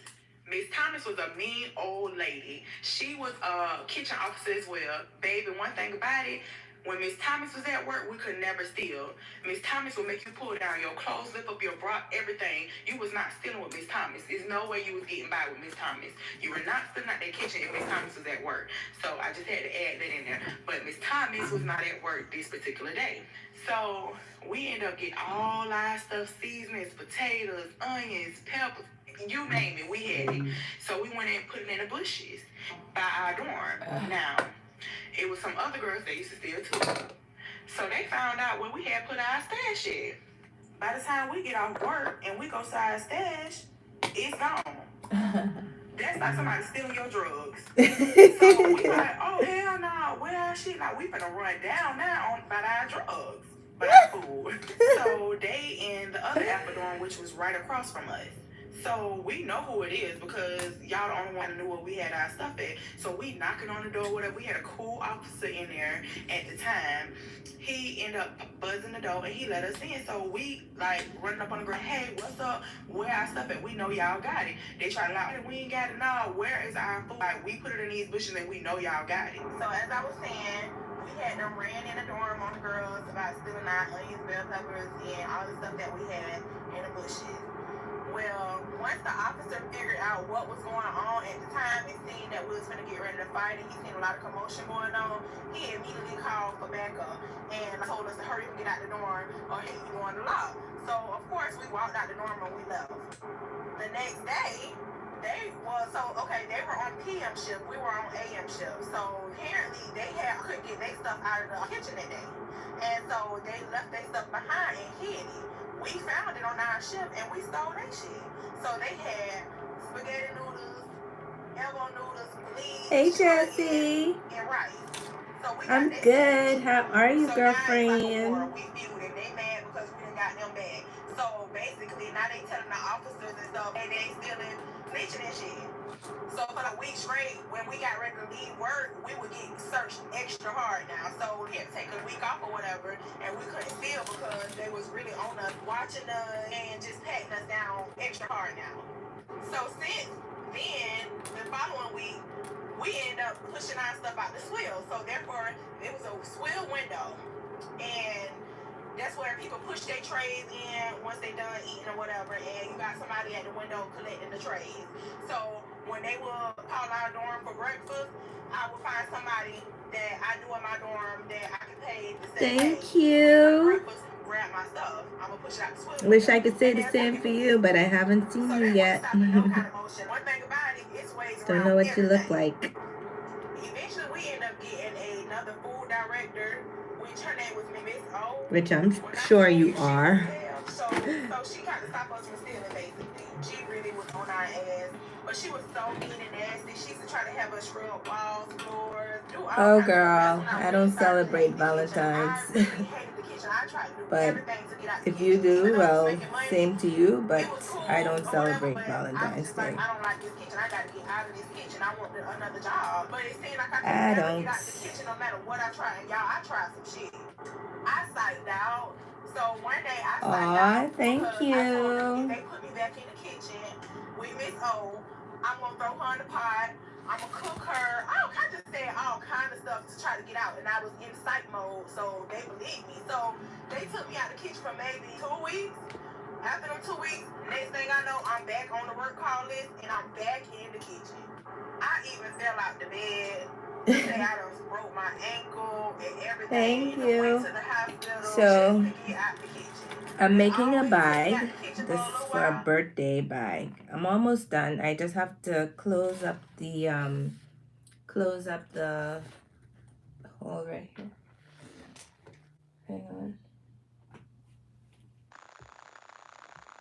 Miss Thomas was a mean old lady. She was a kitchen officer as well. Baby, one thing about it, when Miss Thomas was at work, we could never steal. Miss Thomas would make you pull down your clothes, lift up your bra, everything. You was not stealing with Miss Thomas. There's no way you was getting by with Miss Thomas. You were not stealing out that kitchen if Miss Thomas was at work. So I just had to add that in there. But Miss Thomas was not at work this particular day. So we ended up getting all our stuff, seasonings, potatoes, onions, peppers, you name it, we had it. So we went and put it in the bushes by our dorm. Now, it was some other girls that used to steal too. So they found out where we had put our stash at. By the time we get off work and we go to our stash, it's gone. That's like somebody stealing your drugs. So we like, oh hell no, where our shit? Like we finna run down now on about our drugs, by our food. So they in the other Alpha Dorm, which was right across from us. So we know who it is because y'all the only one who knew where we had our stuff at. So we knocking on the door, whatever. We had a cool officer in there at the time. He ended up buzzing the door and he let us in. So we like running up on the ground, hey, what's up? Where our stuff at? We know y'all got it. They try to lie, we ain't got it. No, where is our food? Like we put it in these bushes and we know y'all got it. So as I was saying, we had them ran in the dorm on the girls about stealing our onions, bell peppers, and all the stuff that we had in the bushes. Well, once the officer figured out what was going on at the time and seen that we was going to get ready to fight and he seen a lot of commotion going on, he immediately called for backup and told us to hurry up and get out the dorm or he was going to law. So, of course, we walked out the dorm and we left. The next day, they were on PM shift, we were on AM shift. So, apparently, they couldn't get their stuff out of the kitchen that day. And so, they left their stuff behind and hid it. We found it on our ship and we stole that shit. So they had spaghetti noodles, elbow noodles, bleach, Hey, Jessie. and rice. So we got I'm that good. situation How going. are you, So now it's like a war. girlfriend? We feud and they mad because we done got them back. So basically now they telling the officers and stuff and they stealing, snitching and shit. So for a week straight, when we got ready to leave work, we would get searched extra hard now. So we had to take a week off or whatever, and we couldn't feel because they was really on us, watching us, and just patting us down extra hard now. So since then, the following week, we end up pushing our stuff out the swill. So therefore, it was a swill window, and that's where people push their trays in once they done eating or whatever, and you got somebody at the window collecting the trays. So when they will call our dorm for breakfast, I will find somebody that I knew in my dorm that I could pay to say, Thank hey, you. breakfast, grab my stuff. I'm gonna push it out the swivel. Wish I could say the same for you, but I haven't seen So you that was yet. stopping no kind of motion. One thing about it, it's ways Don't around know what you look everything. like. Eventually, we end up getting another food director, which her name was Miss O. Which I'm When I sure told you you she was are. hell, so she kind of stopped us from stealing, basically. She really was on our ass, but she was so mean and nasty. She used to try to have us scrub walls, floors, do all Oh, kinds of stuff. That's girl, when I really don't started celebrate hating the kitchen. Valentine's. I really hated the kitchen. I tried to do But everything to get out the if you kitchen. Even do, though it was well, making money, same to you, but it was cool I don't or whatever, celebrate but I was Valentine's just like, Day. I don't like this kitchen. I gotta get out of this kitchen. I want another job. But it seemed like I could I never don't. get out the kitchen no matter what I tried. And y'all, I tried some shit. I psyched out. So one day I psyched Aw, out thank because I told them if you. they put me back in the kitchen with Miss O, I'm gonna throw her in the pot. I'm gonna cook her. I just said all kind of stuff to try to get out, and I was in psych mode, so they believed me. So they took me out the kitchen for maybe 2 weeks. After them 2 weeks, next thing I know, I'm back on the work call list and I'm back in the kitchen. I even fell out the bed. Say I done broke my ankle and everything. Thank Went you. to the hospital So, just to get out the kitchen. I'm making a Always took me out bag. the kitchen This for a is little for a while. birthday bag. I'm almost done. I just have to close up the hole right here. Hang on.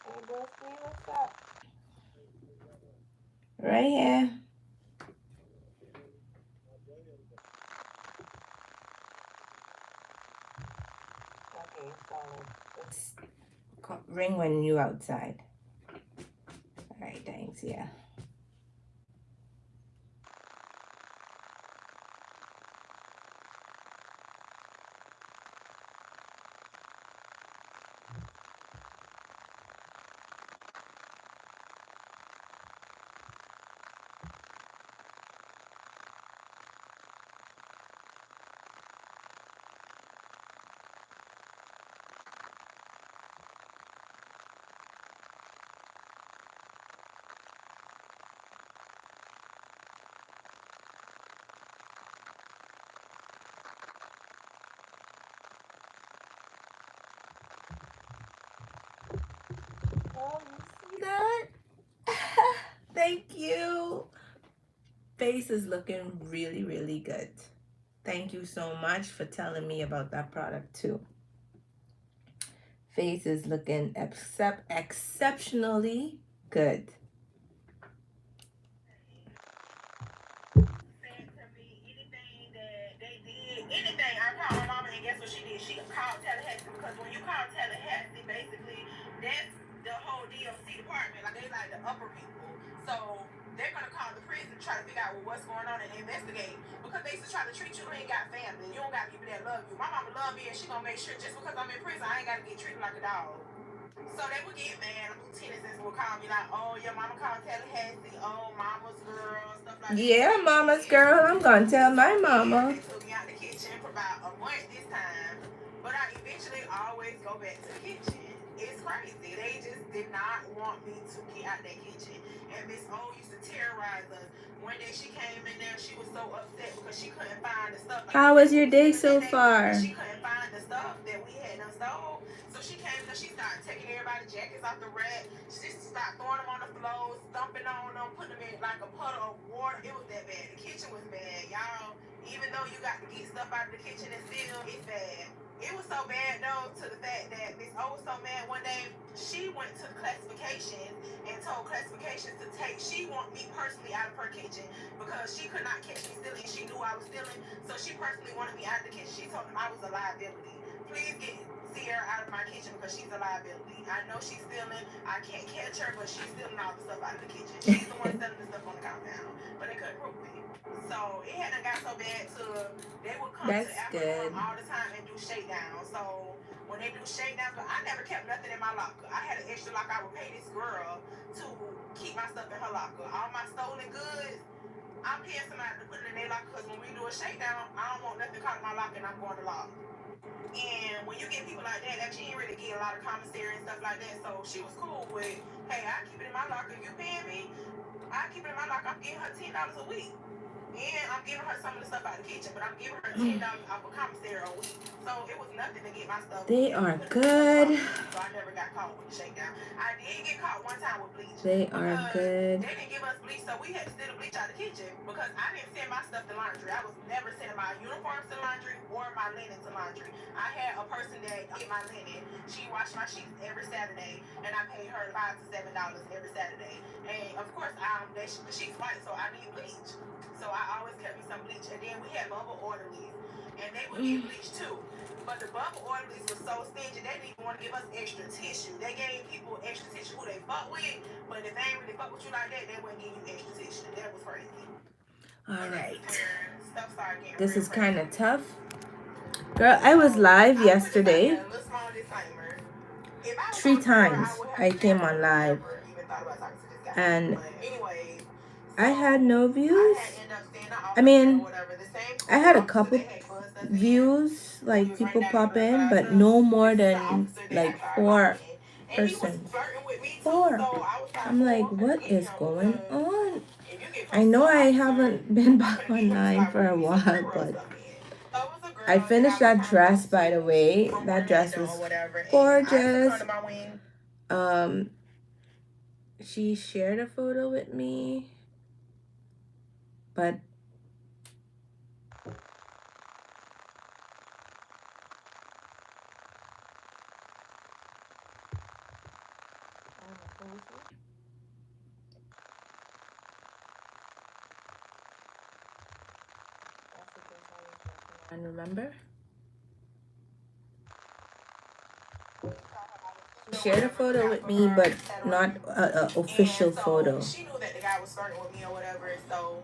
Hey, Broski, what's up? Right here. Okay, solid. Let's ring when you outside. All right, thanks. Yeah. Oh, you see that? Thank you. Face is looking really, really good. Thank you so much for telling me about that product too. Face is looking exceptionally good. Said to me anything that they did, anything. I called my mama and guess what she did? She called Tallahassee because when you call Tallahassee, basically that's the whole DOC department. Like they like the upper people. So they're gonna call the prison to try to figure out what's going on and investigate because they used to try to treat you. You ain't got family. You don't got people that love you. My mama love me and she gonna make sure just because I'm in prison, I ain't gotta get treated like a dog. So they would get mad. Lieutenants would call me like, "Oh, your mama called Tallahassee. Oh, mama's girl, stuff like that." Yeah, mama's girl. I'm gonna tell my mama. They took me out the kitchen for about a month this time, but I eventually always go back to the kitchen. It's crazy. They just did not want me to get out that kitchen. And Miss O used to terrorize us. One day she came in there, she was so upset because she couldn't find the stuff. How was your day so far? She couldn't find the stuff that we had done stole. So she came in, she started taking everybody's jackets off the rack. She started throwing them on the floor, stomping on them, putting them in like a puddle of water. It was that bad. The kitchen was bad, y'all. Even though you got to get stuff out of the kitchen and still, it's bad. It was so bad though, to the fact that Miss I was so mad one day. She went to the classification and told classifications to take. She want me personally out of her kitchen because she could not catch me stealing. She knew I was stealing, so she personally wanted me out of the kitchen. She told them I was a liability. Please get Sierra out of my kitchen because she's a liability. I know she's stealing. I can't catch her, but she's stealing all the stuff out of the kitchen. She's the one selling the stuff on the compound, but they couldn't prove me. So it hadn't got so bad to they would come That's to Apple good. all the time and do shakedowns. So when they do shakedowns, but I never kept nothing in my locker. I had an extra locker. I would pay this girl to keep my stuff in her locker. All my stolen goods, I'm paying somebody to put it in their locker because when we do a shakedown, I don't want nothing caught in my locker and I'm going to law. And when you get people like that she ain't really get a lot of commissary and stuff like that. So she was cool with, hey, I keep it in my locker. You paying me? I keep it in my locker. I'm giving her $10 a week. And I'm giving her some of the stuff out of the kitchen, but I'm giving her $10 off of commissary a week. So it was nothing to get my stuff. They are good. So I never got caught with the shakedown. I did get caught one time with bleach. They are good. They didn't give us bleach, so we had to steal the bleach out of the kitchen because I didn't send my stuff to laundry. I was never sending my uniforms to laundry or my linen to laundry. I had a person that did my linen. She washed my sheets every Saturday, and I paid her $5 to $7 every Saturday. And of course, the sheets white, so I need bleach. So I always kept me some bleach. And then we had bubble orderlies, and they would get bleach too. But the bubble orderlies were so stingy, they didn't even want to give us extra tissue. They gave people extra tissue who they fuck with, but if they ain't really fuck with you like that, they wouldn't give you extra tissue. That was crazy. All right. Stuff started getting This real is kind of crazy. tough. Girl, I was live yesterday. A little small disclaimer. If I was 3 on camera, times I would have I came on live. never even thought about talking to this guy. And But anyways, I had no I views. had ended up staying out I mean, or whatever. The same I had a officer couple that had buzzed us in, views, he like was people right down pop the in, block but from us. no more This is the than officer that like I started 4 following. And he was persons. flirting with me too, 4. so I was like, I'm like, I'm what finna get is him going because on? if you get I close know to an I officer, haven't been I'm back finna get him to online start for a bringing me some while, pre-roll but stuff in. So it was a girl I that finished I was that trying to dress, talk by the to way. from That dress Orlando or was whatever, and I took gorgeous. her to my wing. She shared a photo with me, but and remember, she shared a photo with me, but not a official photo. She knew that the guy was flirting with me or whatever, so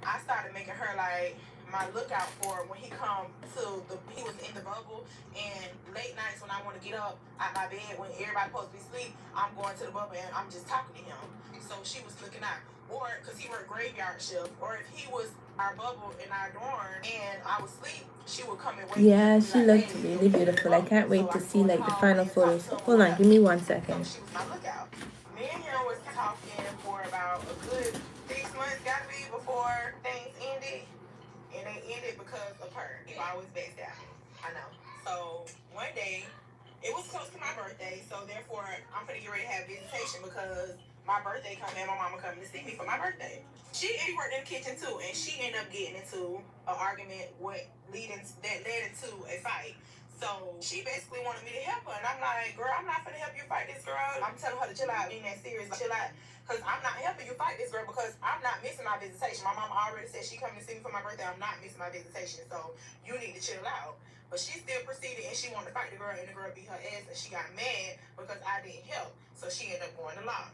I started making her like my lookout for when he come to he was in the bubble, and late nights when I want to get up out my bed when everybody supposed to be asleep, I'm going to the bubble and I'm just talking to him. So she was looking out, or because he worked graveyard shift, or if he was our bubble in our dorm and I was asleep, she would come and wake me Yeah, up and be she like, looked hey, really beautiful. I can't wait so to I could see go in like the hallway final and talk photos. to him or Hold on, whatever. give me 1 So second. she was my lookout. Me and him was talking for about a good 6 months, gotta be, before things ended. And they ended because of her. You always backstab me. I know. So one day, it was close to my birthday, so therefore I'm gonna get ready to have visitation because my birthday coming and my mama coming to see me for my birthday. She worked in the kitchen too, and she ended up getting into an argument that led into a fight. So she basically wanted me to help her, and I'm like, girl, I'm not gonna help you fight this girl. I'm telling her to chill out, being that serious, chill out, because I'm not helping you fight this girl because I'm not missing my visitation. My mama already said she coming to see me for my birthday. I'm not missing my visitation, so you need to chill out. But she still proceeded, and she wanted to fight the girl, and the girl beat her ass, and she got mad because I didn't help. So she ended up going to law.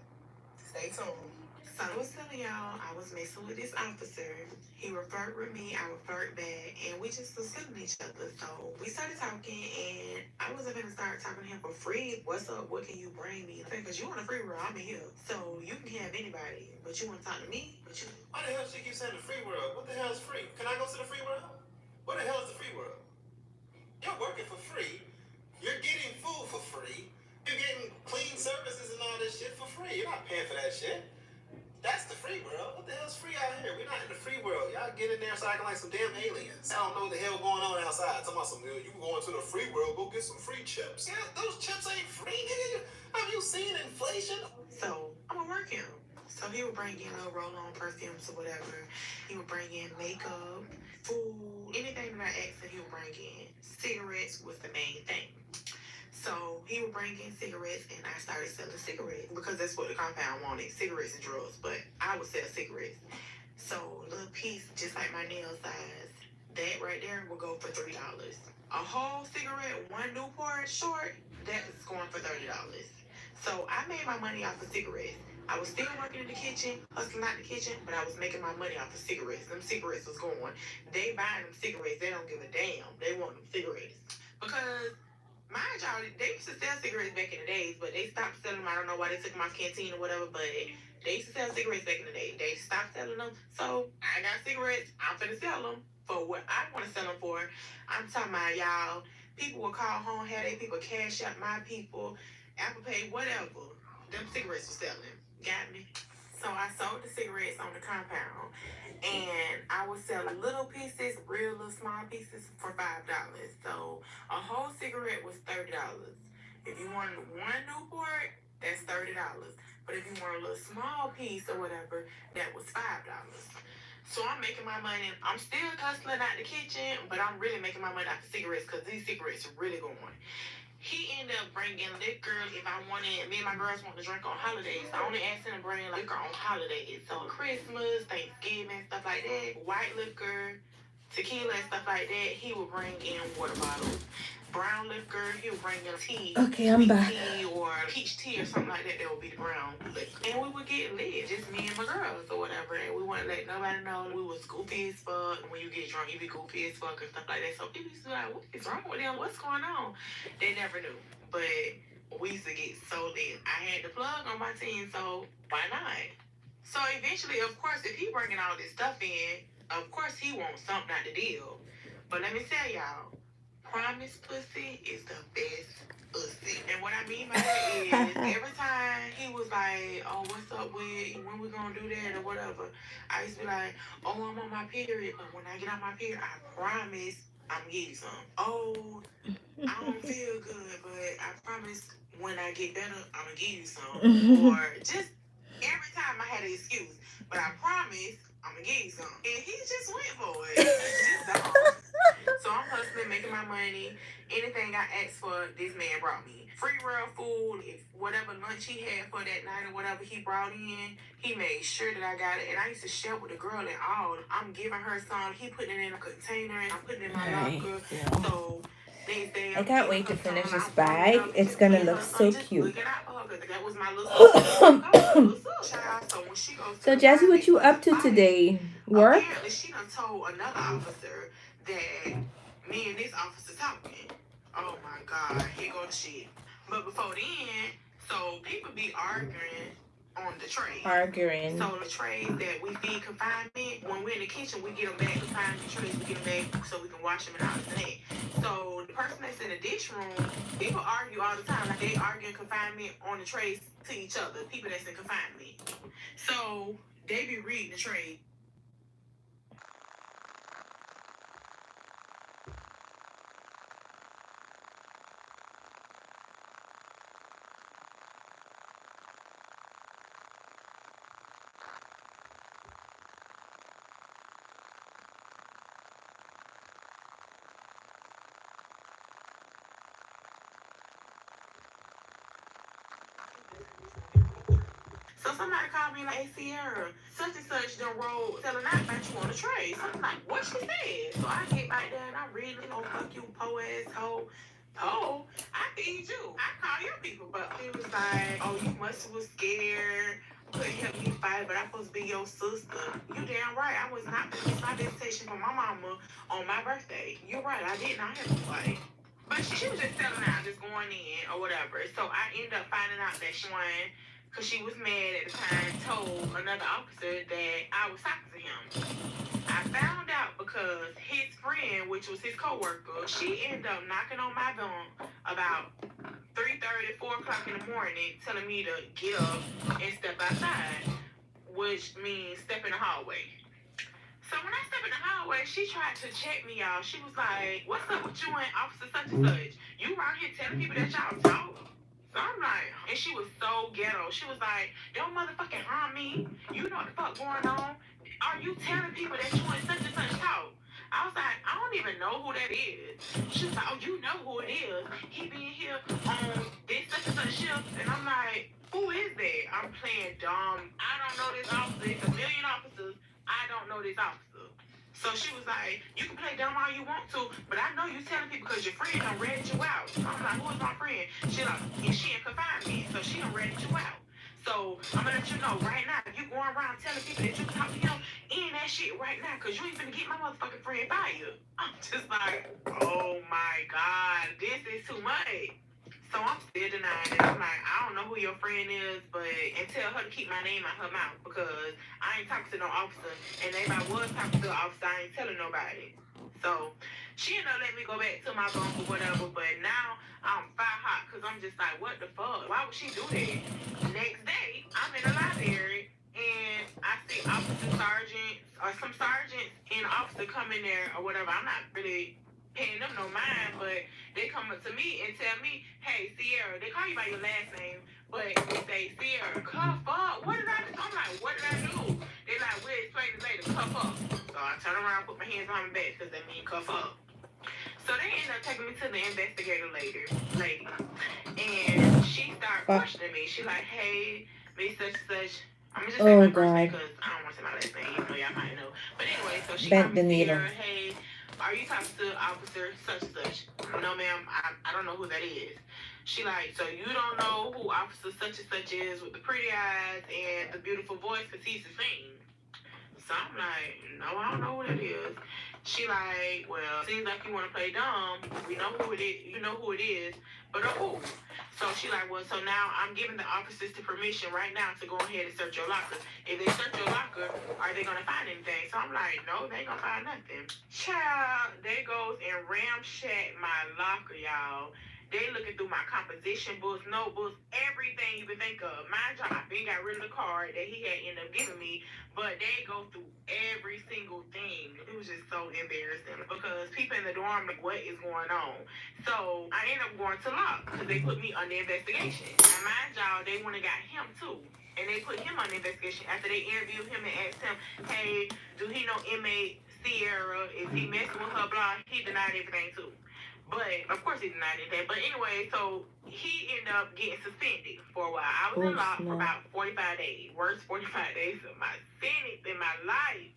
Stay tuned. So I was telling y'all, I was messing with this officer. He would flirt with me, I would flirt back, and we just was feeling each other. So we started talking, and I wasn't gonna start talking to him for free. What's up? What can you bring me? Because you want a free world, I'm in here. So you can have anybody, but you want to talk to me? Why the hell she keep saying the free world? What the hell is free? Can I go to the free world? What the hell is the free world? You're working for free. You're getting food for free. You're getting clean services and all this shit for free. You're not paying for that shit. That's the free world. What the hell's free out here? We're not in the free world. Y'all get in there so acting like some damn aliens. I don't know what the hell going on outside. Talking about some, you going to the free world, go get some free chips. Yeah, those chips ain't free, nigga. Have you seen inflation? So, I'm gonna work him. So he would bring in little roll-on perfumes or whatever. He would bring in makeup, food, anything that I asked him, he would bring in. Cigarettes was the main thing. So he would bring in cigarettes, and I started selling cigarettes because that's what the compound wanted, cigarettes and drugs. But I would sell cigarettes. So a little piece, just like my nail size, that right there will go for $3. A whole cigarette, one Newport short, that is going for $30. So I made my money off of cigarettes. I was still working in the kitchen, hustling out the kitchen, but I was making my money off of cigarettes. Them cigarettes was going. They buying them cigarettes. They don't give a damn. They want them cigarettes. Because, mind y'all, they used to sell cigarettes back in the days, but they stopped selling them. I don't know why they took them off canteen or whatever, but they used to sell cigarettes back in the day. They stopped selling them. So I got cigarettes. I'm finna sell them for what I want to sell them for. I'm talking about, y'all, people will call home, have their people cash out my people, Apple Pay, whatever. Them cigarettes were selling. Got me? So I sold the cigarettes on the compound, and I would sell little pieces, real little small pieces for $5. So a whole cigarette was $30. If you wanted one Newport, that's $30. But if you want a little small piece or whatever, that was $5. So I'm making my money. I'm still hustling out the kitchen, but I'm really making my money out the cigarettes because these cigarettes are really going. He ended up bringing liquor if I wanted. Me and my girls want to drink on holidays. I only asked him to bring liquor on holidays. So Christmas, Thanksgiving, stuff like that. White liquor, tequila, and stuff like that. He would bring in water bottles. Brown liquor, he would bring in tea. Okay, I'm back. Tea or peach tea or something like that. That would be the brown liquor. And we would get lit, just me and my girls or whatever. And we wouldn't let nobody know we was goofy as fuck. When you get drunk, you be goofy as fuck and stuff like that. So people used to be like, what is wrong with them? What's going on? They never knew. But we used to get so lit. I had the plug on my team, so why not? So eventually, of course, if he bringing all this stuff in, of course he wants something out the deal. But let me tell y'all, promise pussy is the best pussy. And what I mean by that is every time he was like, oh, what's up with when we gonna do that or whatever, I used to be like, oh, I'm on my period, but when I get on my period, I promise I'm getting you some. Oh, I don't feel good, but I promise when I get better, I'm gonna give you some. Or just every time I had an excuse, but I promise I'm gonna give you some. And he just went for it. He just don't. So I'm hustling, making my money. Anything I asked for, this man brought me. Free real food, if whatever lunch he had for that night or whatever he brought in, he made sure that I got it. And I used to share with the girl and all. I'm giving her some. He putting it in a container and I'm putting it in my locker. So I can't wait to finish this bag. It's gonna look so cute. That was my little So Jazzy, what you up to today? Work? Apparently, she done told another officer that me and this officer talking. Oh my God, here go the shit. But before then, so people be arguing on the trays. Arguing. So the trays that we feed confinement, when we're in the kitchen, we get them back. Confinement trays, we get them back so we can wash them and all that. So the person that's in the dish room, people argue all the time. Like they argue in confinement on the trays to each other, people that's in confinement. So they be reading the tray. So somebody called me like, hey Sierra, such and such done rolled telling I about you on the tray. So I'm like, what she said? So I get back there and I read it, oh fuck you, po ass hoe. Oh, I feed you. I call your people. But he was like, oh, you must was scared. Couldn't help me fight, but I'm supposed to be your sister. You damn right. I was not going to miss my visitation from my mama on my birthday. You're right. I did not have to fight. But she was just telling out, just going in or whatever. So I ended up finding out that she won. Because she was mad at the time, told another officer that I was talking to him. I found out because his friend, which was his coworker, she ended up knocking on my door about 3:30, 4 o'clock in the morning, telling me to get up and step outside, which means step in the hallway. So when I step in the hallway, she tried to check me, y'all. She was like, what's up with you and Officer such and such? You around here telling people that y'all talk? So I'm like, and she was so ghetto. She was like, don't motherfucking harm me. You know what the fuck going on? Are you telling people that you and such talk? I was like, I don't even know who that is. She was like, oh, you know who it is. He been here on playing dumb. I don't know this officer. It's a million officers. I don't know this officer. So she was like, you can play dumb all you want to, but I know you telling people because your friend done ratted you out. So I'm like, who is my friend? She like, and she in confinement, so she done ratted you out. So I'm gonna let you know right now, if you going around telling people that you can talk to him, end that shit right now, cause you ain't finna get my motherfucking friend fired. I'm just like, oh my God, this is too much. So I'm still denying it. I'm like, I don't know who your friend is, and tell her to keep my name out her mouth because I ain't talking to no officer. And if I was talking to an officer, I ain't telling nobody. So she ended up letting me go back to my bunk or whatever. But now I'm fire hot because I'm just like, what the fuck? Why would she do that? Next day, I'm in the library and I see officer sergeants or some sergeants and officer come in there or whatever. I'm not really paying them no mind, but they come up to me and tell me, hey, Sierra, they call you by your last name, but they say, Sierra, cuff up. What did I do? I'm like, what did I do? They like, we'll explain it later, cuff up. So I turn around, put my hands on my back because that means cuff up. So they end up taking me to the investigator lady. And she started questioning me. She like, hey, Miss such and such. I'm just say my first name because I don't want to say my last name, even though y'all might know. But anyway, so she called me Sierra, hey, are you talking to officer such and such? No, ma'am, I don't know who that is. She like, so you don't know who officer such and such is with the pretty eyes and the beautiful voice because he's the same. So I'm like, no, I don't know who that is. She like, well, seems like you want to play dumb. We know who it is. You know who it is, but who? So she like, well, so now I'm giving the officers the permission right now to go ahead and search your locker. If they search your locker, are they gonna find anything? So I'm like, no, they ain't gonna find nothing. Child, they goes and ramshack my locker, y'all. They looking through my composition books, notebooks, everything you can think of. Mind you, I been got rid of the card that he had ended up giving me, but they go through every single thing. It was just so embarrassing because people in the dorm like, what is going on? So I ended up going to law because they put me under investigation. And mind y'all, they went and got him too. And they put him on investigation after they interviewed him and asked him, hey, do he know inmate Sierra? Is he messing with her? Blah. He denied everything too. But, of course, he denied anything. But anyway, so he ended up getting suspended for a while. I was in law for about 45 days. Worst 45 days of my sentence in my life.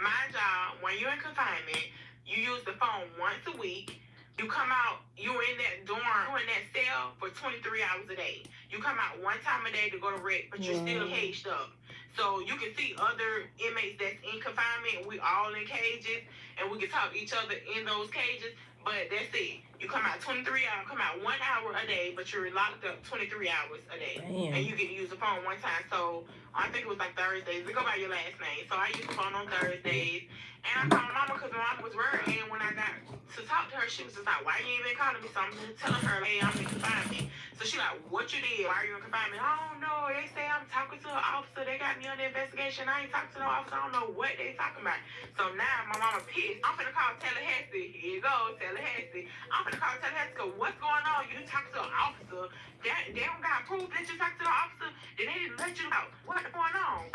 Mind y'all, when you're in confinement, you use the phone once a week. You come out, you're in that dorm, you're in that cell for 23 hours a day. You come out one time a day to go to rec, but you're still caged up. So you can see other inmates that's in confinement. We all in cages, and we can talk to each other in those cages. But that's it. You come out 23 hours, come out 1 hour a day, but you're locked up 23 hours a day. Damn. And you get to use the phone one time. So I think it was like Thursdays. They go by your last name. So I used the phone on Thursdays. And I called mama because mama was worried. And when I got to talk to her, she was just like, why you ain't been calling me? So I'm telling her, hey, I'm in confinement. So she like, what you did? Why are you in confinement? I don't know. They say I'm talking to an officer. They got me under investigation. I ain't talking to no officer. I don't know what they talking about. So now my mama pissed. I'm finna call Tallahassee. Here you go, Tallahassee. I'm finna call Tallahassee. Go, what's going on? You talk to an officer. They don't got proof that you talk to the officer. Then they didn't let you know. What's going on?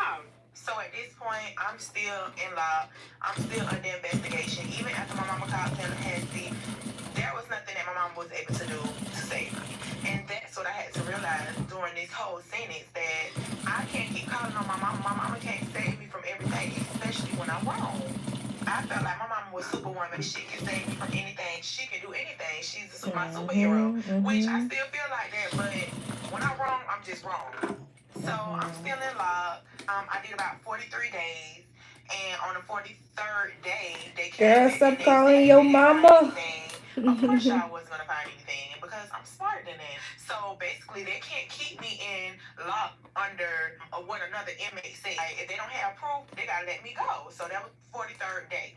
So at this point, I'm still in law. I'm still under investigation. Even after my mama called Tallahassee, there was nothing that my mom was able to do to save me. And that's what I had to realize during this whole sentence, that I can't keep calling on my mama. My mama can't save me from everything, especially when I'm wrong. I felt like my mama was Superwoman. She can save me from anything. She can do anything. She's my superhero, which I still feel like that. But when I'm wrong, I'm just wrong. So I'm still in law. I did about 43 days. And on the 43rd day, they came back and they calling your mama. Of course, y'all wasn't gonna find anything because I'm smarter than that. So basically, they can't keep me in lock under what another inmate said. Like, if they don't have proof, they gotta let me go. So that was 43rd day.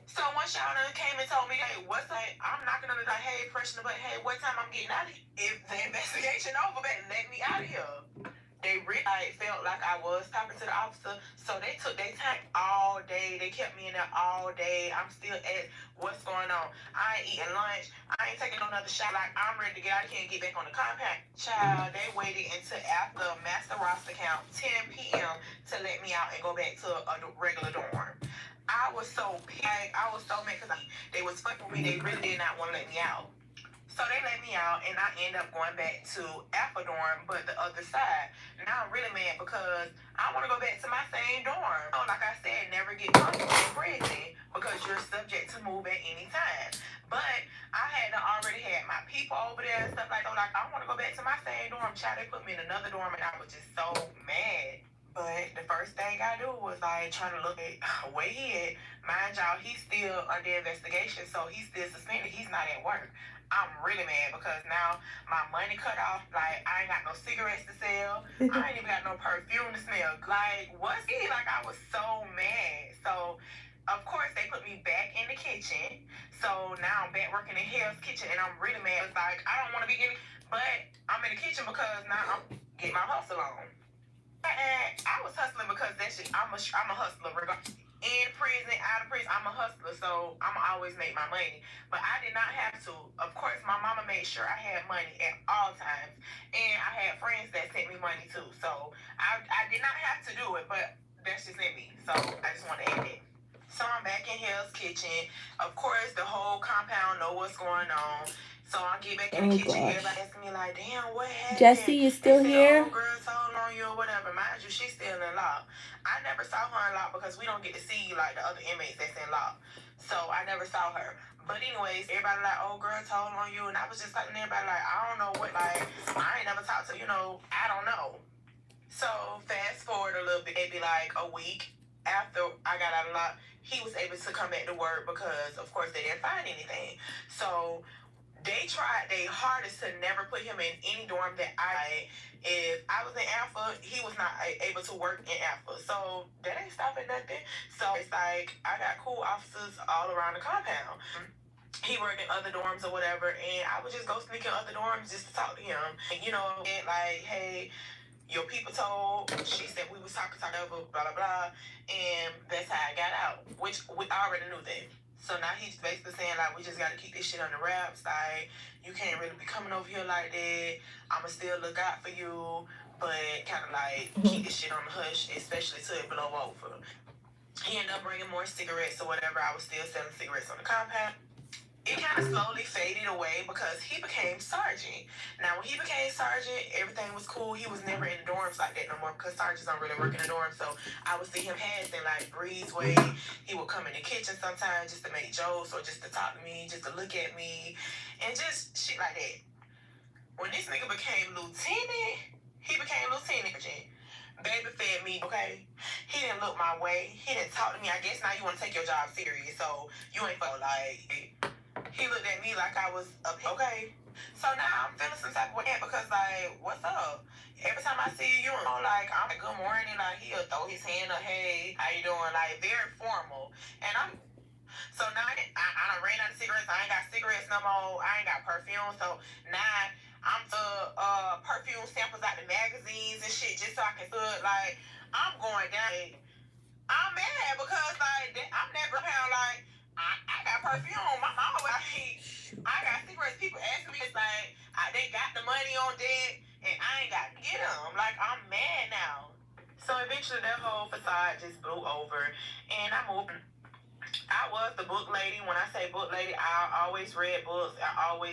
So once y'all done came and told me, hey, what's that? I'm knocking on the door, hey, pressing the button, hey, what time I'm getting out of here? If the investigation over, better let me out of here. They really felt like I was talking to the officer, so they took their time all day. They kept me in there all day. I'm still at what's going on. I ain't eating lunch. I ain't taking another shot. Like, I'm ready to get out of here and get back on the compound. Child, they waited until after master roster count, 10 p.m. to let me out and go back to a regular dorm. I was so pissed. I was so mad because they was fucking with me. They really did not want to let me out. So they let me out, and I end up going back to Alpha dorm, but the other side. Now I'm really mad because I want to go back to my same dorm. So like I said, never get comfortable in prison because you're subject to move at any time. But I had already had my people over there and stuff like that. Like, I want to go back to my same dorm. Child, they put me in another dorm, and I was just so mad. But the first thing I do was like trying to look at where he at. Mind y'all, he's still under investigation, so he's still suspended. He's not at work. I'm really mad because now my money cut off. Like, I ain't got no cigarettes to sell. I ain't even got no perfume to smell. Like, what's it? Like, I was so mad. So, of course, they put me back in the kitchen. So now I'm back working in Hell's Kitchen, and I'm really mad. It's like, I don't want to be in it, but I'm in the kitchen because now I'm getting my hustle on. And I was hustling because that shit, I'm a hustler regardless. In prison, out of prison, I'm a hustler, so I'ma always make my money. But I did not have to. Of course, my mama made sure I had money at all times. And I had friends that sent me money too. So I did not have to do it, but that's just in me. So I just want to add it. So I'm back in Hell's Kitchen. Of course, the whole compound know what's going on. So I get back in the kitchen, everybody asking me like, damn, what happened? Jesse is still here? Oh, girl told on you or whatever. Mind you, she's still in lock. I never saw her in lock because we don't get to see like the other inmates that's in lock. So I never saw her. But anyways, everybody like, oh, girl told on you. And I was just like, everybody like, I don't know what, like, I ain't never talked to, I don't know. So fast forward a little bit, maybe like a week after I got out of lock, he was able to come back to work because, of course, they didn't find anything. So they tried their hardest to never put him in any dorm that if I was in Alpha, he was not able to work in Alpha. So that ain't stopping nothing. So it's like, I got cool officers all around the compound. He worked in other dorms or whatever, and I would just go sneak in other dorms just to talk to him. And, and like, hey, your people told, she said we was talking, blah, blah, blah. And that's how I got out, which we already knew that. So now he's basically saying, like, we just got to keep this shit on the wraps. Like, you can't really be coming over here like that. I'm going to still look out for you, but kind of, like, keep this shit on the hush, especially till it blow over. He ended up bringing more cigarettes or whatever. I was still selling cigarettes on the compound. It kind of slowly faded away because he became sergeant. Now, when he became sergeant, everything was cool. He was never in the dorms like that no more because sergeants don't really work in the dorms. So I would see him passing like breezeway. He would come in the kitchen sometimes just to make jokes or just to talk to me, just to look at me, and just shit like that. When this nigga became lieutenant, baby fed me, okay? He didn't look my way. He didn't talk to me. I guess now you want to take your job serious, so you ain't like... He looked at me like I was okay. So now I'm feeling some type of way because, like, what's up? Every time I see you, like, I'm like, good morning. Like, he'll throw his hand up, hey, how you doing? Like, very formal. And so now I done ran out of cigarettes. I ain't got cigarettes no more. I ain't got perfume. So now I'm perfume samples out the magazines and shit just so I can like, I'm going down. I'm mad because, like, I'm never found, like, I got perfume. My mama, I got cigarettes. People asking me, it's like, they got the money on deck, and I ain't got to get them. Like, I'm mad now. So eventually, that whole facade just blew over, and I moved. I was the book lady. When I say book lady, I always read books.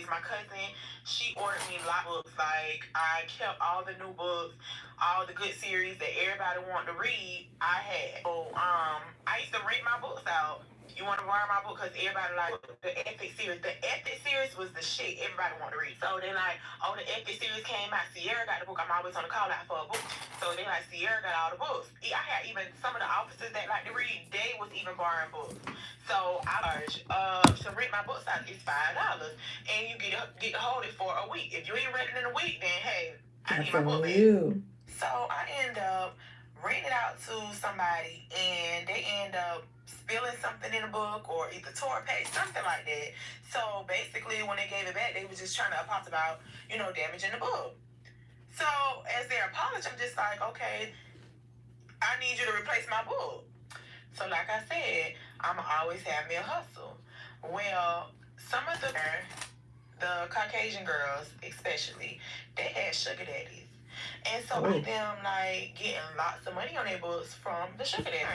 My cousin, she ordered me a lot of books. Like, I kept all the new books, all the good series that everybody wanted to read, I had. So, I used to rent my books out. You want to borrow my book? Because everybody like the Epic series. The Epic series was the shit everybody wanted to read. So they like, oh, the Epic series came out. Sierra got the book. I'm always on the call out for a book. So they like, Sierra got all the books. I had even some of the officers that like to read, they was even borrowing books. So I charge to rent my books out is $5, and you get to hold it for a week. If you ain't read it in a week, then hey, I need my book back. So I end up renting it out to somebody, and they end up spilling something in the book or either tore a page, something like that. So basically, when they gave it back, they was just trying to apologize about, damaging the book. So as their apology, I'm just like, okay, I need you to replace my book. So like I said, I'ma always have me a hustle. Well, some of the Caucasian girls, especially, they had sugar daddies. And so I them like getting lots of money on their books from the sugar daddy.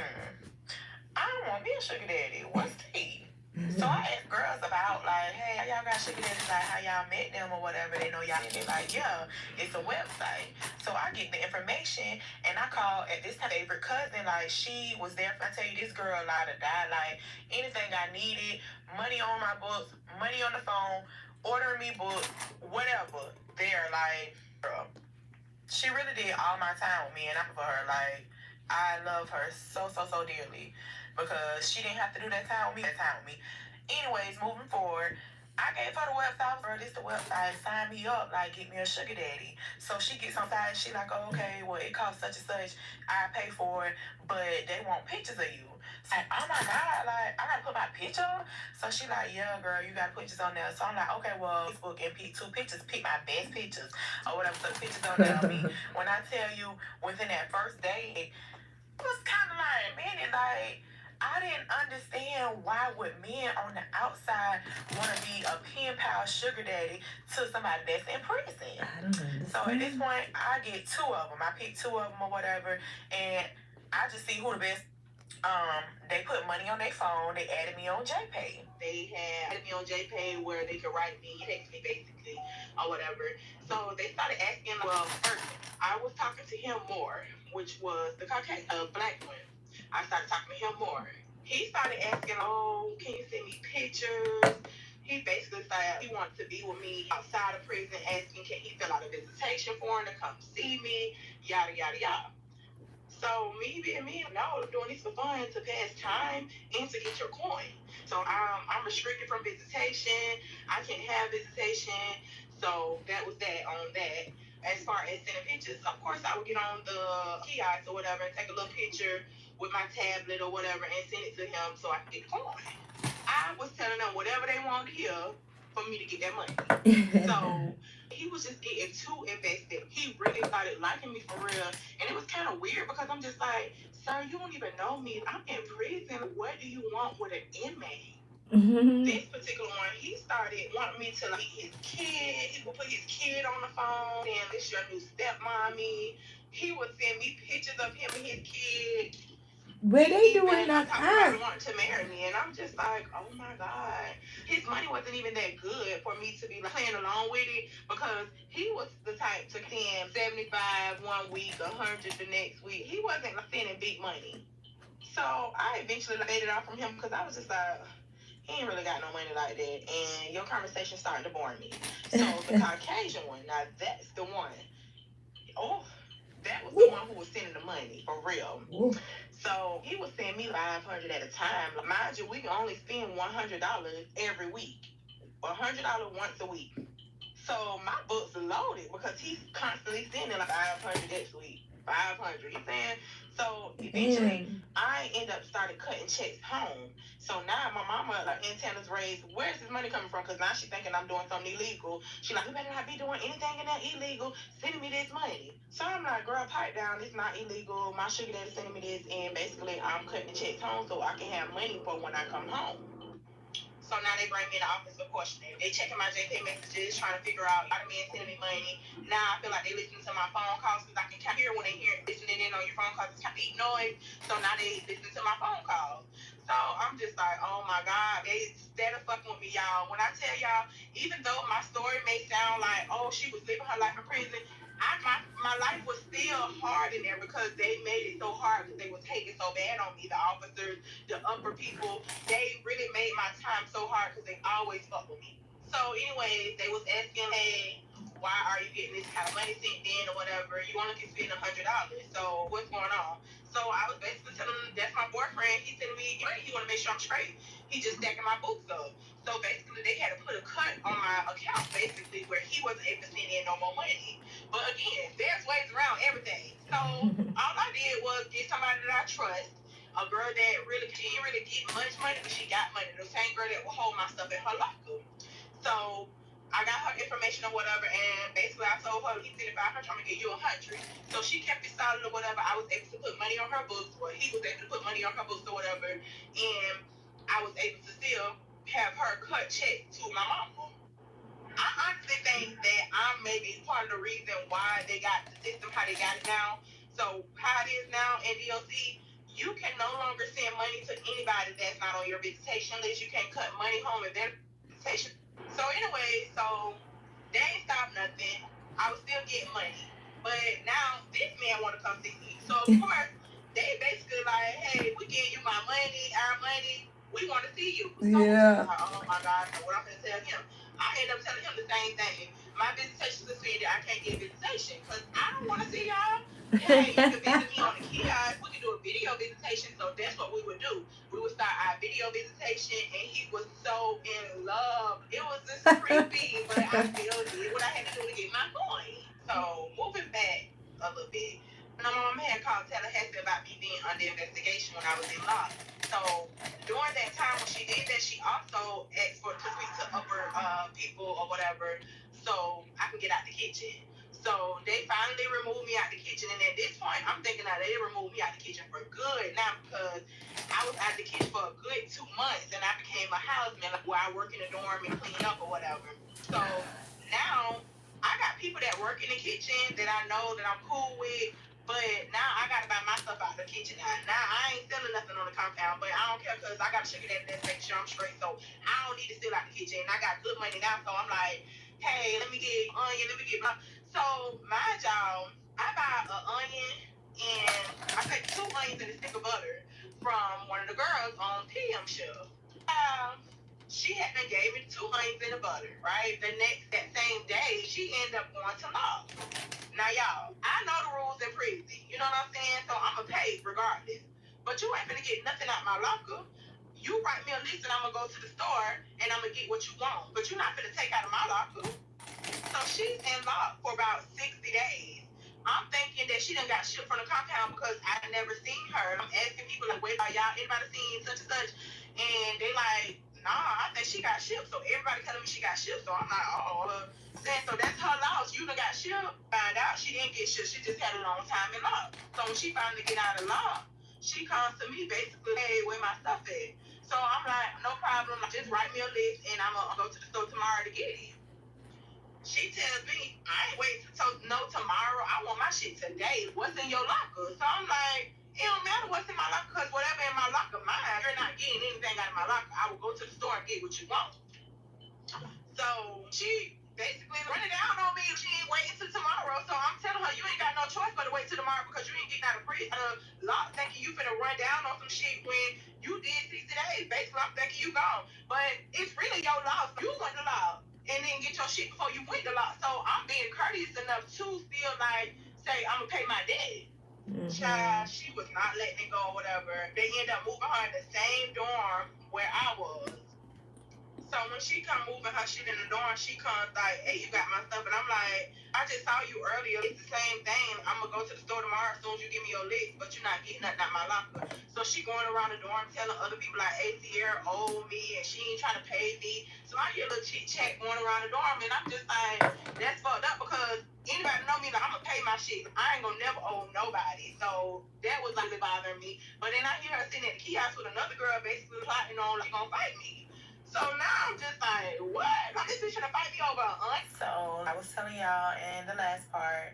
I don't want to be a sugar daddy. What's the? So I asked girls about, like, hey, how y'all got sugar daddies, like, how y'all met them or whatever. They know y'all, and they're like, yeah, it's a website. So I get the information, and I call at this time favorite cousin, like, she was there. I tell you, this girl lied or died, like, anything I needed, money on my books, money on the phone, ordering me books, whatever. There, like, girl, she really did all my time with me, and I'm for her. Like, I love her so dearly because she didn't have to do that time with me. Anyways, moving forward, I gave her the website. Girl, this the website. Sign me up. Like, get me a sugar daddy. So she gets on side. She like, oh, okay, well, it costs such and such. I pay for it, but they want pictures of you. So, oh my God, like, I gotta put my picture on? So she like, yeah, girl, you got pictures on there. So I'm like, okay, well, Facebook and pick 2 pictures. Pick my best pictures or whatever. So pictures on there of me. When I tell you, within that first day, it was kind of like, man, it's like, I didn't understand why would men on the outside want to be a pen pal sugar daddy to somebody that's in prison. I don't understand. So at this point, I get 2 of them. I pick 2 of them or whatever, and I just see who the best. They put money on their phone. They added me on JPay. They had added me on JPay where they could write me, text me basically, or whatever. So they started asking, well, first, I was talking to him more, which was the Caucasian, black one. I started talking to him more. He started asking, oh, can you send me pictures? He basically said he wanted to be with me outside of prison, asking, can he fill out a visitation form to come see me, yada, yada, yada. So me being me, no, I'm doing this for fun, to pass time, and to get your coin. So I'm restricted from visitation. I can't have visitation. So that was that on that. As far as sending pictures, of course I would get on the kiosk or whatever and take a little picture with my tablet or whatever and send it to him so I can get the coin. I was telling them whatever they wanted to hear for me to get that money. So he was just getting too invested. He really started liking me for real. And it was kind of weird because I'm just like, sir, you don't even know me. I'm in prison. What do you want with an inmate? This particular one, he started wanting me to like his kid. He would put his kid on the phone and this your new stepmommy. He would send me pictures of him and his kid. Were they doing that I want to marry me, and I'm just like, oh my God. His money wasn't even that good for me to be like, playing along with it because he was the type to send 75 one week, 100 the next week. He wasn't sending big money. So I eventually faded off from him because I was just like, he ain't really got no money like that, and your conversation starting to bore me. So the Caucasian one, now that's the one. Oh, that was the one who was sending the money for real. Ooh. So he was sending me $500 at a time. Mind you, we can only spend $100 every week, $100 once a week. So my books are loaded because he's constantly sending like 500 next week, 500. You saying? So eventually, I end up started cutting checks home. So now my mama, like, antennas raised. Where's this money coming from? Because now she's thinking I'm doing something illegal. She like, you better not be doing anything in that illegal. Sending me this money. So I'm like, girl, pipe down. It's not illegal. My sugar daddy sending me this, and basically I'm cutting the checks home so I can have money for when I come home. So now they bring me in the office for questioning. They checking my JPay messages, trying to figure out how the man sending me money. Now I feel like they listening to my phone calls because I can hear when they hear listening in on your phone calls. It's kind of beat noise. So now they listening to my phone calls. So I'm just like, oh my God, they instead of fucking with me, y'all. When I tell y'all, even though my story may sound like, oh, she was living her life in prison, my life was still hard in there because they made it so hard because they was taking so bad on me. The officers, the upper people, they really made my time so hard because they always fuck with me. So anyways, they was asking, hey, why are you getting this kind of money sent in or whatever? You only can spend $100. So what's going on? So I was basically telling them that's my boyfriend. He's sending me money. He want to make sure I'm straight. He just stacking my books up. So basically, they had to put a cut on my account, basically, where he wasn't able to send in no more money. But again, there's ways around everything. So all I did was get somebody that I trust, a girl that she didn't really get much money, but she got money. The same girl that will hold my stuff in her locker. So I got her information or whatever, and basically I told her, he sent it 500, I'm gonna give you 100. So she kept it solid or whatever. I was able to put money on her books, or he was able to put money on her books or whatever, and I was able to still have her cut check to my mama. I honestly think that I'm maybe part of the reason why they got the system how they got it now. So how it is now in DOC, you can no longer send money to anybody that's not on your visitation list. You can't cut money home in their visitation. So anyway, so they ain't stopped nothing. I was still getting money. But now this man want to come see me. So of course, they basically like, hey, we give you our money, we want to see you. So Yeah. like, oh my God, so what I'm going to tell him? I end up telling him the same thing. My visitation suspended, I can't get visitation because I don't want to see y'all. Hey, you can visit me on the kiosk. We can do a video visitation. So that's what we would do. We would start our video visitation, and he was so in love. It was just creepy, but I still did what I had to do to get my coin. So moving back a little bit, my mom had called Tallahassee about me being under investigation when I was in law. So during that time when she did that, she also asked to speak to upper people or whatever, so I can get out the kitchen. So they finally removed me out the kitchen, and at this point, I'm thinking that they removed me out the kitchen for good now because I was out the kitchen for a good 2 months, and I became a houseman where I work in the dorm and clean up or whatever. So now I got people that work in the kitchen that I know that I'm cool with, but now I gotta buy my stuff out of the kitchen now. Now I ain't selling nothing on the compound, but I don't care because I got sugar daddy that make sure I'm straight, so I don't need to steal out the kitchen. And I got good money now, so I'm like, hey, let me get onion, let me get my. So, mind y'all, I buy an onion and I take 2 onions and a stick of butter from one of the girls on PM Shift. She had been gave me 2 onions and the butter, right? That same day, she ended up going to law. Now, y'all, I know the rules in prison. You know what I'm saying? So, I'm going to pay regardless. But you ain't going to get nothing out my locker. You write me a list and I'm going to go to the store and I'm going to get what you want. But you're not going to take out of my locker. So she's in law for about 60 days. I'm thinking that she done got shipped from the compound because I never seen her. I'm asking people like, wait, are y'all anybody seen such and such? And they like, nah, I think she got shipped. So everybody telling me she got shipped. So I'm like, saying so that's her loss. You done got shipped. Find out she didn't get shipped. She just had a long time in law. So when she finally get out of law, she comes to me basically, hey, where my stuff at? So I'm like, no problem. Just write me a list and I'm gonna go to the store tomorrow to get it. She tells me, I ain't waiting till tomorrow. I want my shit today. What's in your locker? So I'm like, it don't matter what's in my locker because whatever in my locker, mine. You're not getting anything out of my locker. I will go to the store and get what you want. So she basically running down on me. She ain't waiting till tomorrow. So I'm telling her, you ain't got no choice but to wait till tomorrow because you ain't getting out of prison. Lot thinking you finna run down on some shit when you did 60 days. Basically, I'm thinking you gone. But it's really your loss. You went to law and then get your shit before you went to law. So I'm being courteous enough to still like say I'm gonna pay my debt. Child, she was not letting it go or whatever. They end up moving her in the same dorm where I was. So when she come moving her shit in the dorm, she comes like, hey, you got my stuff. And I'm like, I just saw you earlier. It's the same thing. I'm going to go to the store tomorrow as soon as you give me your list, but you're not getting nothing out my locker. So she going around the dorm telling other people like, hey, Sierra owed me and she ain't trying to pay me. So I hear a little chit chat going around the dorm and I'm just like, that's fucked up because anybody know me, like, I'm going to pay my shit. I ain't going to never owe nobody. So that was like bothering me. But then I hear her sitting at the kiosk with another girl basically plotting on like, gonna fight me. So now I'm just like, what? Like, this bitch trying to fight me over an onion? So I was telling y'all in the last part,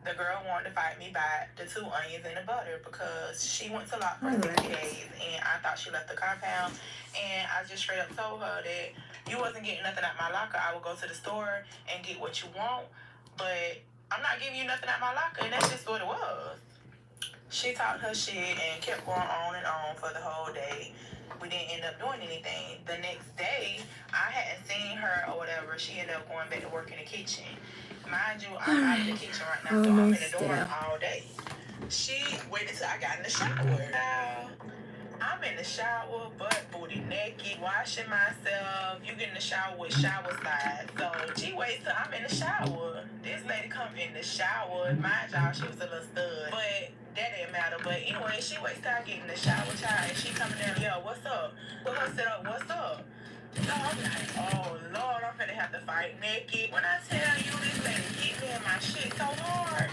the girl wanted to fight me by the 2 onions and the butter because she went to lock for 60 days and I thought she left the compound. And I just straight up told her that you wasn't getting nothing out my locker. I would go to the store and get what you want, but I'm not giving you nothing out my locker. And that's just what it was. She talked her shit and kept going on and on for the whole day. We didn't end up doing anything. The next day, I hadn't seen her or whatever. She ended up going back to work in the kitchen. Mind you, I'm out of the kitchen right now, so I'm in the dorm all day. She waited till I got in the shower. I'm in the shower, butt booty naked, washing myself. You get in the shower with shower side. So she waits till I'm in the shower. This lady come in the shower. Mind y'all, she was a little stud. But that didn't matter. But anyway, she waits till I get in the shower, child, and she coming down, yo, what's up? Put her sit up, what's up? So I'm like, oh Lord, I'm finna have to fight naked. When I tell you this lady keep me in my shit so hard,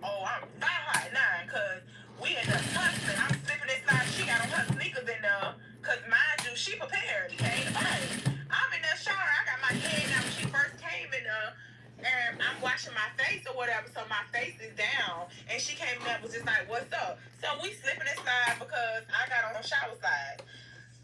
oh, I'm fire hot now, cause we in the tussling. I'm slipping this side. She got on her sneakers in there, cause mind you, she prepared. Came to fight. I'm in the shower. I got my head out when she first came in there, and I'm washing my face face or whatever, so my face is down. And she came up was just like, what's up? So we slipping and slide because I got on shower slides.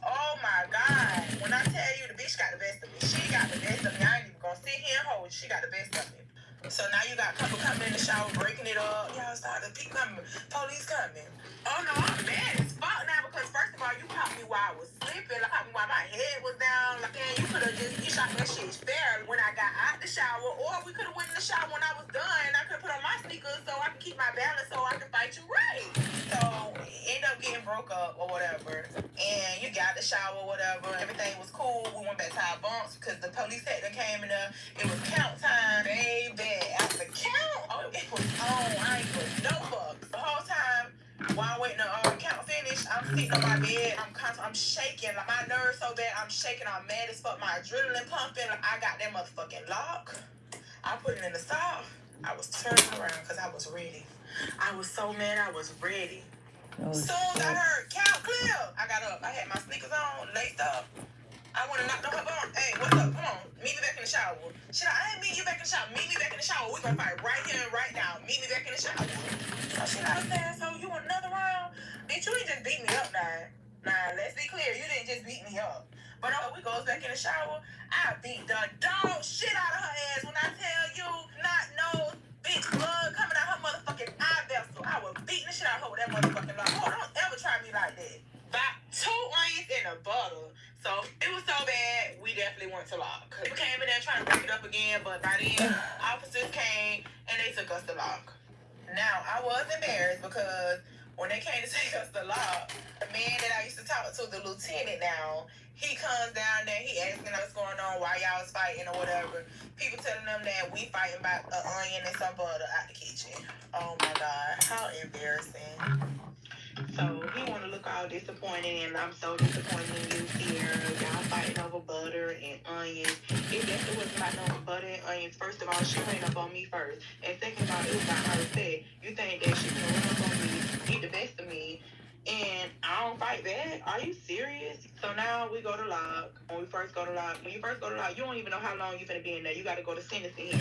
Oh my God. When I tell you the bitch got the best of me, she got the best of me. I ain't even gonna sit here and hold you. She got the best of me. So now you got people coming in the shower, breaking it up. Y'all started people coming, police coming. Oh no, I'm mad as fuck now because first of all, you caught me while I was sleeping. Like, caught me while my head was down. Like, man, you could have just, you shot that shit fair when I got out the shower, or we could have went in the shower when I was done. I could have put on my sneakers so I could keep my balance so I could fight you right. So end up getting broke up or whatever, and you got the shower, whatever. Everything was cool. We went back to our bunks because the police had that came in there. It was count time, baby. After count, oh, it was on. I ain't put no fucks the whole time. While I'm waiting to count finish, I'm sitting on my bed. I'm shaking. Like my nerves so bad, I'm shaking. I'm mad as fuck. My adrenaline pumping. Like, I got that motherfucking lock. I put it in the soft. I was turning around because I was ready. I was so mad. I was ready. Oh, Soon as I heard count clear, I got up. I had my sneakers on, laced up. I went and knocked on her door. Hey, what's up? Come on, meet me back in the shower. Shit, I ain't meet you back in the shower. Meet me back in the shower. We gonna fight right here and right now. Meet me back in the shower. So she like, okay, so you want another round? Bitch, you didn't just beat me up now. Nah, let's be clear. You didn't just beat me up. But we goes back in the shower. I beat the dog shit out of her ass. When I tell you, not no bitch blood coming out her motherfucking eye vessel. I was beating the shit out of her with that motherfucking blood. Oh, don't ever try me like that. About 2 onions in a butter. So it was so bad, we definitely went to lock. We came in there trying to break it up again, but by then, officers came and they took us to lock. Now, I was embarrassed because when they came to take us to lock, the man that I used to talk to, the lieutenant now, he comes down there, he asking us what's going on, why y'all was fighting or whatever. People telling them that we fighting about an onion and some butter out the kitchen. Oh my God, how embarrassing. So he want to look all disappointed, and I'm so disappointed in you here. Y'all fighting over butter and onions. It definitely wasn't about no butter and onions. First of all, she ran up on me first. And second of all, it was about her respect. You think that she can run up on me, eat the best of me, and I don't fight back? Are you serious? So now we go to lock. When you first go to lock, you don't even know how long you're going to be in there. You got to go to sentencing hearing.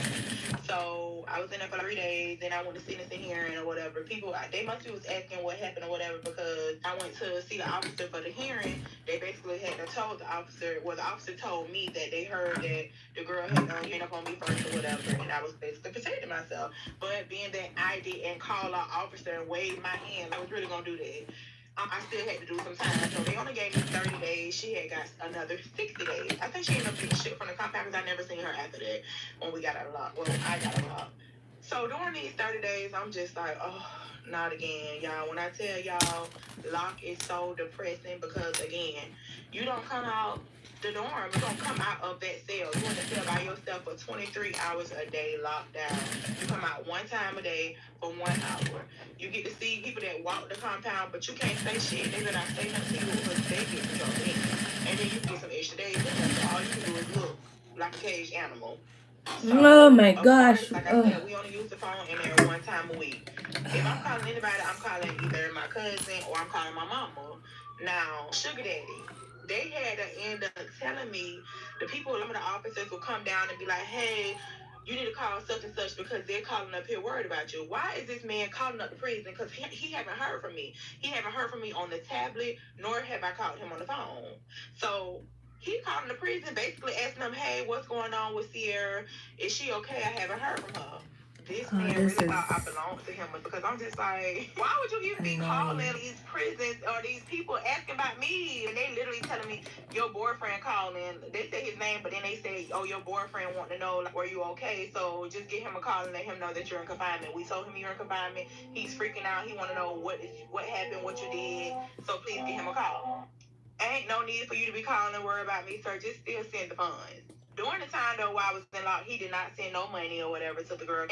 So I was in there for 3 days, then I went to sentencing hearing or whatever. People, they must be was asking what happened or whatever because I went to see the officer for the hearing. They basically had to told the officer, well, the officer told me that they heard that the girl had been up on me first or whatever, and I was basically protecting myself. But being that I didn't call an officer and wave my hand, I was really going to do that. I still had to do some time. So they only gave me 30 days. She had got another 60 days. I think she ended up getting shit from the compound because I never seen her after that when we got out of lock. Well, I got out of lock. So during these 30 days, I'm just like, oh, not again, y'all. When I tell y'all, lock is so depressing because, again, you don't come out the dorm. You don't come out of that cell. You're in the cell by yourself for 23 hours a day locked down. You come out one time a day for 1 hour. You get to see people that walk the compound, but you can't say shit. They better not say nothing to you because they get to your thing. And then you get some extra days in there, so all you can do is look like a caged animal. So, oh my of gosh. course, like I said, we only use the phone in there 1 time a week. If I'm calling anybody, I'm calling either my cousin or I'm calling my mama. Now, Sugar Daddy, they had to end up telling me, the people, some of the officers will come down and be like, hey, you need to call such and such because they're calling up here worried about you. Why is this man calling up the prison? Because he haven't heard from me. He haven't heard from me on the tablet, nor have I called him on the phone. So he calling the prison, basically asking them, hey, what's going on with Sierra? Is she okay? I haven't heard from her. This man really thought I belonged to him because I'm just like, why would you even be calling these prisons or these people asking about me? And they literally telling me, your boyfriend calling. They say his name, but then they say, oh, your boyfriend want to know, like, were you okay? So just give him a call and let him know that you're in confinement. We told him you're in confinement. He's freaking out. He want to know what happened, what you did. So please give him a call. Ain't no need for you to be calling and worry about me, sir. Just still send the funds. During the time, though, while I was in lock, he did not send no money or whatever to the girl. And